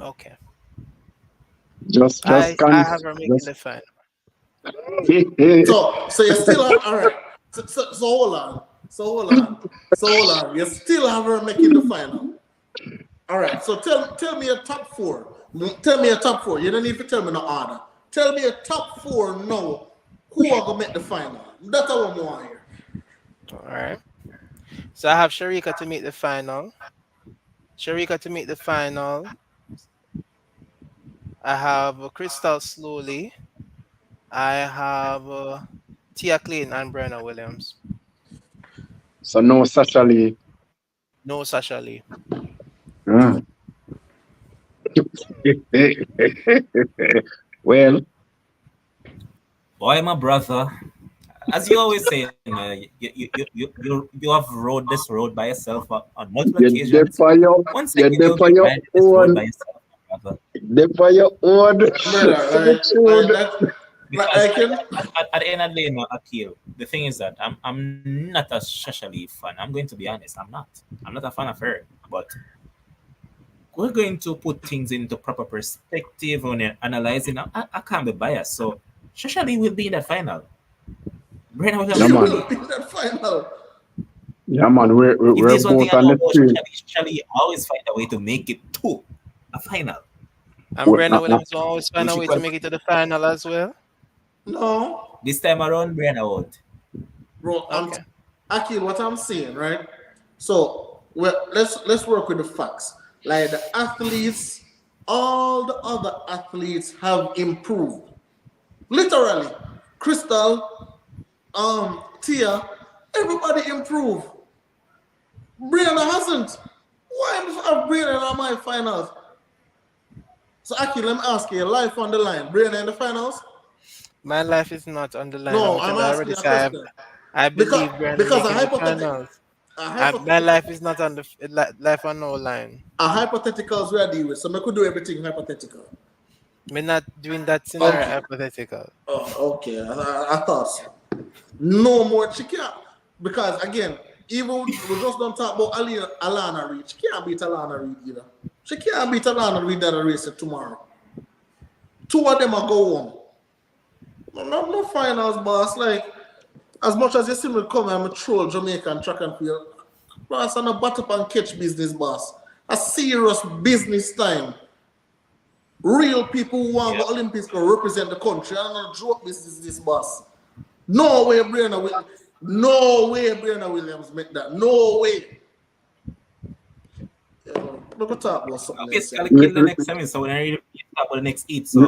Okay. Just I have her making the final. So you still have, all right. So hold on. You still have her making the final. All right. So tell me a top 4. Tell me a top 4. You don't need to tell me no order. Tell me a top 4 now. Who are gonna make the final? That's what I want here. All right. So I have Sherika to make the final. I have Crystal Slowly. I have Tia Clayton and Brianna Williams. So no Sasha Lee. No, Sasha Lee. Mm. Well, Boy, my brother, as you always say, you have rode this road by yourself on multiple you're there occasions. for your, Once you're again, there you'll for be your riding this road by own, yourself, my brother. there for your own Brother, solitude. Because I can. at the end of the day, no, Akil, the thing is that I'm not a Shashali fan. I'm going to be honest. I'm not. I'm not a fan of her. But we're going to put things into proper perspective when you're analyzing. I can't be biased. So Shashali will be in the final. Brianna Yeah, Williams She will man. will be. be in that final. Yeah, man. If We're there's one thing both I on know the about screen. Shashali always find a way to make it to a final. And What, Brianna Williams will always find Which a she way to could, make it to the final as well. No, this time around, Brianna won't. bro. Okay. Akil, what I'm saying, right? So, well, let's work with the facts. Like the athletes, all the other athletes have improved. Literally, Crystal, Tia, everybody improved. Brianna hasn't. Why have Brianna in my finals? So, Akil, let me ask you, life on the line. Brianna in the finals? My life is not on the line. No, Because I'm I asking already you a said question. I Because believe Brianna because making the finals. a My hypothetical life is not on the life on no line. hypotheticals we are dealing with, so I could do everything hypothetical. We're not doing that scenario Okay. hypothetical. Oh, okay. I thought so. No more she can't. Because again, even we just don't talk about Alana Reid. She can't beat Alana Reid either. She can't beat Alana Reid at a race tomorrow. Two of them are go home. No finals, boss. Like, as much as you see me come, I'm a troll Jamaican track and field. Boss, I'm a butt up and catch business, boss. A serious business time. Real people who want Yeah. to go Olympics to represent the country. I'm not joke this boss. No way Brianna Williams make that. No way. We're gonna talk about something else. Basically kill the next semi, so we're not really talk about the next eat. So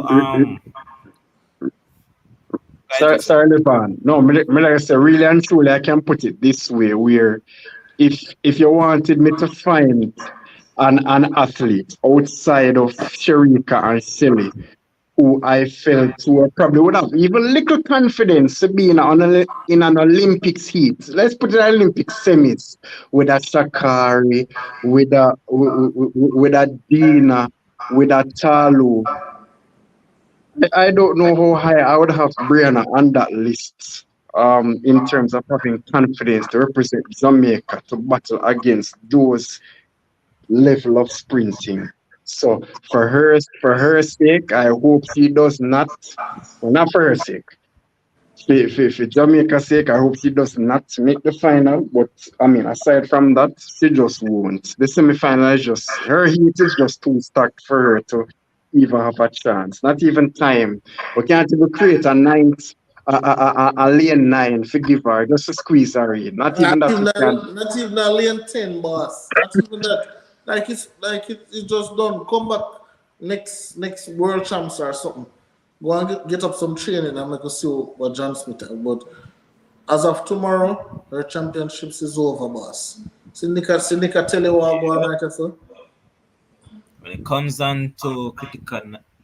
Sorry, Levan. No, me like I say, really and truly, I can put it this way: where if you wanted me to find an athlete outside of Sharika and Silly, who I felt who probably would have even little confidence to be in an Olympics heat. Let's put it in Olympic semis with a Shakari, with a Dina, with a Talu. I don't know how high I would have Brianna on that list. In terms of having confidence to represent Jamaica to battle against those level of sprinting. So for her sake, I hope she does not. Well, not for her sake. For Jamaica's sake, I hope she does not make the final. But I mean, aside from that, she just won't. The semi-final is just her heat is just too stacked for her to even have a chance. Not even time. We can't even create a ninth, a lane nine for give her just to squeeze her in. Not even that we can. Not even a lane 10, boss. Not even that. It's just done. Come back next world champs or something. Go and get up some training and make us see what John Smith has. But as of tomorrow, her championships is over, boss. Syndicate tell you what going right so. when it comes on to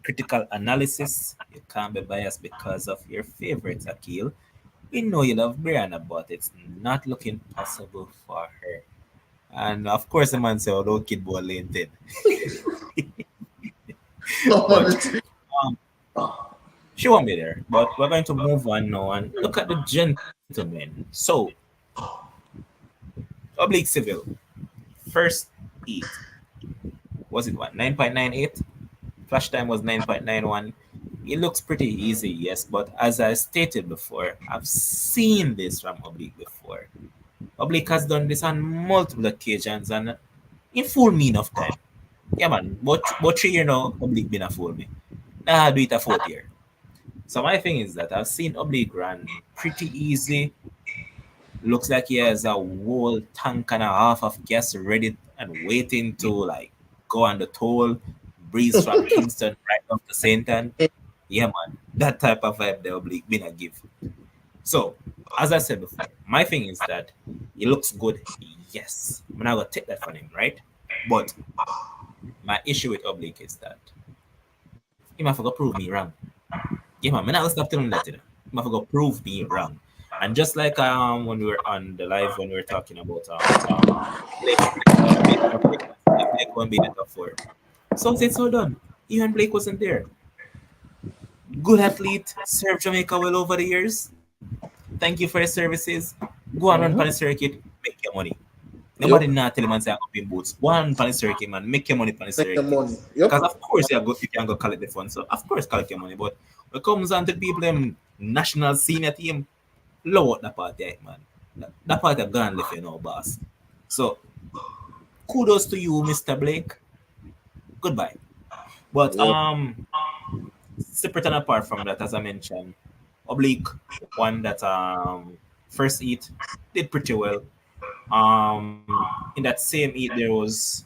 critical analysis, you can't be biased because of your favorites, Akil. We know you love Brianna, but it's not looking possible for her. And of course, the man said, "Oh, kid boy lane 10." No, man, But she won't be there. But we're going to move on now and look at the gentlemen. So, Oblique Civil, first heat. Was it what? 9.98? Flash time was 9.91. It looks pretty easy, yes, but as I stated before, I've seen this from Oblique before. Oblique has done this on multiple occasions and in full mean of time. Yeah, man, but 3 years now, Oblique been a fool me. Now I do it a 4th year. So my thing is that I've seen Oblique run pretty easy. Looks like he has a whole tank and a half of gas ready and waiting to like go on the toll, breeze from Kingston right up to St. Ann. Yeah, man, that type of vibe the Oblique been a give. So, as I said before, my thing is that he looks good. Yes, I'm not gonna take that from him, right? But my issue with Oblique is that he might forgot prove me wrong. Yeah, man, I'm not gonna stop telling him that. You know, he might forgot prove me wrong. And just like when we were on the live when we were talking about Blake, Blake won't be the top four. So it's so done. Even Blake wasn't there. Good athlete, served Jamaica well over the years. Thank you for your services. Go and run on the Mm-hmm. circuit, make your money. Yep. Nobody not tell him and say I'm up in boots. Go on the circuit, man. Make your money on the Make the circuit. money. Yep. Because of course you can go collect the funds. So of course collect your money. But when it comes on to the people in national senior team, low out that part there, man. That part of gone left, boss. So kudos to you, Mr. Blake. Goodbye. But Yep. separate and apart from that, as I mentioned, Oblique, one that first heat did pretty well. In that same heat there was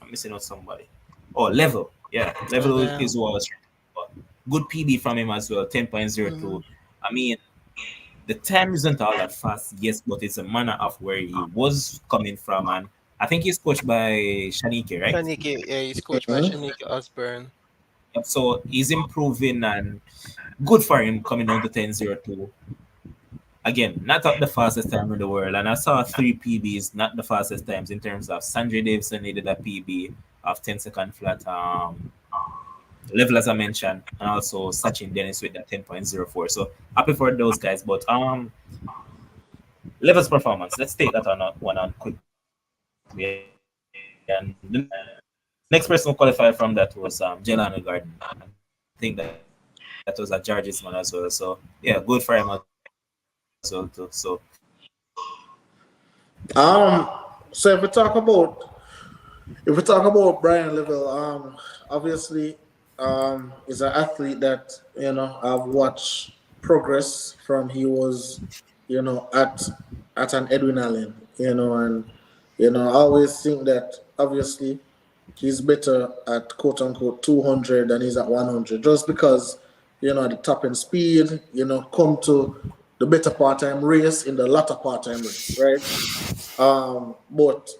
I'm missing out somebody. Oh, level. Yeah, level Okay. is was good PB from him as well, 10.02. Mm. I mean, the time isn't all that fast, yes, but it's a manner of where he was coming from. And I think he's coached by Shanike, right? Shaniki, yeah, he's coached by Mm-hmm. Shaniki Osborne. Yep, so he's improving and good for him coming down to 10.02. Again, not at the fastest time in the world. And I saw three PBs, not the fastest times in terms of Sanjay Davison needed a PB of 10-second flat. Level as I mentioned, and also Sachin Dennis with that 10.04. So happy for those guys. But Level's performance, let's take that one on quickly. And the next person who qualified from that was Jelani Garden. I think that was a Jarvis man as well. So yeah, good for him as well too. So Um. So if we talk about Brian Level, obviously, is an athlete that I've watched progress from he was, at an Edwin Allen, and I always think that obviously he's better at quote unquote 200 than he's at 100 just because at the top end speed come to the better part-time race in the latter part-time race, right? But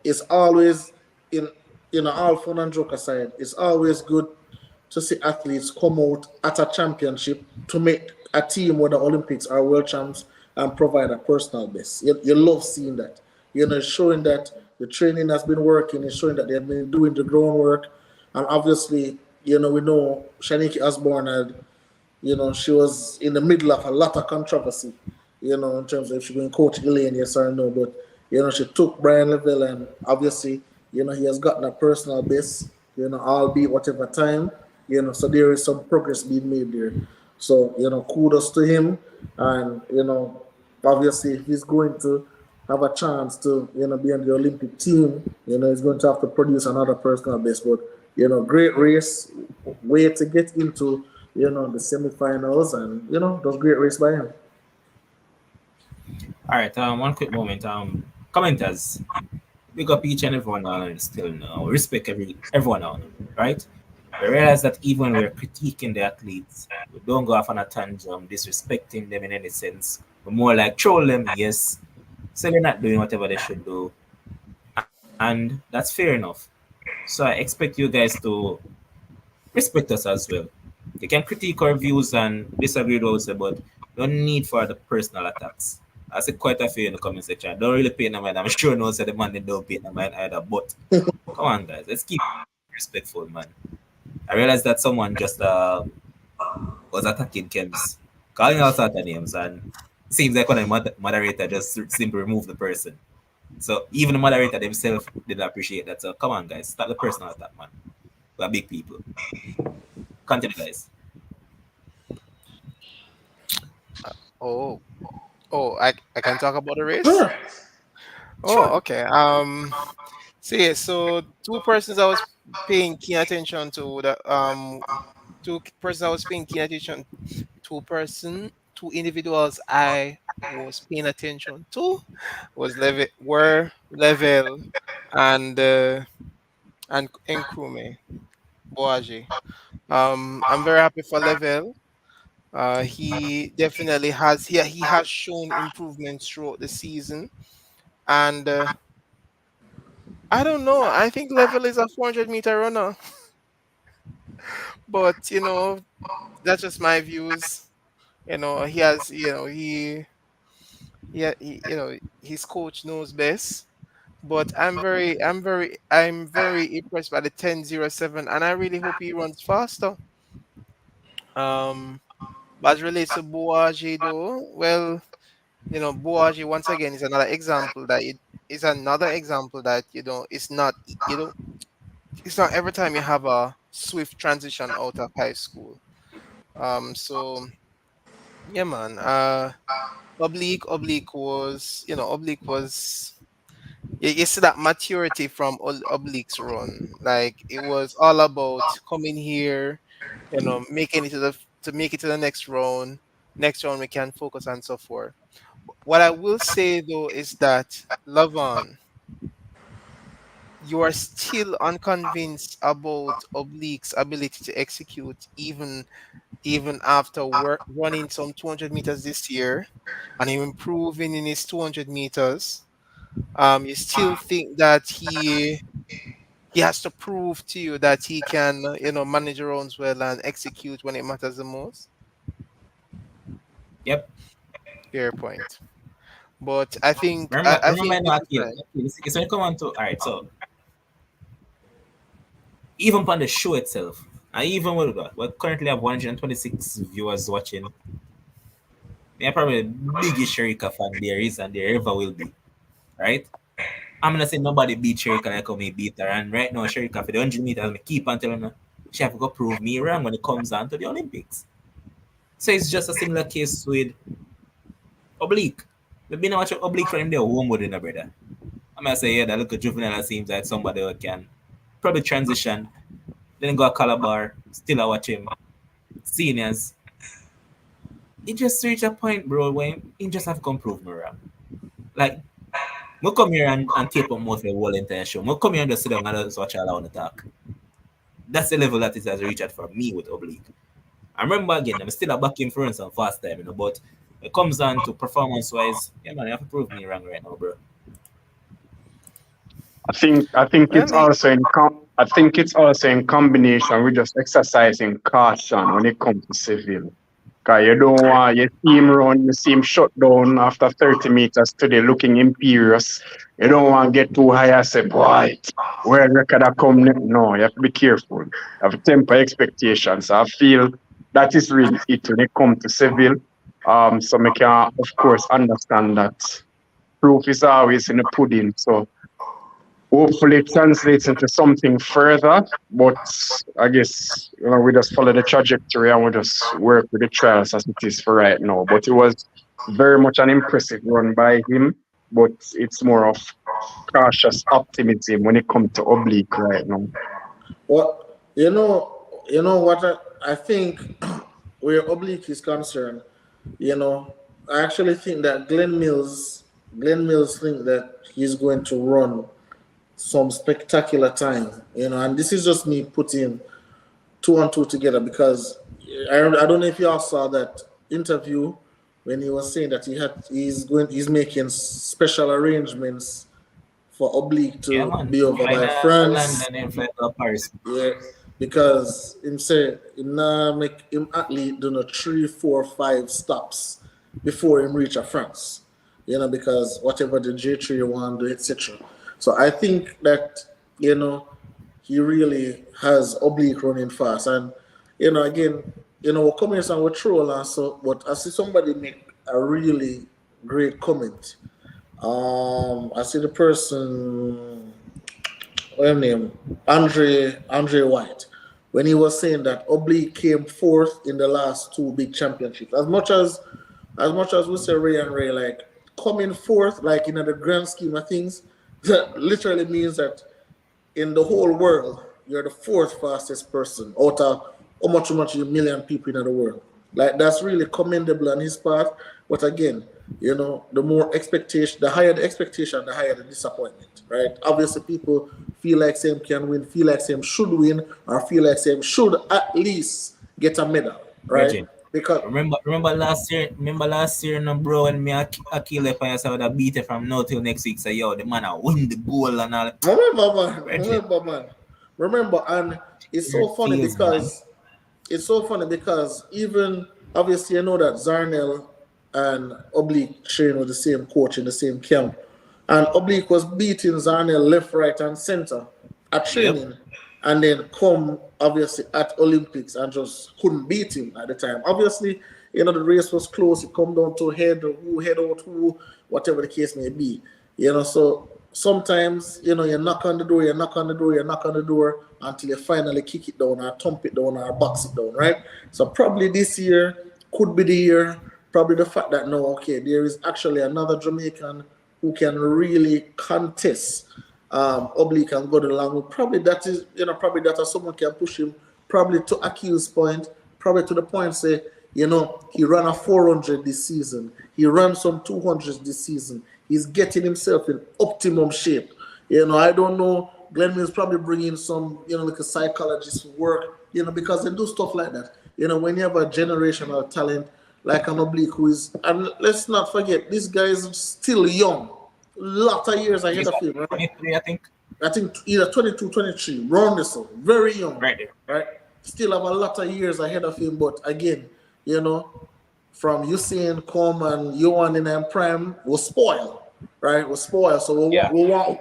it's always in all fun and joke aside, it's always good to see athletes come out at a championship to make a team, whether Olympics or world champs, and provide a personal best. You love seeing that. Showing that the training has been working, it's showing that they have been doing the groundwork. And obviously, we know Shaniki Osborne had, she was in the middle of a lot of controversy, in terms of if she going to coach Elaine, yes or no. But, she took Brian Leville, and obviously, he has gotten a personal best, albeit whatever time, so there is some progress being made there. So, kudos to him. And, obviously, if he's going to have a chance to, be on the Olympic team, he's going to have to produce another personal best. But, great race, way to get into, the semifinals, and, those great race by him. all right, one quick moment. Commenters, big up each and everyone on still now. Respect everyone on, right? We realize that even when we're critiquing the athletes, we don't go off on a tangent, disrespecting them in any sense. We're more like troll them, yes. So they're not doing whatever they should do. And that's fair enough. So I expect you guys to respect us as well. You can critique our views and disagree with us, but no need for the personal attacks. I see quite a few in the comment section. Don't really pay no mind. I'm sure no say the man they don't pay no mind either. But come on, guys, let's keep respectful, man. I realized that someone just was attacking Kems, calling out certain names, and it seems like when the moderator just simply removed the person. So even the moderator themselves didn't appreciate that. So come on, guys, stop the personal attack, man. We're big people. Continue, guys. Oh, I can talk about the race. Sure. Oh, Sure. okay. See, so two persons I was paying keen attention to two persons I was paying keen attention. Two individuals I was paying attention to were Level and Nkrumah Boaji. I'm very happy for Level. He definitely has. He has shown improvements throughout the season, and I don't know. I think Level is a 400-meter runner, but that's just my views. He has. His coach knows best. But I'm very impressed by the 10:07, and I really hope he runs faster. Um, but as relates to Boaji though, well, Boaji once again is another example that it's not every time you have a swift transition out of high school. So yeah, man. Oblique was you see that maturity from Oblique's run. Like it was all about coming here, making it to make it to the next round. Next round we can focus and so forth. What I will say though is that Lavon, you are still unconvinced about Oblique's ability to execute even after running some 200 meters this year and him improving in his 200 meters. You still think that he has to prove to you that he can, manage rounds well and execute when it matters the most. Yep. Fair point. But I think I Remember think with not the here. time, It's when you come on to all right. So even on the show itself, I even we currently have 126 viewers watching. Me probably the biggest Sherika fan there is and there ever will be. Right? I'm gonna say nobody beat Sherika like how me beat her. And right now, Sherika for the 100 meters, I keep on telling her she have to go prove me wrong when it comes on to the Olympics. So it's just a similar case with Oblique. We've been watching Oblique for him there homewood in a brother. I'm gonna say, yeah, that look at juvenile seems like somebody who can probably transition, then go a Calabar, still I watch him. Seniors. It just reached a point, bro, where he just have to come prove me wrong. Like, we come here and tape on mouth the whole entire show. We come here and just sit down and just watch all I want to talk. That's the level that it has reached for me with Oblique. I remember again, I'm still a back influence on fast time, but it comes down to performance wise, yeah man, you have to prove me wrong right now, bro. I think well, it's also in combination with just exercising caution when it comes to civil. Cause you don't want your team run, you see him shut down after 30 meters today looking imperious. You don't want to get too high and say, boy, where record I come no, you have to be careful. You have to temper expectations. I feel that is really it when it comes to civil. So we can of course understand that proof is always in the pudding. So hopefully it translates into something further. But I guess we just follow the trajectory and we just work with the trials as it is for right now. But it was very much an impressive run by him. But it's more of cautious optimism when it comes to Oblique right now. What what I think where Oblique is concerned, I actually think that Glenn Mills think that he's going to run some spectacular time, and this is just me putting two and two together because I don't know if y'all saw that interview when he was saying that he's making special arrangements for Oblique Yeah to man. be over by France. London and fly to Paris. Yeah, because him say him nah make him athlete do no 3, 4, 5 stops before him reach a France. Because whatever the J3 want do, etc. So I think that he really has Oblique running fast, and again, we're coming here and we're troll and so, but I see somebody make a really great comment. I see the person, what's his name, Andre White, when he was saying that Oblique came fourth in the last two big championships. As much as we say Ray and Ray, like coming fourth, like in the grand scheme of things, that literally means that in the whole world, you're the fourth fastest person out of how much million people in the world. Like that's really commendable on his part. But again, the more expectation, the higher the expectation, the higher the disappointment, right? Obviously, people feel like Sam can win, feel like Sam should win, or feel like Sam should at least get a medal, right? Virgin. Because remember last year, no bro, when me Akil if I saw that beat it from now till next week. Say yo, the man I win the goal and all. Remember, and it's so funny because even obviously you know that Zarnell and Oblique train with the same coach in the same camp, and Oblique was beating Zarnell left, right, and center at training, and then come obviously at Olympics and just couldn't beat him at the time. Obviously, you know the race was close. It come down to head out who, whatever the case may be. You know, so sometimes you know you knock on the door until you finally kick it down or thump it down or box it down, right? So probably this year could be the year. Probably the fact that no, okay, there is actually another Jamaican who can really contest Oblique and go along. Probably that is, you know, probably that someone can push him. Probably to Akil's point, probably to the point say, you know, he ran a 400 this season. He ran some 200s this season. He's getting himself in optimum shape. You know, I don't know. Glenn Mills probably bringing some, you know, like a psychologist to work, you know, because they do stuff like that. You know, when you have a generational talent like an Oblique who is, and let's not forget, this guy is still young. Lot of years ahead of him, right? 23, I think. I think either 22, 23, round this up. Very young. Right there. Right? Still have a lot of years ahead of him, but again, you know, from Usain come and Yohan in them prime was spoiled. Right? Was spoiled. So we want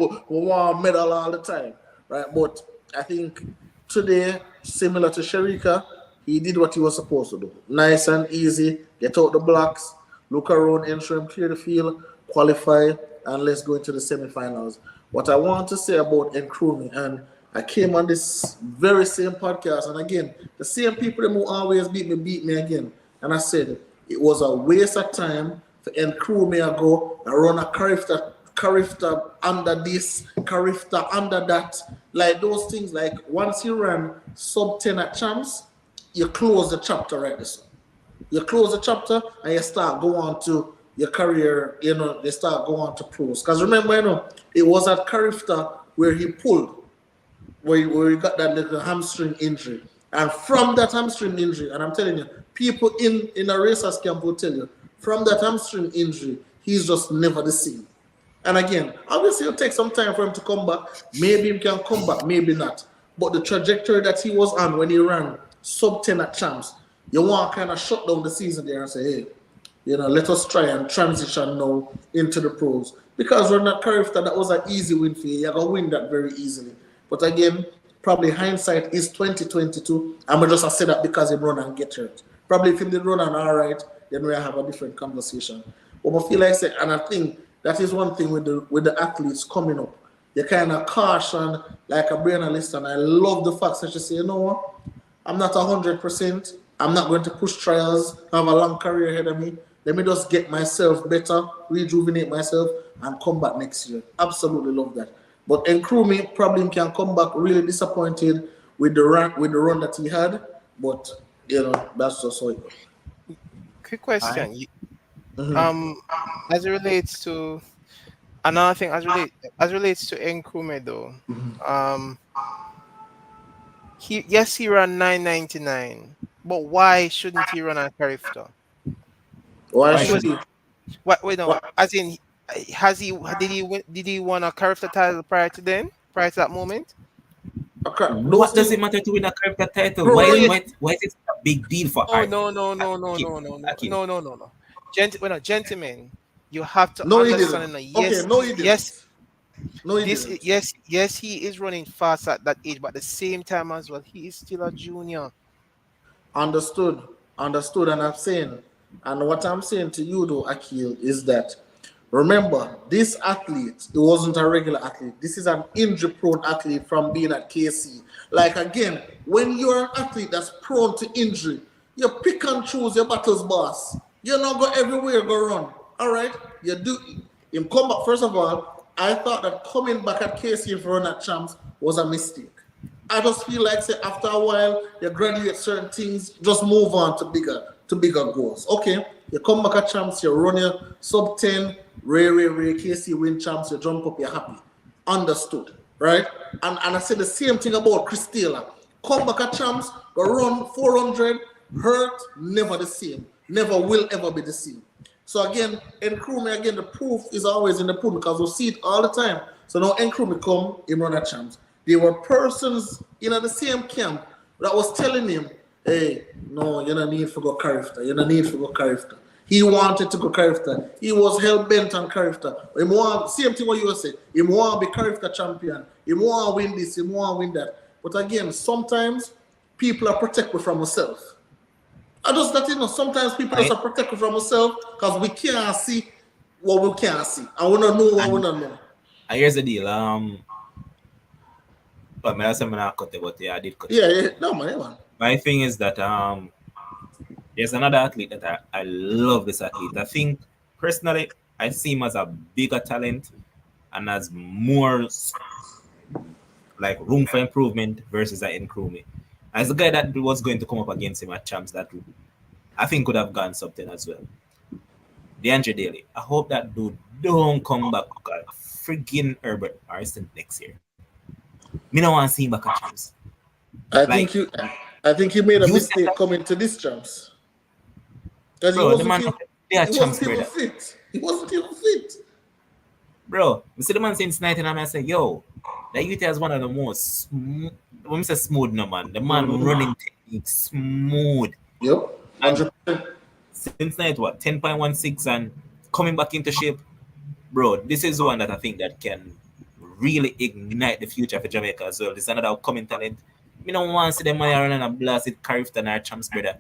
a medal all the time. Right? But I think today, similar to Sharika, he did what he was supposed to do. Nice and easy. Get out the blocks, look around, enter him, clear the field, qualify, and let's go into the semifinals. What I want to say about Nkrumah, and I came on this very same podcast, and again, the same people who always beat me again. And I said it was a waste of time for Nkrumah to go and run a Carifta under this, Carifta under that. Like those things, like once you run sub 10 at champs, you close the chapter right this. You close the chapter and you start go on to your career, you know, they start going on to pros. Because remember, you know, it was at Carifta where he pulled, where he got that little hamstring injury. And from that hamstring injury, and I'm telling you, people in a racers camp will tell you, from that hamstring injury, he's just never the same. And again, obviously it'll take some time for him to come back. Maybe he can come back, maybe not. But the trajectory that he was on when he ran sub 10 at champs, you want to kind of shut down the season there and say, hey, you know, let us try and transition now into the pros. Because we're not Carifta, that was an easy win for you. You're going to win that very easily. But again, probably hindsight is 2022. I'm just going to say that because he run and get hurt. Probably if he did run and all right, then we have a different conversation. But I feel like I said, and I think that is one thing with the athletes coming up. You kind of caution like a Brianna list, and I love the fact that you say, you know what, I'm not 100%. I'm not going to push trials. I have a long career ahead of me. Let me just get myself better, rejuvenate myself, and come back next year. Absolutely love that. But Nkrumah probably can come back really disappointed with the run that he had. But you know, that's just how it goes. Quick question. As it relates to another thing, as relates to Nkrumah though, he ran 9.99, but why shouldn't he run a Carifta? Why should he? Wait, no. As in, did he win a Carifta title prior to that moment? What does it matter to win a Carifta title? Bro, why is it a big deal for us? No. Gentlemen, you have to understand. Yes, he is running fast at that age, but at the same time as well, he is still a junior. Understood, and I'm saying, and what I'm saying to you though, Akil, is that remember, this athlete, it wasn't a regular athlete. This is an injury-prone athlete from being at KC. Like again, when you're an athlete that's prone to injury, you pick and choose your battles, boss. You not go everywhere, go run. All right, you do. In combat, first of all, I thought that coming back at KC for run at champs was a mistake. I just feel like, say, after a while, you graduate certain things, just move on to bigger goals. Okay, you come back at champs, you run your sub 10, Ray, KC win champs, you jump up, you're happy. Understood, right? And I said the same thing about Chris Taylor. Come back at champs, go run 400, Hurt, never the same. Never will ever be the same. So again, Nkrumah, again, the proof is always in the pudding because we see it all the time. So now Nkrumah come, him run a champs. There were persons in the same camp that was telling him, hey, no, you don't need to go Carifta. You don't need to go Carifta. He wanted to go Carifta. He was hell-bent on Carifta. Same thing what you said. He want to be Carifta champion. He want to win this. He want to win that. But again, sometimes people are protected from themselves. I just that sometimes people just are protected from themselves because we can't see what we can't see. And we don't know what we don't know. Here's the deal. But I said I'm not cut it, but yeah, I did cut it. Yeah. No, man. My thing is that there's another athlete that I love this athlete. I think personally I see him as a bigger talent and has more like room for improvement versus Nkrumah. As the guy that was going to come up against him at champs that I think could have gone something as well. DeAndre Daly. I hope that dude don't come back friggin' Herbert Arson next year. Me don't want to see him back at champs. I think he made a mistake coming to this champs. Because he wasn't even fit. He wasn't even fit. Bro, you see the man saying tonight and I say, yo, that youth has one of the most smooth, when I say smooth no man, the man running technique smooth. Yep. And since night 10.16 and coming back into shape. Bro, this is one that I think that can really ignite the future for Jamaica as well. This is another upcoming talent. Me don't want to see them running and blast it Carifton or champs, brother.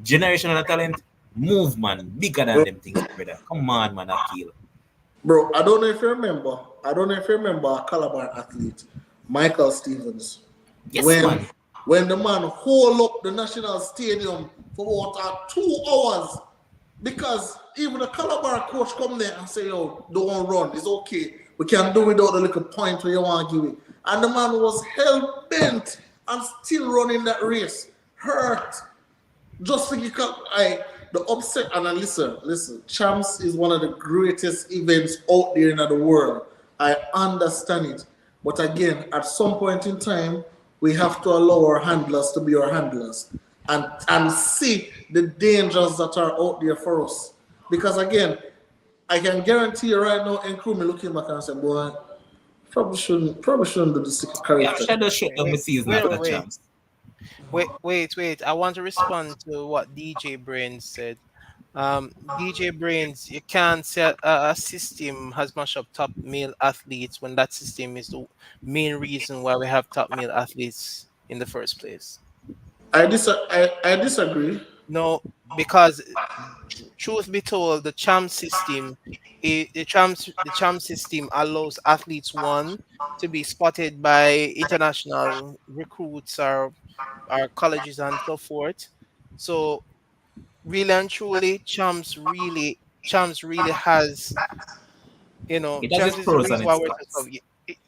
Generational talent, move man, bigger than them things, brother. Come on, man, Akil. Bro, I don't know if you remember a Calabar athlete, Michael Stevens. Yes, man. When the man hold up the national stadium for about 2 hours, because even the Calabar coach come there and say, yo, don't run, it's okay. We can do without the little point where you want to give it. And the man was hell-bent and still running that race. Hurt. Just think the upset, and listen, champs is one of the greatest events out there in the world. I understand it. But again, at some point in time, we have to allow our handlers to be our handlers and see the dangers that are out there for us. Because again, I can guarantee you right now, Nkrumah looking back and say, boy, probably shouldn't do this character. Yeah, shut down the season after the champs. Wait. I want to respond to what DJ Brains said. DJ Brains, you can't say a system has mashed up top male athletes when that system is the main reason why we have top male athletes in the first place. I disagree. No, because truth be told, the champ system allows athletes to be spotted by international recruits or colleges and so forth. So really and truly, champs really has,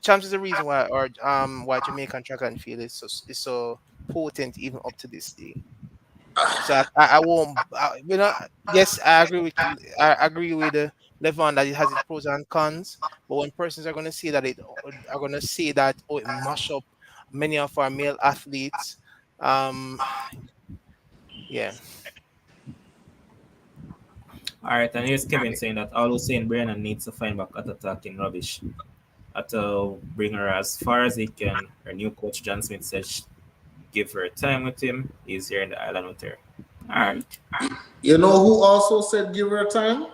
champs is the reason why Jamaican track and field is so potent even up to this day. So I won't, yes, I agree with Levon that it has its pros and cons, but when persons are going to say that it mash up many of our male athletes, yeah. All right, and here's Kevin saying that all Hussein Brianna needs to find back at attacking rubbish. To bring her as far as he can. Her new coach John Smith says give her time with him. He's here in the island with her. All right. You know who also said give her time?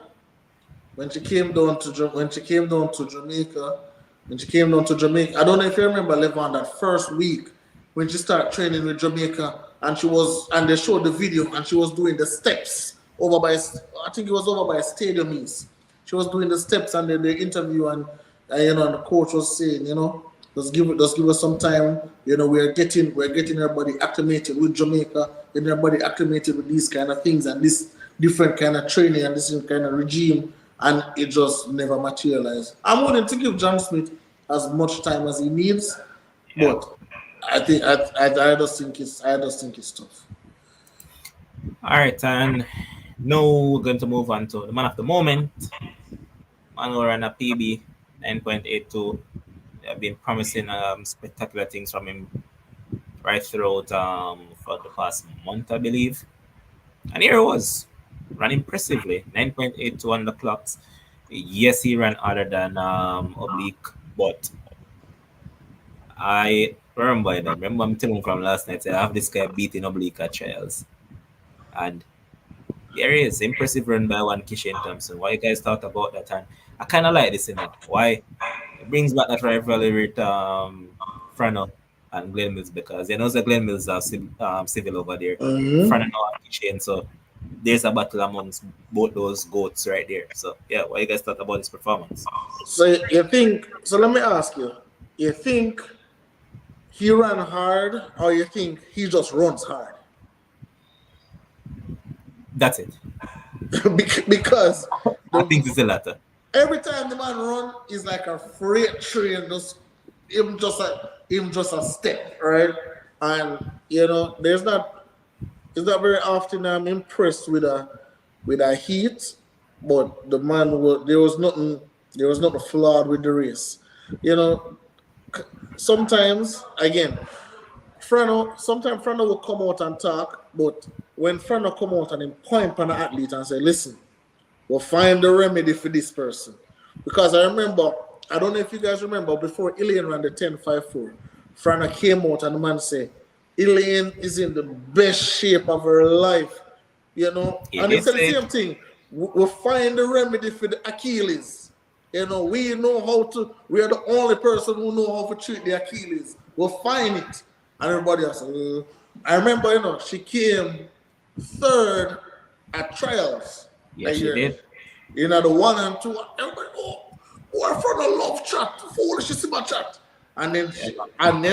When she came down to Jamaica. I don't know if you remember, Levon, that first week when she started training with Jamaica, and they showed the video, and she was doing the steps over by Stadium East. She was doing the steps, and the interview, and the coach was saying, just give us some time. We're getting everybody acclimated with Jamaica, getting everybody acclimated with these kind of things and this different kind of training and this kind of regime, and it just never materialized. I'm willing to give John Smith as much time as he needs, but I just think it's tough. All right, and now we're going to move on to the man of the moment. Man who ran a PB 9.82. They've been promising spectacular things from him right throughout for the past month, I believe. And here it was, ran impressively, 9.82 on the clocks. Yes, he ran other than Oblique, but I remember that. Remember, I'm telling you from last night, I have this guy beating Oblique at trials. And here he is, impressive run by one Kishane Thompson. Why you guys thought about that? And I kind of like this, Why? It brings back that rivalry with Frano and Glen Mills, because the Glen Mills are civil over there. Frano and Kishane, so there's a battle amongst both those goats right there. So yeah, what you guys thought about this performance? So you think? So let me ask you. You think he ran hard, or you think he just runs hard? That's it. Because I think it's the latter. Every time the man run, is like a freight train, just a step, right? And it's not very often I'm impressed with a heat, but the man there was nothing flawed with the race. Sometimes Frano will come out and talk, but when Frano come out and point on an athlete and say, listen, we'll find the remedy for this person. Because I remember, I don't know if you guys remember, before Elaine ran the 10.54, Frano came out and the man said, Elaine is in the best shape of her life. And he said the same thing. We'll find the remedy for the Achilles. We know how to, we are the only person who know how to treat the Achilles. We'll find it. And everybody else, I remember, she came third at trials. Yeah, she did. The 1 and 2, everybody, what from the love chat, foolish, is my chat. And then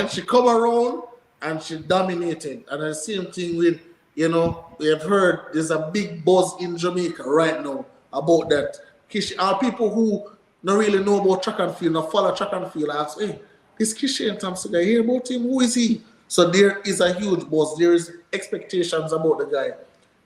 she come around and she dominated. And the same thing with, we have heard there's a big buzz in Jamaica right now about that. People who don't really know about track and field, not follow track and field, ask, hey, this Kishane Thompson guy, hear about him? Who is he? So there is a huge buzz. There is expectations about the guy.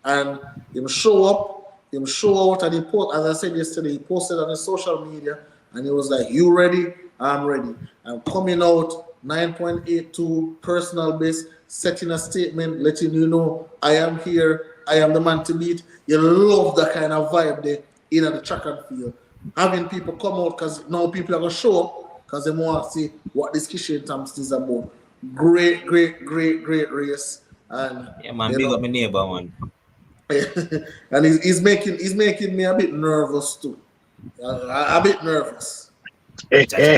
And him show up, him show out, and he post, as I said yesterday, he posted on his social media, and he was like, you ready? I'm ready. I'm coming out, 9.82 personal best, setting a statement, letting you know I am here, I am the man to beat. You love that kind of vibe there in the track and field. Having people come out, because now people are going to show up, because they want to see what this Kishane Thompson is about. Great race. And yeah, man, big up my neighbor, man. And he's making me a bit nervous too. A bit nervous. I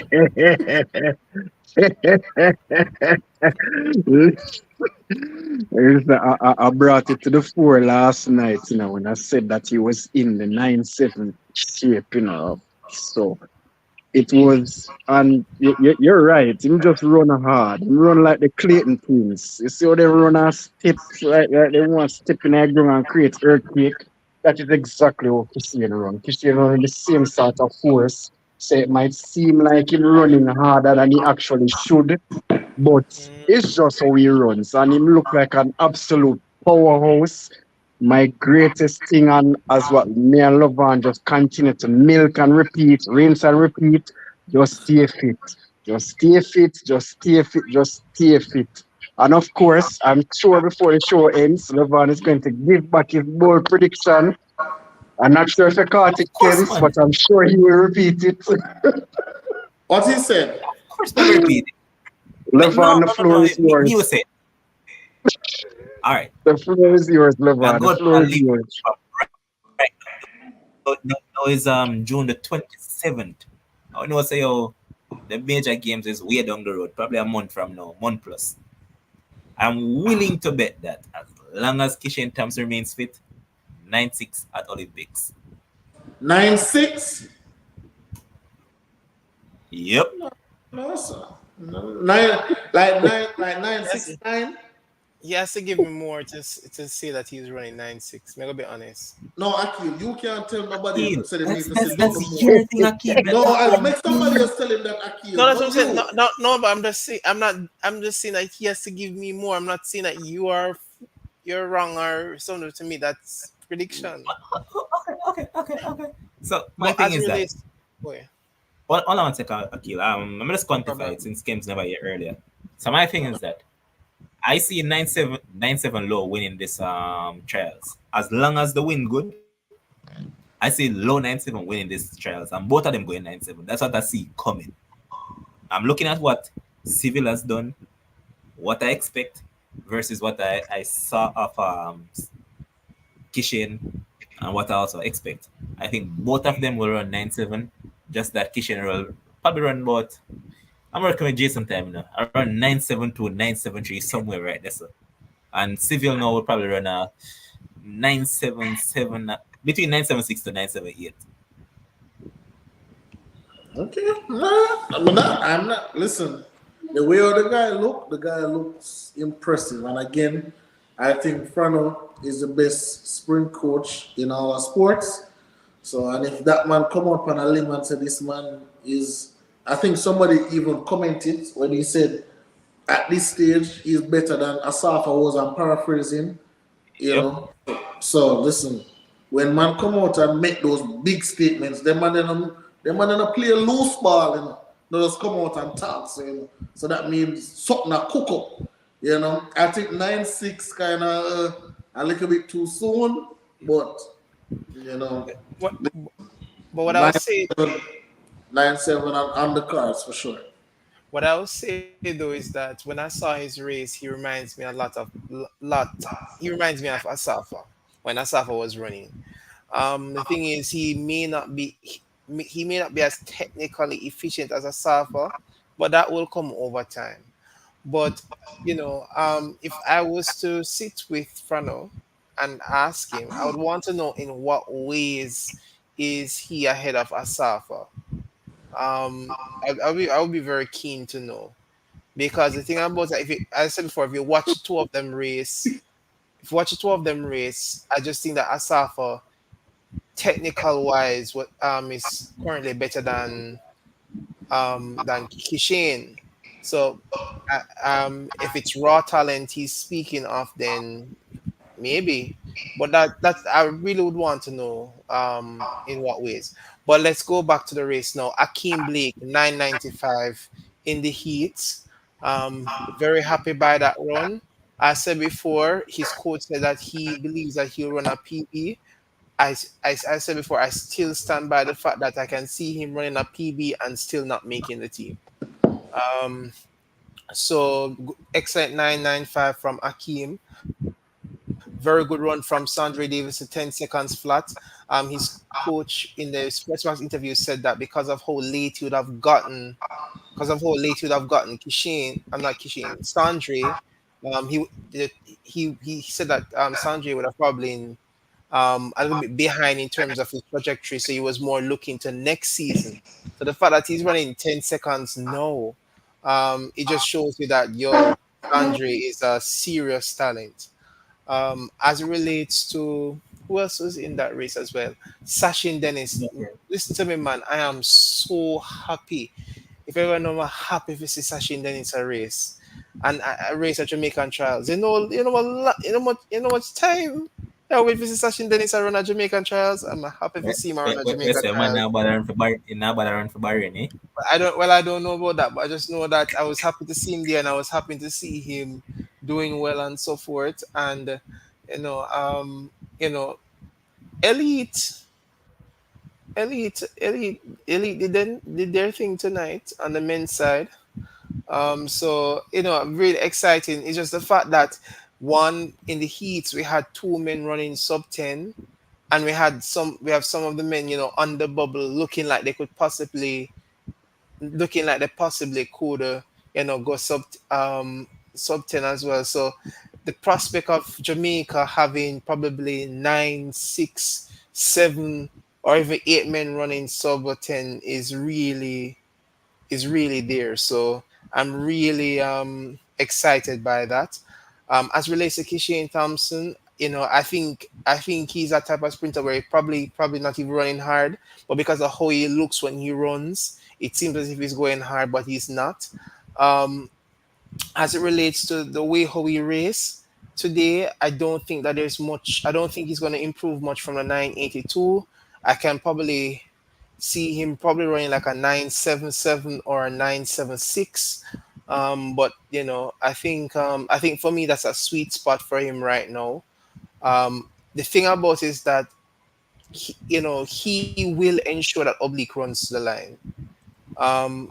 brought it to the fore last night, when I said that he was in the 9-7 shape, So it was, and you're right, him just run hard. Him run like the Clayton twins. You see how they run a step, like they want to step in the ground and create earthquake. That is exactly what Kishane run. Kishane run the same sort of force. So it might seem like him running harder than he actually should, but it's just how he runs. And him look like an absolute powerhouse. My greatest thing as what me and Lovan just continue to milk and repeat, rinse and repeat, just stay fit. Just stay fit, just stay fit, just stay fit. And of course, I'm sure before the show ends, Lovan is going to give back his bold prediction. I'm not sure if I caught it, Ken, but I'm sure he will repeat it. What he said? Of course, I repeat it. Lovan, the floor is yours. You say. All right. The floor is yours, Lovan. The floor is yours. Right. Now is June the 27th. I know say the major games is way down the road, probably a month from now, month plus. I'm willing to bet that as long as Kishane Thompson remains fit, 9-6 at Olympics. 9-6? Yep. No, sir. 9-6-9. He has to give me more to say that he's running 9-6. May I be honest. No, Akil, you can't tell nobody Akil, to say they need to that's say your thing, Akil. No, I make somebody else tell him that, Akil. No, that's what I'm saying. No, but I'm just saying that he has to give me more. I'm not saying that you're wrong or something. To me, that's prediction. Okay. So my thing is that. Hold on a second, Akil. I'm just quantify it since Kim's never here earlier. So my thing is that I see 9-7 low winning this trials. As long as the win good, I see low 9-7 winning this trials, and both of them going 9-7. That's what I see coming. I'm looking at what Civil has done, what I expect versus what I saw of Kishane and what I also expect. I think both of them will run 9-7. Just that Kishane will probably run about. I'm working with Jason time now. Around 9-7 to 9-7-3 somewhere right there. So. And Civil now will probably run a 9-7-7 between 9-7-6 to 9-7-8. Okay, I'm not. Listen, the way the guy looks impressive. And again, I think Frano is the best sprint coach in our sports. So, and if that man come up on a limb and say this man is, I think somebody even commented when he said at this stage he's better than Asafa was. I'm paraphrasing, you Yep. know. So listen, when man come out and make those big statements, them man then play a loose ball, you know. They just come out and talk, so, you know. So that means something a cook up, you know. I think 9-6 kind of a little bit too soon, but you know, What, but what I would say, 9-7 on the cards for sure. what I would say though is that when I saw his race, he reminds me a lot. He reminds me of Asafa when Asafa was running. The thing is, he may not be as technically efficient as Asafa, but that will come over time. But if I was to sit with Frano and ask him, I would want to know in what ways is he ahead of Asafa. I would be very keen to know because the thing about it, as I said before, if you watch the two of them race, I just think that Asafa, technical wise, what is currently better than Kishane. So, if it's raw talent he's speaking of, then maybe. But that I really would want to know in what ways. But let's go back to the race now. Akeem Blake 995 in the heat. Very happy by that run. I said before, his coach said that he believes that he'll run a PB. I said before, I still stand by the fact that I can see him running a PB and still not making the team. So excellent 995 from Akeem. Very good run from Sandre Davis to 10 seconds flat. His coach in the press box interview said that because of how late he would have gotten Kishane, I'm not Kishane, Sandre, he said that Sandre would have probably been a little bit behind in terms of his trajectory, so he was more looking to next season. So the fact that he's running 10 seconds now, it just shows you that Andre is a serious talent. As it relates to who else was in that race as well, Sachin Dennis. Listen to me, man. I am so happy. If everyone know, I'm happy to see Sachin Dennis a race and a race at Jamaican trials. You know what time. Yeah, wait for Sachin Dennis I run at Jamaican trials. I'm happy to see him run at Jamaican Man, trials. now bother run for Bahrain, eh? I don't know about that, but I just know that I was happy to see him there, and I was happy to see him doing well and so forth. And you know, um, you know, elite, elite did their thing tonight on the men's side. So really exciting. It's just the fact that one in the heats we had two men running sub 10, and we have some of the men on the bubble looking like they possibly could go sub 10 as well. So the prospect of Jamaica having probably 9, 6, 7, or even 8 men running sub 10 is really there. So I'm really excited by that. As relates to Kishane Thompson, I think he's that type of sprinter where he probably not even running hard, but because of how he looks when he runs, it seems as if he's going hard, but he's not. Um, as it relates to the way how he race today, I don't think that there's much. I don't think he's going to improve much from the 982. I can probably see him probably running like a 977 or a 976. But I think for me that's a sweet spot for him right now. The thing about it is that he will ensure that Oblique runs to the line. Um,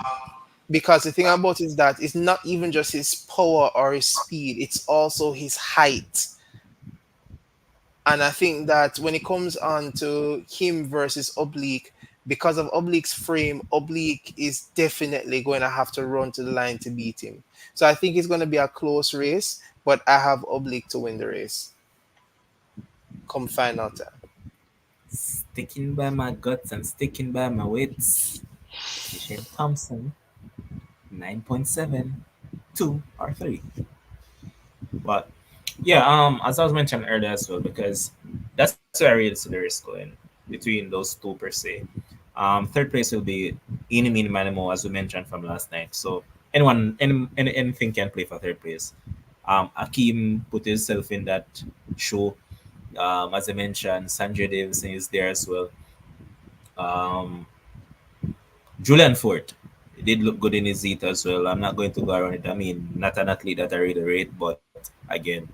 because the thing about it is that it's not even just his power or his speed; it's also his height. And I think that when it comes on to him versus Oblique, because of Oblique's frame, Oblique is definitely going to have to run to the line to beat him. So I think it's going to be a close race, but I have Oblique to win the race come final time. Sticking by my guts and sticking by my wits. Kishane Thompson, 9.7, 2 or 3. But yeah, as I was mentioning earlier as well, because that's where I really see the risk going between those two per se. Third place will be any mini minimal as we mentioned from last night. So anything can play for third place. Akeem put himself in that show. As I mentioned, Sanjay Davidson is there as well. Um, Julian Fort, he did look good in his heat as well. I'm not going to go around it. I mean, not an athlete that I really rate, but again,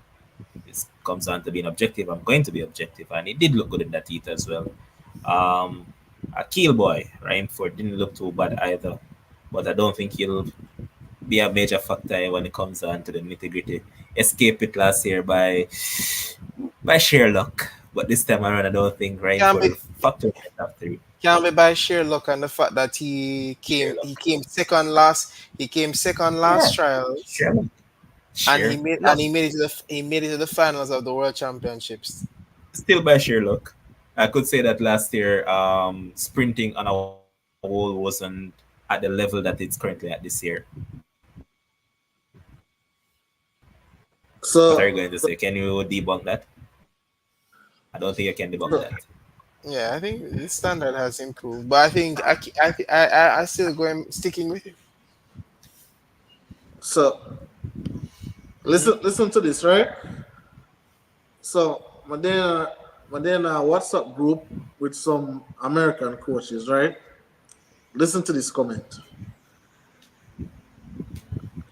this comes down to being objective. I'm going to be objective, and he did look good in that heat as well. Um, a keel boy, Ryan Ford didn't look too bad either, but I don't think he'll be a major factor when it comes down to the nitty gritty. Escape it last year by sheer luck, but this time around, I don't think Ryan Can't Ford be will factor in top three. can't be by sheer luck and the fact that he came second last. He came second last Yeah, trials, sheer luck. and Sheer luck. he made it to the finals of the World Championships. Still by sheer luck. I could say that last year, sprinting on a wall wasn't at the level that it's currently at this year. What are you going to So, say? Can you debunk that? I don't think you can debunk that. Yeah, I think the standard has improved, but I think I still going sticking with it. so listen to this, right? So, Modena WhatsApp group with some American coaches, right? Listen to this comment.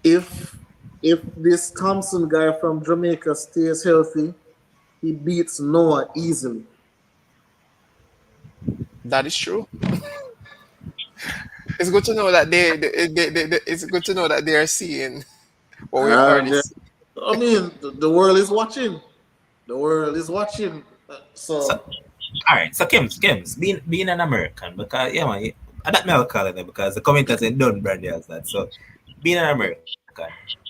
If if this Thompson guy from Jamaica stays healthy, he beats Noah easily. That is true. It's good to know that it's good to know that they are seeing what we already Yeah. see. I mean, the world is watching. The world is watching. So, So, all right. So, Kims, being an American, because yeah, man, I don't know call it because the commenters said done brand as that. So, being an American,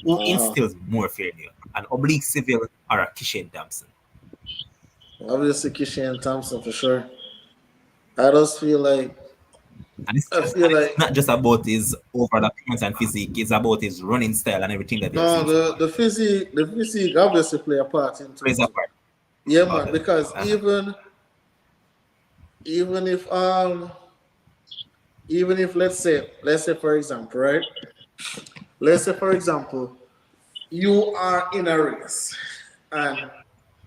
who instills uh, more fear in you, an oblique civil or a Kishane Thompson? obviously, Kishane Thompson for sure. I just feel like I feel And it's like not just about his overall appearance and physique; it's about his running style and everything that you've no, seen so the far. the physique obviously play a part into Plays it a too. part. Yeah, man. Okay. Because even if even if let's say for example, right? Let's say for example, you are in a race, and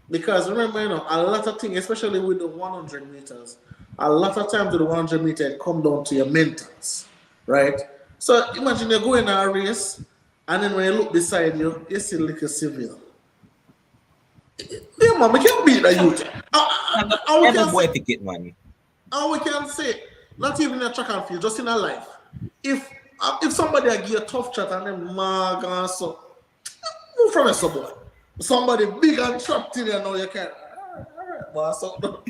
because remember, a lot of things, especially with the 100 meters, a lot of times with the 100 meter, it come down to your mentals, right? So imagine you're going a race, and then when you look beside you, you see like a civil. Yeah, man, we can beat the youth. And we Ever can say, boy ticket man. and we can say, not even in a track and field, just in a life. If somebody give you a tough chat and then mag and so, move from a boy. Somebody big and trapped in there now you can. Alright, boss. So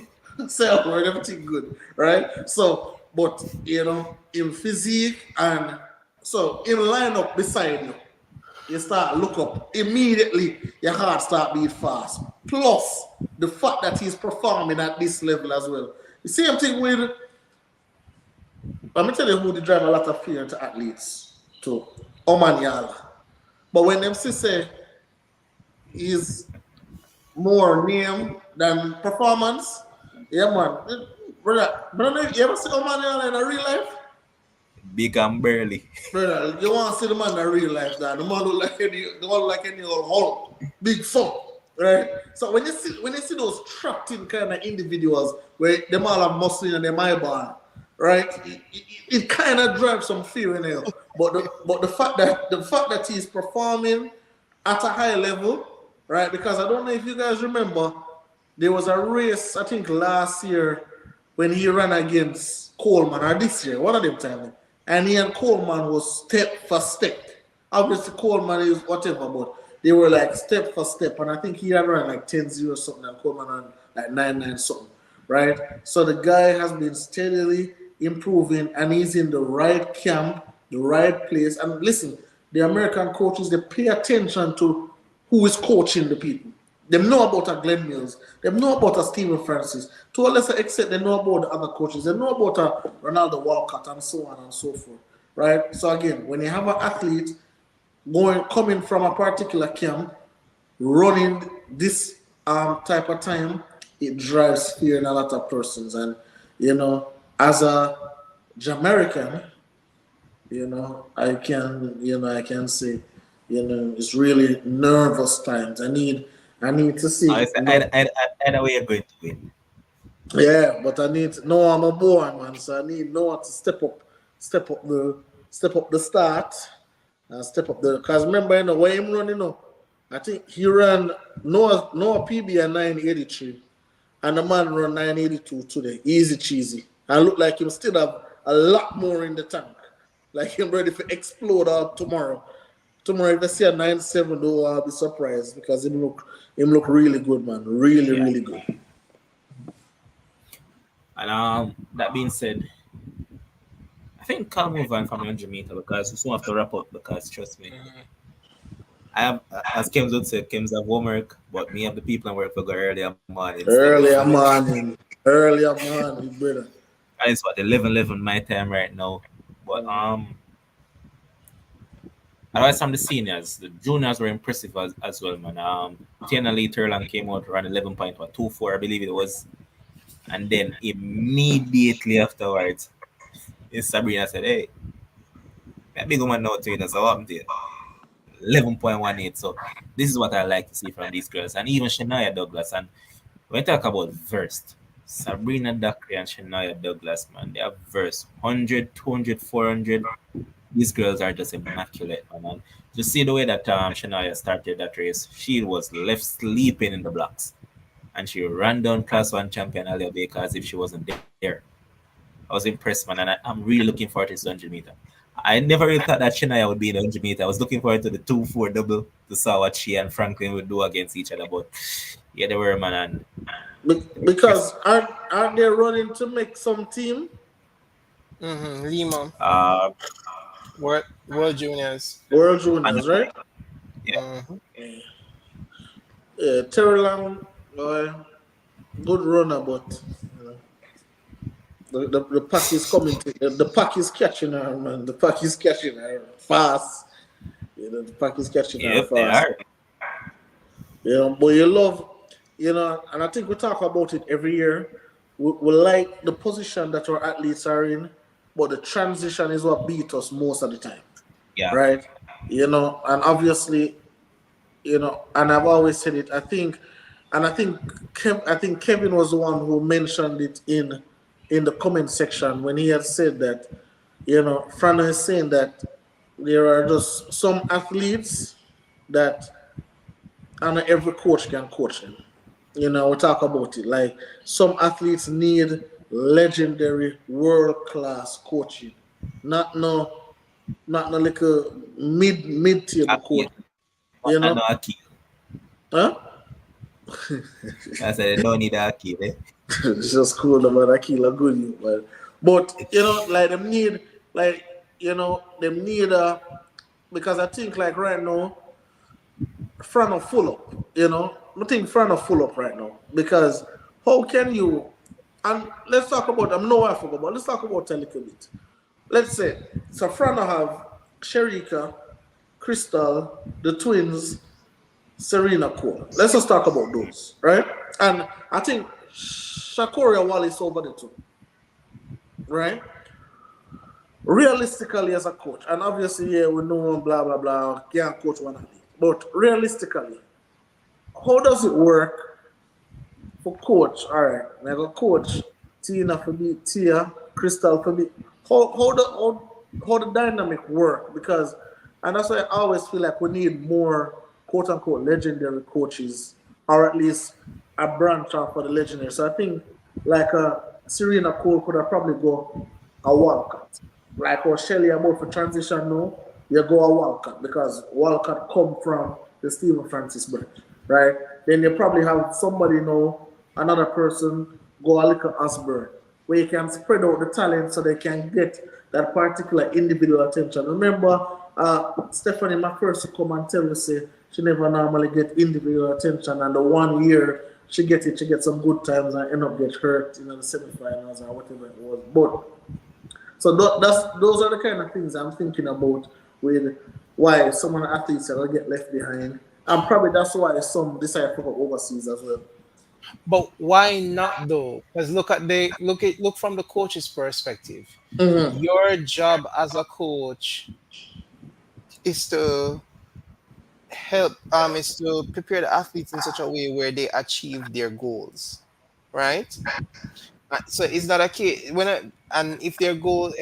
say a word, everything good, right? So, but in physique and so in line up beside you, you start look up immediately. Your heart start beat fast. Plus the fact that he's performing at this level as well. The same thing with. Let me tell you who they drive a lot of fear to athletes to Omanyala. But when them say he's more name than performance, yeah man. Brother, you ever see Omanyala in a real life? Big and burly. Brother, you want to see the man in real life, that the man look like any old Hulk, big fun, right? So when you see those trapped in kind of individuals where them all have muscle in their eyeball, right? It kind of drives some fear in there. But the fact that he's performing at a high level, right? Because I don't know if you guys remember, there was a race I think last year when he ran against Coleman, or this year, one of them time, and he and Coleman was step for step. Obviously Coleman is whatever, but they were like step for step, and I think he had run like 10-0 something, and Coleman ran like 9-9 something, right? So the guy has been steadily improving, and he's in the right camp, the right place. And listen, the American coaches, they pay attention to who is coaching the people. They know about a Glenn Mills. They know about a Stephen Francis. To a lesser extent, they know about the other coaches. They know about a Ronaldo Walcott and so on and so forth, right? So again, when you have an athlete coming from a particular camp, running this type of time, it drives fear in a lot of persons. And as a Jamaican, I can say, it's really nervous times. I need to see. I know where you're going to win. Yeah, but I need to know I'm a boy, man. So I need Noah to step up the start, and step up the. Because remember, when him running, I think he ran Noah PB at 983, and the man run 982 today. Easy cheesy. I look like him still have a lot more in the tank. Like him ready to explode out tomorrow. Tomorrow, if I see a 9.7, though, I'll be surprised because him look really good, man. Really good. And that being said, I think I'll move on from 100 meter because we still have to wrap up because trust me, I have, as Kems would say, Kems have homework, but me have the people I work for go earlier morning. Earlier morning, brother. And it's what 11 my time right now. But otherwise from the seniors, the juniors were impressive as well, man. Tiana Lee Turlan came out around 11.24, I believe it was. And then immediately afterwards, Sabrina said, hey, that big woman now to you, so what happened to you? 11.18. So this is what I like to see from these girls. And even Shania Douglas. And when we talk about versed, Sabrina Dakri and Shania Douglas, man, they have versed 100, 200, 400. These girls are just immaculate, man. And to see the way that Shania started that race, she was left sleeping in the blocks. And she ran down Class 1 champion Alia Baker as if she wasn't there. I was impressed, man, and I'm really looking forward to this 100 meter. I never really thought that Shania would be in the 100 meter. I was looking forward to the 2-4 double to see what she and Franklin would do against each other. But yeah, they were, man. Because aren't they running to make some team? Lima. World Juniors. World Juniors, right? Yeah. Yeah, Terry Long, good runner, but the pack is coming. The pack is catching her, man. The pack is catching her fast. The pack is catching her fast. They are. But you love, and I think we talk about it every year. We like the position that our athletes are in, but the transition is what beats us most of the time. Yeah. Right? And obviously, and I've always said it. I think Kevin was the one who mentioned it in the comment section when he had said that, Frano is saying that there are just some athletes that not every coach can coach them. We talk about it. Like some athletes need legendary world-class coaching, not no little mid-table coaching. Huh? I said they don't need Akil. It's just cool about Akil a good, but like them need because I think like right now, Frano full up. I think Frano full up right now because how can you? And let's talk about. I'm no I forgot, but let's talk about a little bit. Let's say so. Frano have Sherika, Crystal, the twins, Serena Cole. Let's just talk about those, right? And I think Shakoria Wallace over the two, right? Realistically, as a coach, and obviously, yeah, we know blah blah blah, can't coach one athlete. But realistically, how does it work for coach? All right, I got coach Tina for me, Tia, Crystal for me. how the dynamic work, because and that's why I always feel like we need more quote unquote legendary coaches, or at least a branch off for the legendary. So I think like Serena Cole could have probably go a Walcott. Like or Shelly about for transition now, you go a Walcott because Walcott come from the Stephen Francis branch, right? Then you probably have somebody know another person go a little Osborne, where you can spread out the talent so they can get that particular individual attention. Remember, Stephanie McPherson to come and tell you say she never normally get individual attention, and the 1 year she get it, she get some good times and end up get hurt in the semifinals or whatever it was. But so those are the kind of things I'm thinking about with why some of the athletes are gonna get left behind, and probably that's why some decide to go overseas as well. But why not though? Because look from the coach's perspective. Mm-hmm. Your job as a coach is to help is to prepare the athletes in such a way where they achieve their goals, right? So it's not a case and if their goal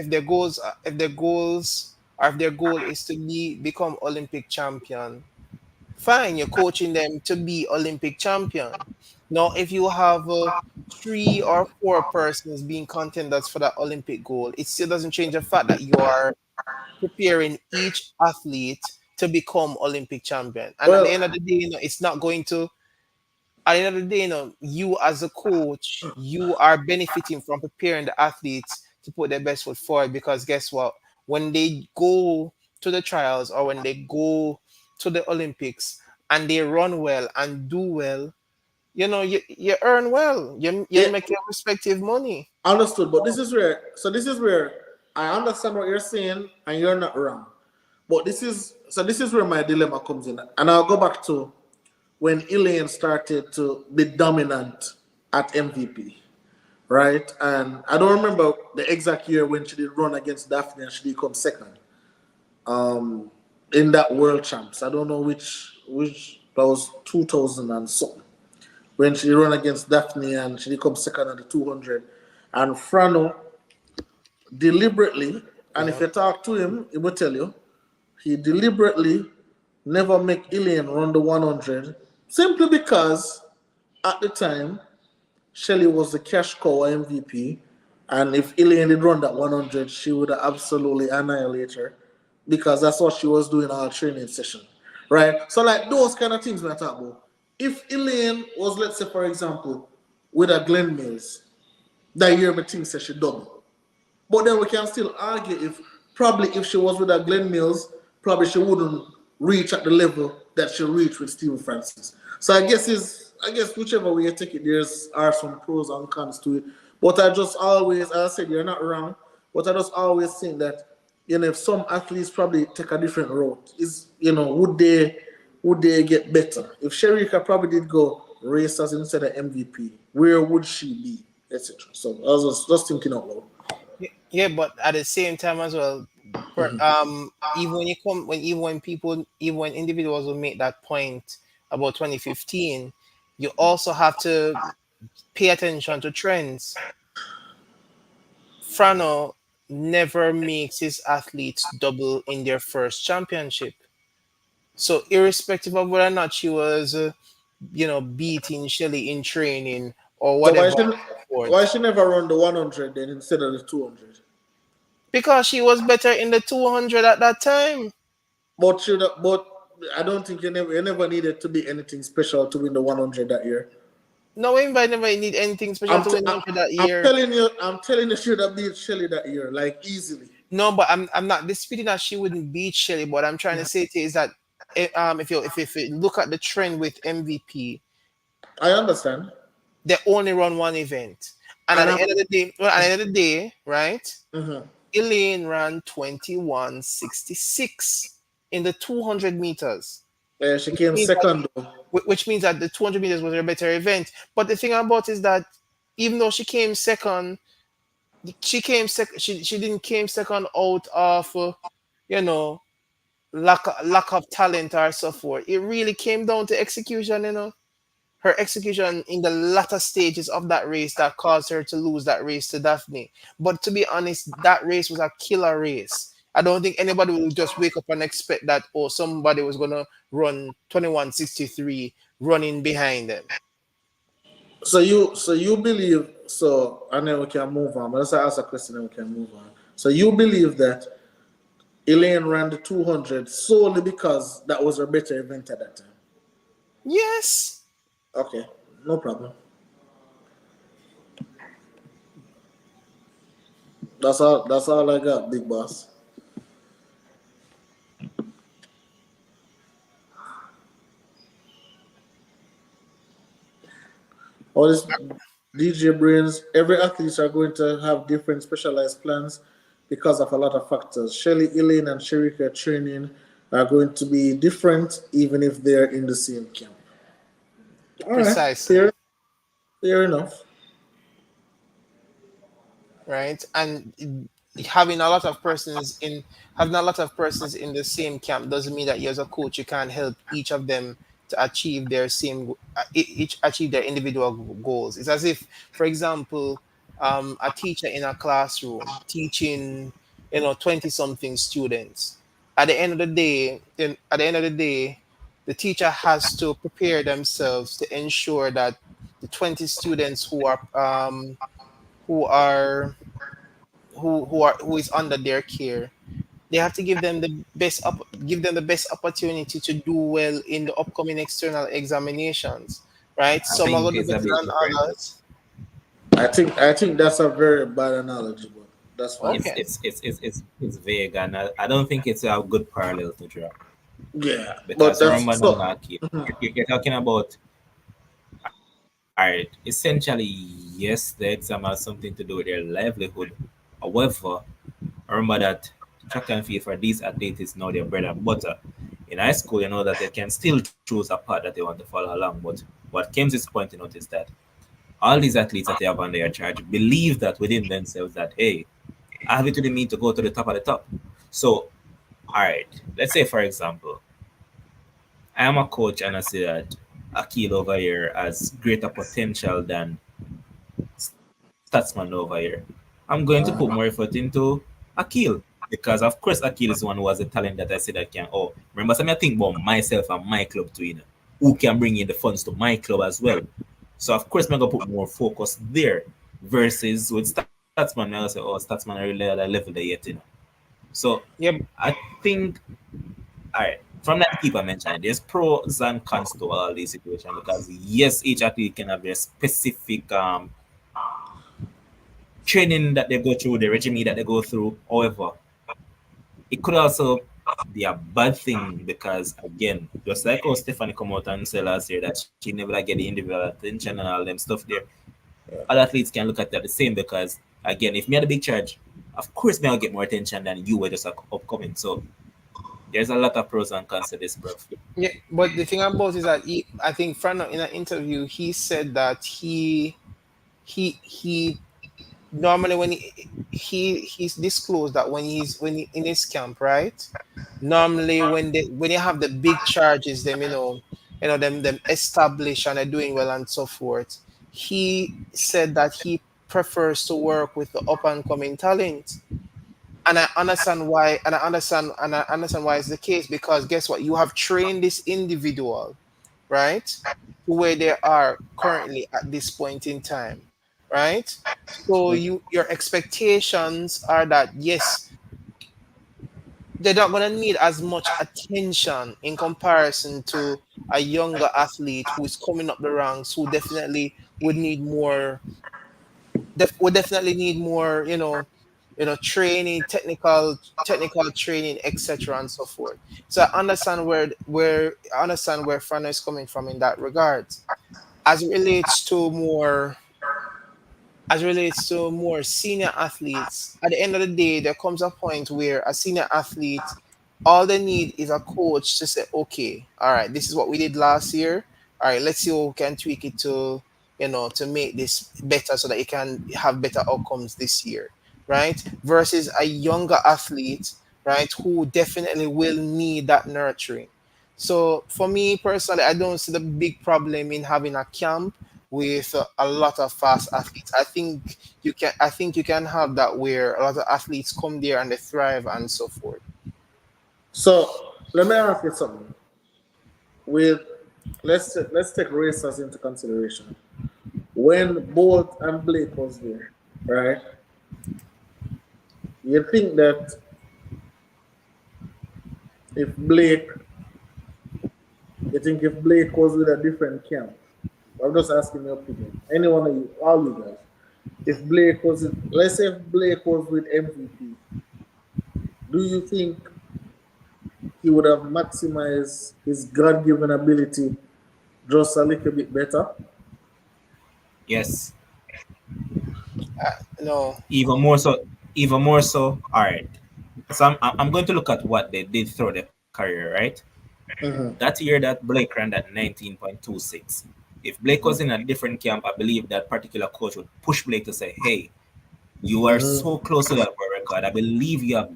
is to become Olympic champion, fine, you're coaching them to be Olympic champion. Now, if you have 3 or 4 persons being contenders for that Olympic goal, it still doesn't change the fact that you are preparing each athlete to become Olympic champion. And at the end Well, of the day, it's not going to. At the end of the day, you as a coach, you are benefiting from preparing the athletes to put their best foot forward. Because guess what? When they go to the trials or when they go to the Olympics and they run well and do well, you earn well. You yeah, make your respective money. understood. But this is where I understand what you're saying, and you're not wrong. But this is where my dilemma comes in, and I'll go back to when Elaine started to be dominant at MVP, right? And I don't remember the exact year when she did run against Daphne and she did come second in that World Champs. I don't know which that was 2000 and something when she run against Daphne and she did come second at the 200. And Frano deliberately, and if Yeah. you talk to him, he will tell you, he deliberately never make Elaine run the 100 simply because at the time Shelley was the cash cow MVP, and if Elaine did run that 100, she would have absolutely annihilated her because that's what she was doing all training session, right? So like those kind of things we are talking about. If Elaine was, let's say for example, with a Glen Mills, that year my thing said she double. But then we can still argue if she was with a Glen Mills, probably she wouldn't reach at the level that she reached with Stephen Francis. So I guess whichever way you take it, there's are some pros and cons to it. But I just always, as I said, you're not wrong. But I just always think that if some athletes probably take a different route, would they get better? If Sherika probably did go racers instead of MVP, where would she be, etc. So I was just thinking out loud. Yeah, but at the same time as well, even when even when individuals will make that point about 2015, you also have to pay attention to trends. Frano never makes his athletes double in their first championship. So irrespective of whether or not she was, beating Shelly in training or So whatever, and so why forth, she never run the 100 then instead of the 200? because she was better in the 200 at that time. But I don't think you never needed to be anything special to win the 100 that year. No, anybody never need anything special I'm, to t- win I, 100 that I'm year. telling you, she would have beat Shelly that year, like easily. No, but I'm not disputing that she wouldn't beat Shelly. What I'm trying to say to you is that if you look at the trend with MVP, I understand, they only run one event, and at and the end of the day, right? mhm. Elaine ran 21:66 in the 200 meters, She which came means that second though. which means that the 200 meters was a better event. But the thing about is that even though she came second, she came second. She didn't came second out of you know lack of talent or so forth. It really came down to execution. Her execution in the latter stages of that race that caused her to lose that race to Daphne. But to be honest, that race was a killer race. I don't think anybody will just wake up and expect that, oh, somebody was gonna run 21:63 running behind them. So you believe so, and then we can move on. But let's ask a question and we can move on. So you believe that Elaine ran the 200 solely because that was her better event at that time? Yes. Okay, no problem. That's all. That's all I got, big boss. All this DJ brains. Every athletes are going to have different specialized plans because of a lot of factors. Shelly, Elaine, and Sherika training are going to be different, even if they're in the same camp. All right, Precisely. fair enough. Right? And having a lot of persons in having a lot of persons in the same camp doesn't mean that you as a coach you can't help each of them to achieve their each achieve their individual goals. It's as if, for example, a teacher in a classroom teaching 20 something students. At the end of the day, the teacher has to prepare themselves to ensure that the 20 students who are who is under their care, they have to give them the best opportunity to do well in the upcoming external examinations, right? I Some are think going to it's do a better bit than different. others. I think that's a very bad analogy, but that's fine. It's Okay. it's it's it's it's, it's vague, and I don't think it's a good parallel to draw Yeah, but because that's remember now, so. like you're talking about. All right, essentially, yes, the exam has something to do with their livelihood. However, remember that track and field for these athletes is now their bread and butter. In high school, you know that they can still choose a path that they want to follow along. But what James is pointing out is that all these athletes that they have under their charge believe that within themselves that, hey, I have it to the mean to go to the top of the top. So, all right, let's say, for example, I am a coach and I say that Akil over here has greater potential than Statsman over here. I'm going to put more effort into Akil because, of course, Akil is the one who has a talent that I say that can. Oh, remember, something I think about myself and my club too, who can bring in the funds to my club as well. So, of course, I'm going to put more focus there versus with Statsman. I say, oh, Statsman are really at a level there yet. So, Yeah. I think all right. From that keep I mentioned, there's pros and cons to all these situations because yes, each athlete can have their specific training that they go through, the regime that they go through. However, it could also be a bad thing because again, just like how Stephanie come out and say last year that she never like get the individual attention and all them stuff there, other athletes can look at that the same because again, if me had a big charge, of course me I'll get more attention than you were just upcoming. So there's a lot of pros and cons to this, bro. Yeah, but the thing about is that I think Fernando in an interview he said that he normally when he's disclosed that when he in his camp, right? Normally when you have the big charges, them them established and they're doing well and so forth. He said that he prefers to work with the up and coming talent, and I understand why it's the case because guess what? You have trained this individual, right, to where they are currently at this point in time, right? So your expectations are that yes, they're not gonna need as much attention in comparison to a younger athlete who is coming up the ranks who definitely would need more would definitely need more, training, technical training, etc. and so forth. So I understand where Fran is coming from in that regard. As it relates to more senior athletes, at the end of the day, there comes a point where a senior athlete, all they need is a coach to say, okay, all right, this is what we did last year. All right, let's see how we can tweak it to, to make this better so that it can have better outcomes this year, right? Versus a younger athlete, right, who definitely will need that nurturing. So for me personally, I don't see the big problem in having a camp with a lot of fast athletes. I think you can. I think you can have that where a lot of athletes come there and they thrive and so forth. So let me ask you something. With let's take racers into consideration. When Bolt and Blake was there, right? You think that if Blake, you think if Blake was with a different camp? I'm just asking your opinion. Any one of you, all you guys. If Blake was, let's say if Blake was with MVP, do you think he would have maximized his God-given ability just a little bit better? Yes. No. Even more so. Even more so. All right. So I'm going to look at what they did through their career, right? Mm-hmm. That year that Blake ran at 19.26. If Blake was in a different camp, I believe that particular coach would push Blake to say, hey, you are so close to that world record. I believe you have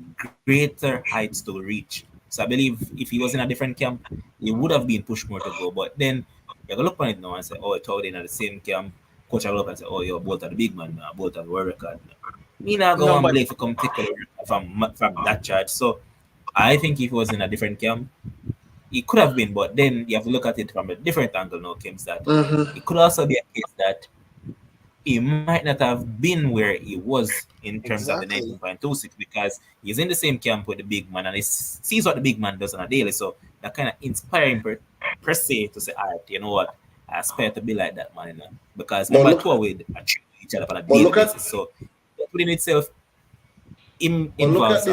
greater heights to reach. So I believe if he was in a different camp, he would have been pushed more to go. But then you look on it now and say, oh, it's all in at the same camp. Coach will look and say, oh, you're both at the big man now, both at the world record. Me not go on Blake to come take the from that charge. So I think if he was in a different camp, he could have been, but then you have to look at it from a different angle now, Kims, that it could also be a case that he might not have been where he was in terms of the 19.26 because he's in the same camp with the big man and he sees what the big man does on a daily. So that kind of inspires him per se to say, all right, you know what, I aspire to be like that man, you know? Because remember, two with each other on a daily basis. So within itself involves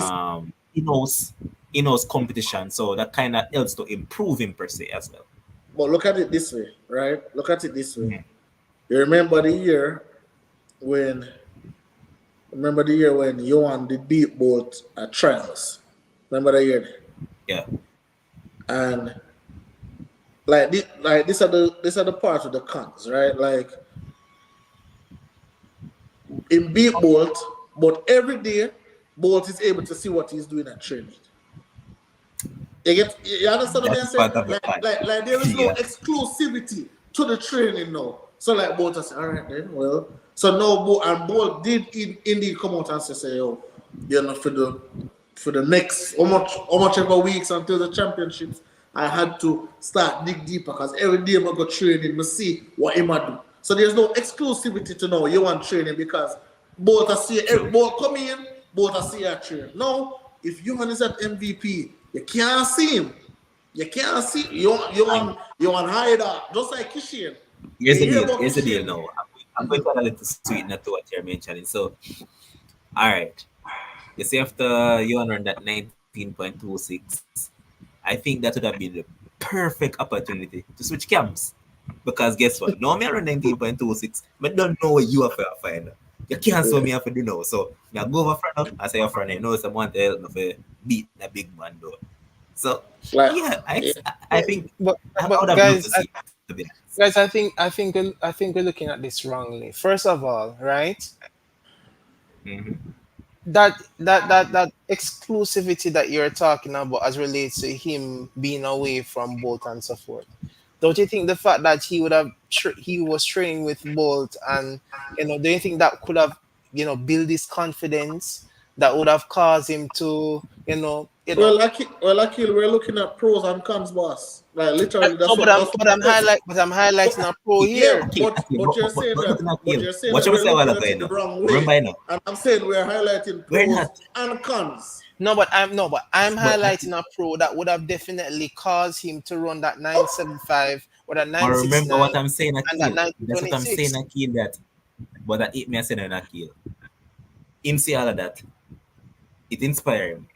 in-house competition, so that kind of helps to improve him per se as well. But look at it this way, right? Look at it this way. Mm-hmm. You remember the year when Johan did beat Bolt at trials? Remember that year? Yeah. And these are the parts of the cons, right? Like in beat Bolt, but every day Bolt is able to see what he's doing at training. You understand what I'm saying? Like there is no exclusivity to the training now. So like Bolt say, all right then, well. So now Bolt did indeed come out and say, oh, you know, for the next how much ever weeks until the championships, I had to start dig deeper because every day I go training, I see what him do. So there's no exclusivity to know you want training because both are see both come in, both are see at training. Now, if Johan is at MVP, you can't see him. You can't see you want hide that. Just like Kishane. Here's the deal now. I'm going to add a little sweetener to what you're mentioning. So, all right. You see, after Johan run that 19.26, I think that would have been the perfect opportunity to switch camps. Because guess what? Now I run 19.26, but don't know what you have to find. You can't show me after do now. So I go over front I say front, you know someone to help me beat that big man though. So I think but guys, I think we're looking at this wrongly. First of all, right? Mm-hmm. That exclusivity that you're talking about as relates to him being away from Bolt and so forth. Don't you think the fact that he was training with Bolt and do you think that could have build his confidence that would have caused him to Well, Akil, we're looking at pros and cons, boss. Like literally, I'm highlighting a pro here. But you're saying what you say while ago? The wrong way. Remember now. And I'm saying we're highlighting pros and cons. No, but I'm highlighting a pro that would have definitely caused him to run that 975 or that 969. Remember what I'm saying, Akil. That's what I'm saying, Akil. But that it me I said on Akil. Him see all of that. It inspired him.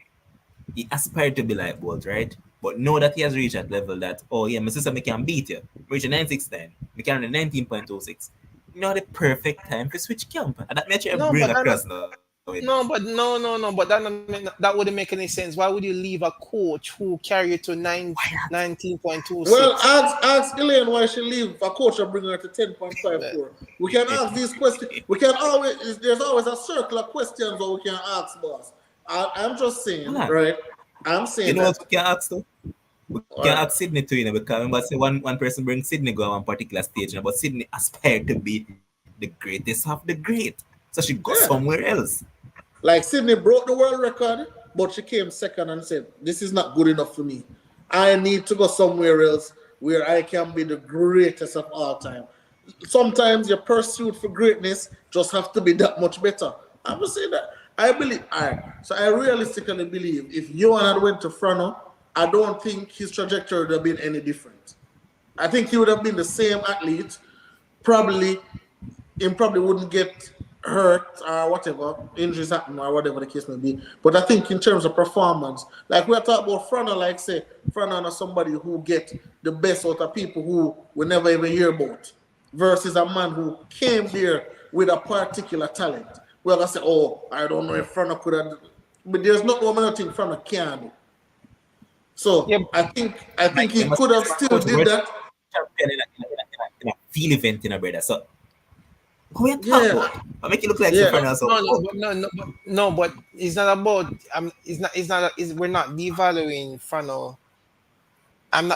He aspired to be like Bolt, right? But know that he has reached that level that, oh yeah, my sister me can beat you. Reach a 969. We can run a 19.26. The perfect time to switch camp. And that makes you bring across now. No, but that wouldn't make any sense. Why would you leave a coach who carry you to 19.26? Well, ask Elaine why she leave. A coach will bring her to 10.54. We can ask these questions. There's always a circle of questions that we can ask, boss. I'm just saying, right? I'm saying what we can ask though? We can ask Sydney too, because remember, say one person brings Sydney go on one particular stage, but Sydney aspired to be the greatest of the great. So she go Yeah. somewhere else. Like Sydney broke the world record, but she came second and said, "This is not good enough for me. I need to go somewhere else where I can be the greatest of all time." Sometimes your pursuit for greatness just have to be that much better. I'm just saying that. I believe, so I realistically believe if Johan had went to Frano, I don't think his trajectory would have been any different. I think he would have been the same athlete. Probably, he probably wouldn't get hurt or whatever, injuries happen or whatever the case may be. But I think in terms of performance, like we're talking about Frano, like say, Frano is somebody who get the best out of people who we never even hear about, versus a man who came there with a particular talent. Well, I say, oh, I don't know if Frano could have, but there's not one other thing Frano can do. So Yep. I think he could have still did that. In a field event, brother. So who you talking Yeah. about? I make it look like Yeah. Frano. So No, but it's not about. We're not devaluing Frano.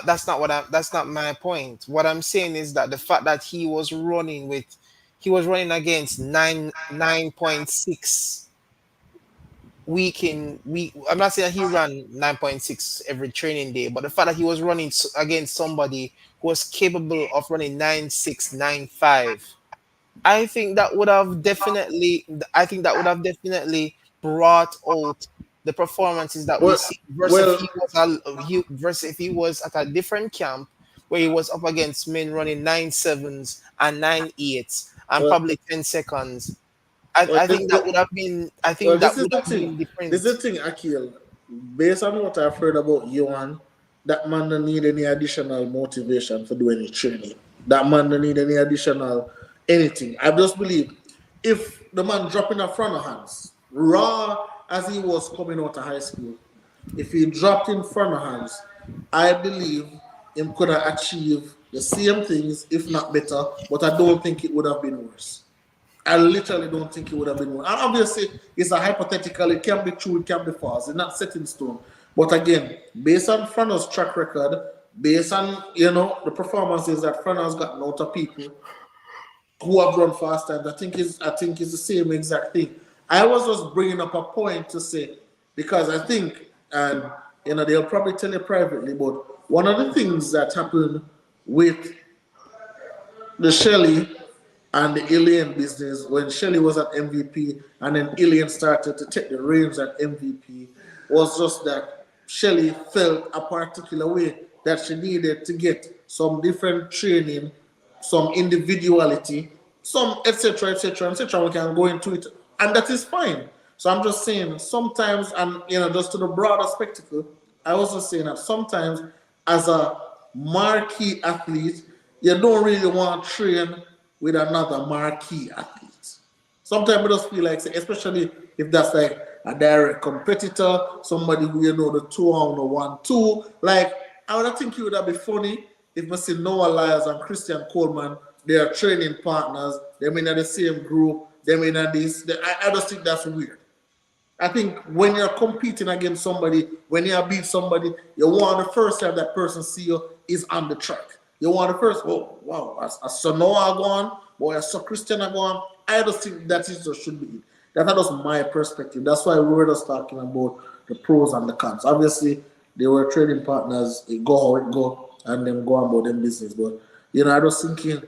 That's not what That's not my point. What I'm saying is that the fact that he was running against 9.6 week in week. I'm not saying he ran 9.6 every training day, but the fact that he was running against somebody who was capable of running 9.6, 9.5. I think that would have definitely brought out the performances that we Well, see versus well, if he was at a different camp where he was up against men running 9.7s and 9.8s and well, probably 10 seconds. well, I think that would have been this is the thing. different. This is the thing, Akil. Based on what I've heard about Johan, that man don't need any additional motivation for doing any training. That man don't need any additional anything. I just believe if the man dropping a front of hands, raw as he was coming out of high school, if he dropped in front of hands, I believe him could have achieved the same things, if not better, but I don't think it would have been worse. I literally don't think it would have been worse. And obviously, it's a hypothetical. It can be true, it can be false. It's not set in stone. But again, based on Frano's track record, based on the performances that Frano has gotten out of people who have run fast times, I think it's the same exact thing. I was just bringing up a point to say, because I think, and they'll probably tell you privately, but one of the things that happened with the Shelley and the Alien business when Shelley was at MVP and then Alien started to take the reins at MVP was just that Shelley felt a particular way that she needed to get some different training, some individuality, some etc. etc. etc. We can go into it, and that is fine. So I'm just saying sometimes, and just to the broader spectacle, I was just saying that sometimes as a marquee athlete, you don't really want to train with another marquee athlete. Sometimes I just feel like, especially if that's like a direct competitor, somebody who the 2-on-1 or 1-2. Like, I would think it would have been funny if I see Noah Lyles and Christian Coleman, they are training partners, they're in the same group, they're in this. I just think that's weird. I think when you're competing against somebody, when you beat somebody, you want the first time that person see you is on the track. You want the first, oh, wow, I saw Noah going, or I saw Christian going. I just think that is just should be it. That's just my perspective. That's why we were just talking about the pros and the cons. Obviously, they were trading partners, it go how it go, and them go about them business. But, I was thinking,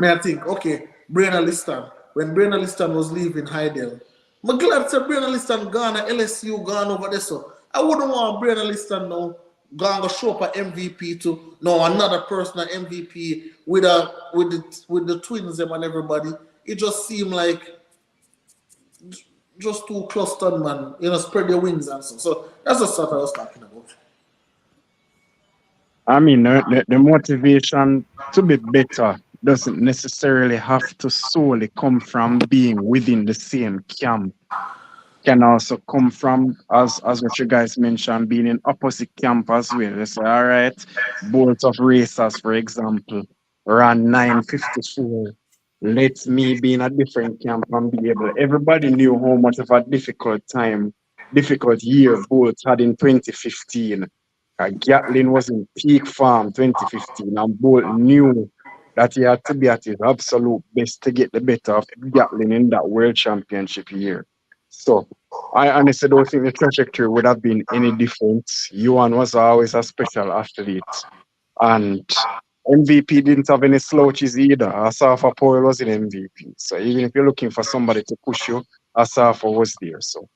I think, okay, Brianna Liston, when Brianna Liston was leaving Heidel, I'm glad to Brianna Liston gone at LSU, gone over there. So I wouldn't want Brianna Liston now going to show up at MVP to another person at MVP with the twins them and everybody. It just seemed like just too clustered, man. Spread your wings and so. So that's the stuff I was talking about. I mean, the motivation to be better doesn't necessarily have to solely come from being within the same camp. Can also come from, as what you guys mentioned, being in opposite camp as well. Let's say, all right, both of racers, for example, ran 9:54. Let me be in a different camp and be able. Everybody knew how much of a difficult year Bolt had in 2015. Gatlin was in peak form 2015, and Bolt knew that he had to be at his absolute best to get the better of Gatlin in that World Championship year. So I honestly don't think the trajectory would have been any different. Yuan was always a special athlete, and MVP didn't have any slouches either. Asafa Powell was in MVP. So even if you're looking for somebody to push you, Asafa was there. So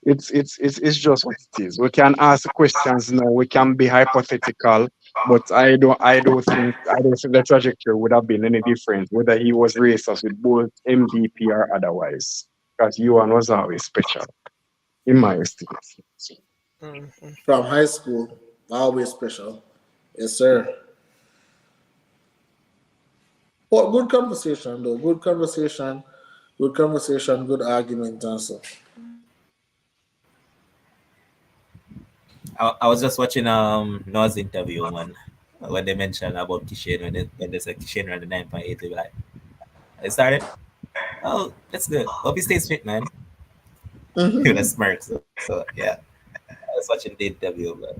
it's just what it is. We can ask questions now. We can be hypothetical, but I don't think the trajectory would have been any different whether he was racers with both MVP or otherwise. Because Yuan was always special, in my estimation. From high school, always special. Yes, sir. But good conversation, though. Good conversation. Good conversation. Good argument, also. I was just watching Noah's interview, man, when they mentioned about Kishane, when they said Kishane ran the 9.8, they were like, I started. Oh, that's good. Hope he stays fit, man. With a smirk. So yeah, I was watching the interview, but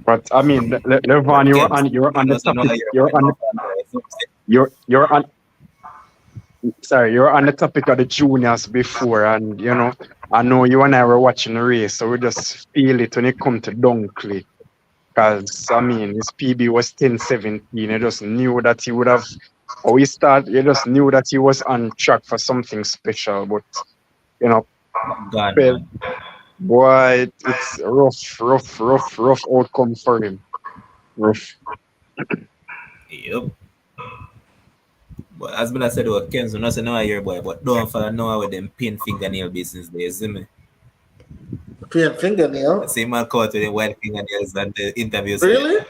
But I mean, Levon, you're on the topic. You're on the topic of the juniors before, and I know you and I were watching the race, so we just feel it when it comes to Dunkley. Because I mean, his PB was 10-17. You just knew that he would have. You just knew that he was on track for something special. But God, Well, boy, it's rough outcome for him. Rough. yep. But as I said, Kenzo, not say Noah your boy, but don't follow Noah with them pin fingernail business there, see me? Pin fingernail? See man caught with the white fingernails and the interviews. Really?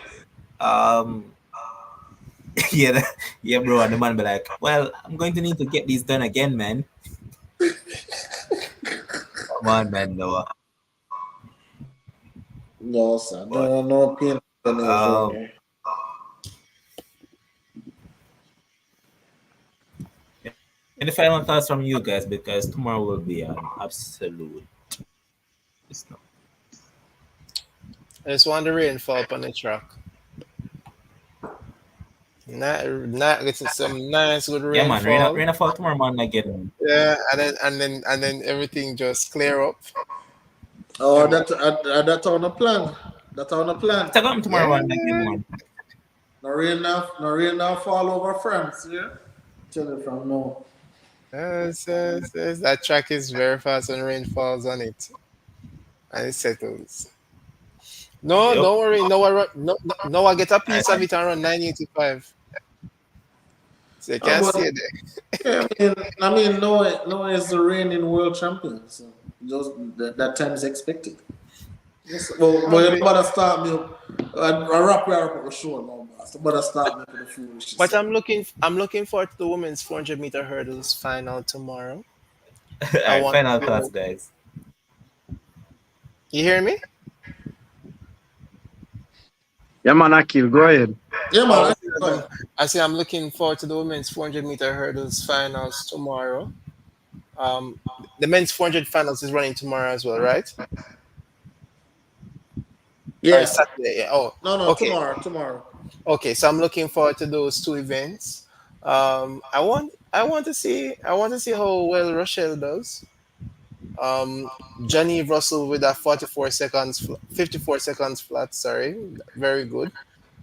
Yeah, bro. And the man be like, well, I'm going to need to get these done again, man. Come on, man, Noah. No, sir. No pin fingernails. Any final thoughts from you guys? Because tomorrow will be an absolute snow. I just want the rainfall on the track. Not getting some nice good rainfall. Yeah, man, rainfall tomorrow, man. Again. Yeah, and then everything just clear up. Oh, that's on the plan. That's on the plan. It's come tomorrow, man. Again, man. No rain now fall over France. Yeah, tell you from now. Yes, that track is very fast when rain falls on it, and it settles. No, Yep. don't worry. No, I get a piece of it around 985. So you can't stay there. Yeah, I mean, no is the reigning world champion, so just that time is expected. Yes, well, you better start me. I wrap up the show now, boss. You better start me with the foolishness. But I'm looking forward to the women's 400-meter hurdles final tomorrow. All right, final thoughts, guys. You hear me? Yeah, man, Akil, go ahead. Yeah, man. I say I'm looking forward to the women's 400-meter hurdles finals tomorrow. The men's 400 finals is running tomorrow as well, right? Yeah. Saturday. Yeah. Oh, No, okay. Tomorrow. Okay, so I'm looking forward to those two events. I want to see how well Rochelle does. Johnny Russell with a 54 seconds flat. Sorry, very good.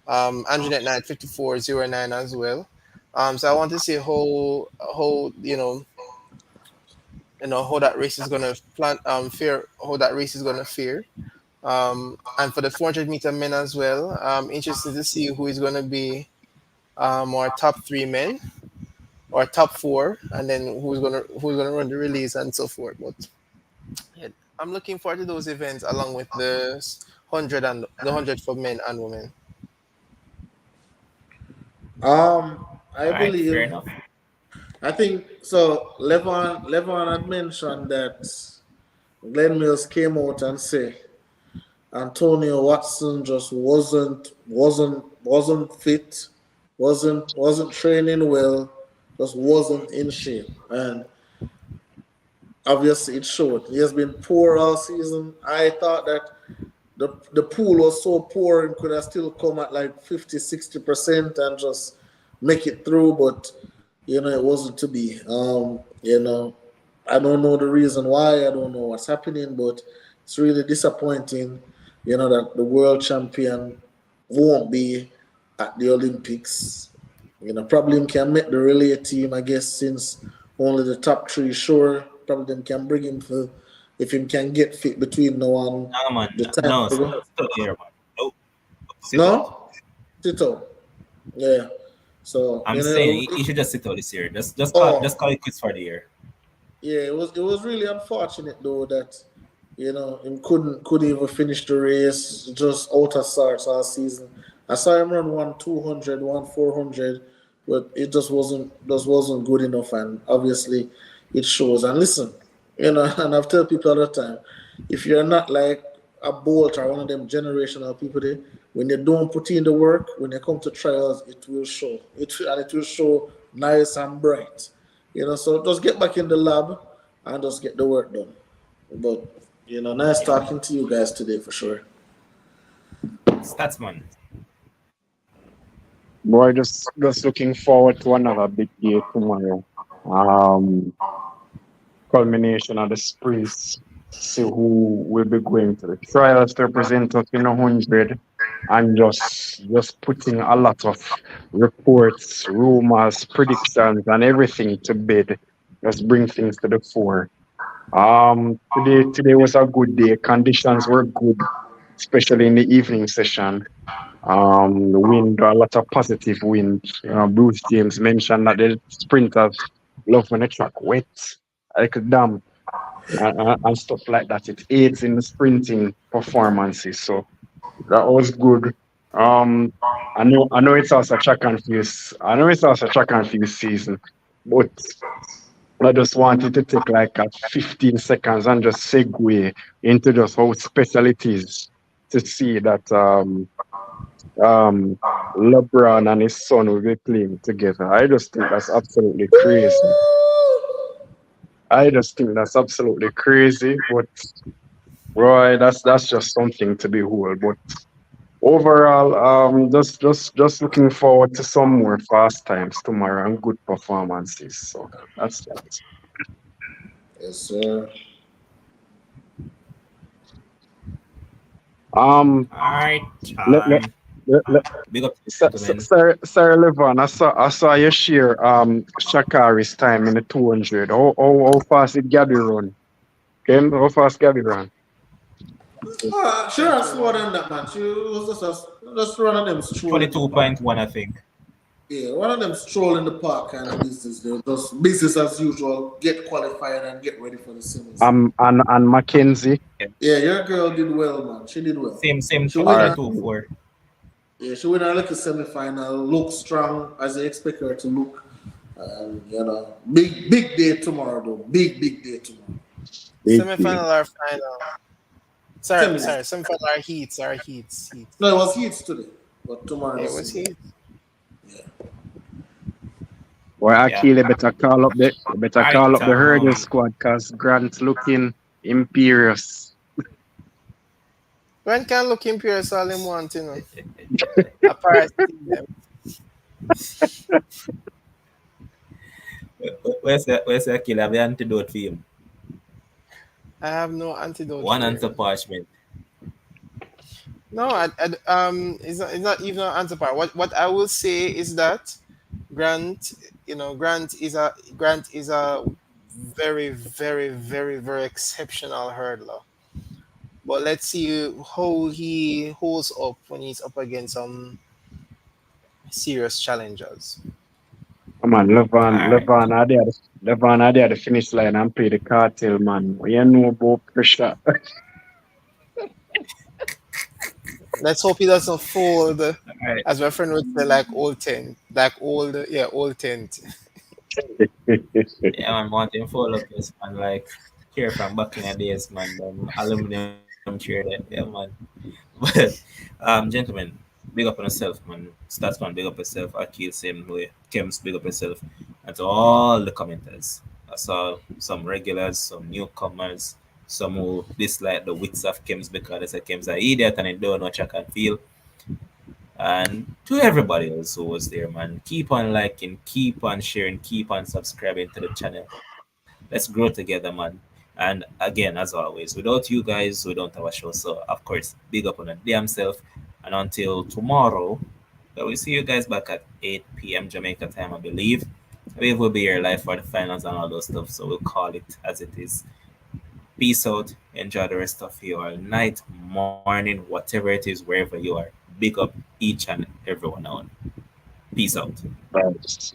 Anjanette Knight 54.09 as well. So I want to see how how that race is gonna fare. How that race is gonna fare. And for the 400-meter men as well, I'm interested to see who is gonna be our top 3 men or top 4, and then who's gonna run the release and so forth. But yeah, I'm looking forward to those events along with the 100 for men and women. I believe. Fair enough. I think so. Levon had mentioned that Glenn Mills came out and said Antonio Watson just wasn't fit, wasn't training well, just wasn't in shape, and obviously it showed. He has been poor all season. I thought that the pool was so poor and could have still come at like 50-60% and just make it through, but it wasn't to be. I don't know the reason why, I don't know what's happening, but it's really disappointing, that the world champion won't be at the Olympics. Probably can make the relay team, I guess, since only the top three sure. Probably them can bring him for if him can get fit between now and Nah, man. the time. No, still here, man. Nope. Sit out. No? Sit out. Yeah. So I'm saying he should just sit out this year. Just call it quits for the year. Yeah, it was really unfortunate though that him couldn't even finish the race, just out of sorts all season. I saw him run 1 200, 1 400, but it just wasn't good enough, and obviously it shows. And listen, and I've told people all the time, if you're not like a Bolt or one of them generational people, when they don't put in the work, when they come to trials, it will show. It will show nice and bright. So just get back in the lab and just get the work done. But nice talking to you guys today for sure. Statsman. Boy, just looking forward to another big day tomorrow. Culmination of the sprints. See who will be going to the trials to represent us in 100, and just putting a lot of reports, rumors, predictions, and everything to bed. Just bring things to the fore. Today was a good day. Conditions were good, especially in the evening session. The wind, a lot of positive wind. Bruce James mentioned that the sprinters love when the track wet, like a dam, and stuff like that. It aids in the sprinting performances. So that was good. I know it's also track and field. I know it's also track and field season, but I just wanted to take like 15 seconds and just segue into just how special it is to see that LeBron and his son will be playing together. I just think that's absolutely crazy. But Roy, that's just something to behold. But overall, just looking forward to some more fast times tomorrow and good performances. So that's that. Yes, sir. All right. Big up to you, gentlemen. Sir Levon, I saw you share Shakari's time in the 200. How fast did Gabby run? Ken, how fast Gabby run? She ran slower than that, man. She was just one of them stroll. 22.1, I think. Yeah, one of them stroll in the park kind of business. They're just business as usual. Get qualified and get ready for the semis. And Mackenzie. Yeah, your girl did well, man. She did well. Same. She win 2-4. Yeah, she went a little semi-final. Look strong as I expect her to look. Big day tomorrow though. Big day tomorrow. Semi-final or final? Sorry. Semi-final or heats. No, it was heats today, but tomorrow it was heats. Yeah. Well, Akil, better call up the hurdle squad because Grant's looking imperious. Grant can look imperious all him want, Apart them. Where's the Akil? Have you antidote for him? I have no antidote. One answer parchment. No, it's not even an answer part. What I will say is that Grant is a very, very, very, very exceptional hurdler. But let's see how he holds up when he's up against some serious challengers. Come on, Levon are there at the finish line and play the cartel, man. You know about pressure. Let's hope he doesn't fold, as my friend would say, like old tent. Old tent. Yeah, man, want him fall up this man, like here from back in the days, man. Aluminum chair there, yeah, man. But gentlemen, big up on yourself, man. Statsman, big up yourself. Akil, same way. Kems, big up yourself. And to all the commenters. I saw some regulars, some newcomers, some who dislike the wits of Kims because they say Kim's an idiot and they don't know what I can feel. And to everybody else who was there, man, keep on liking, keep on sharing, keep on subscribing to the channel. Let's grow together, man. And again, as always, without you guys, we don't have a show. So, of course, big up on the damn self. And until tomorrow, we'll see you guys back at 8 p.m. Jamaica time, I believe. I believe we'll be here live for the finals and all those stuff. So, we'll call it as it is. Peace out. Enjoy the rest of your night, morning, whatever it is, wherever you are. Big up each and every one out. Peace out. Right.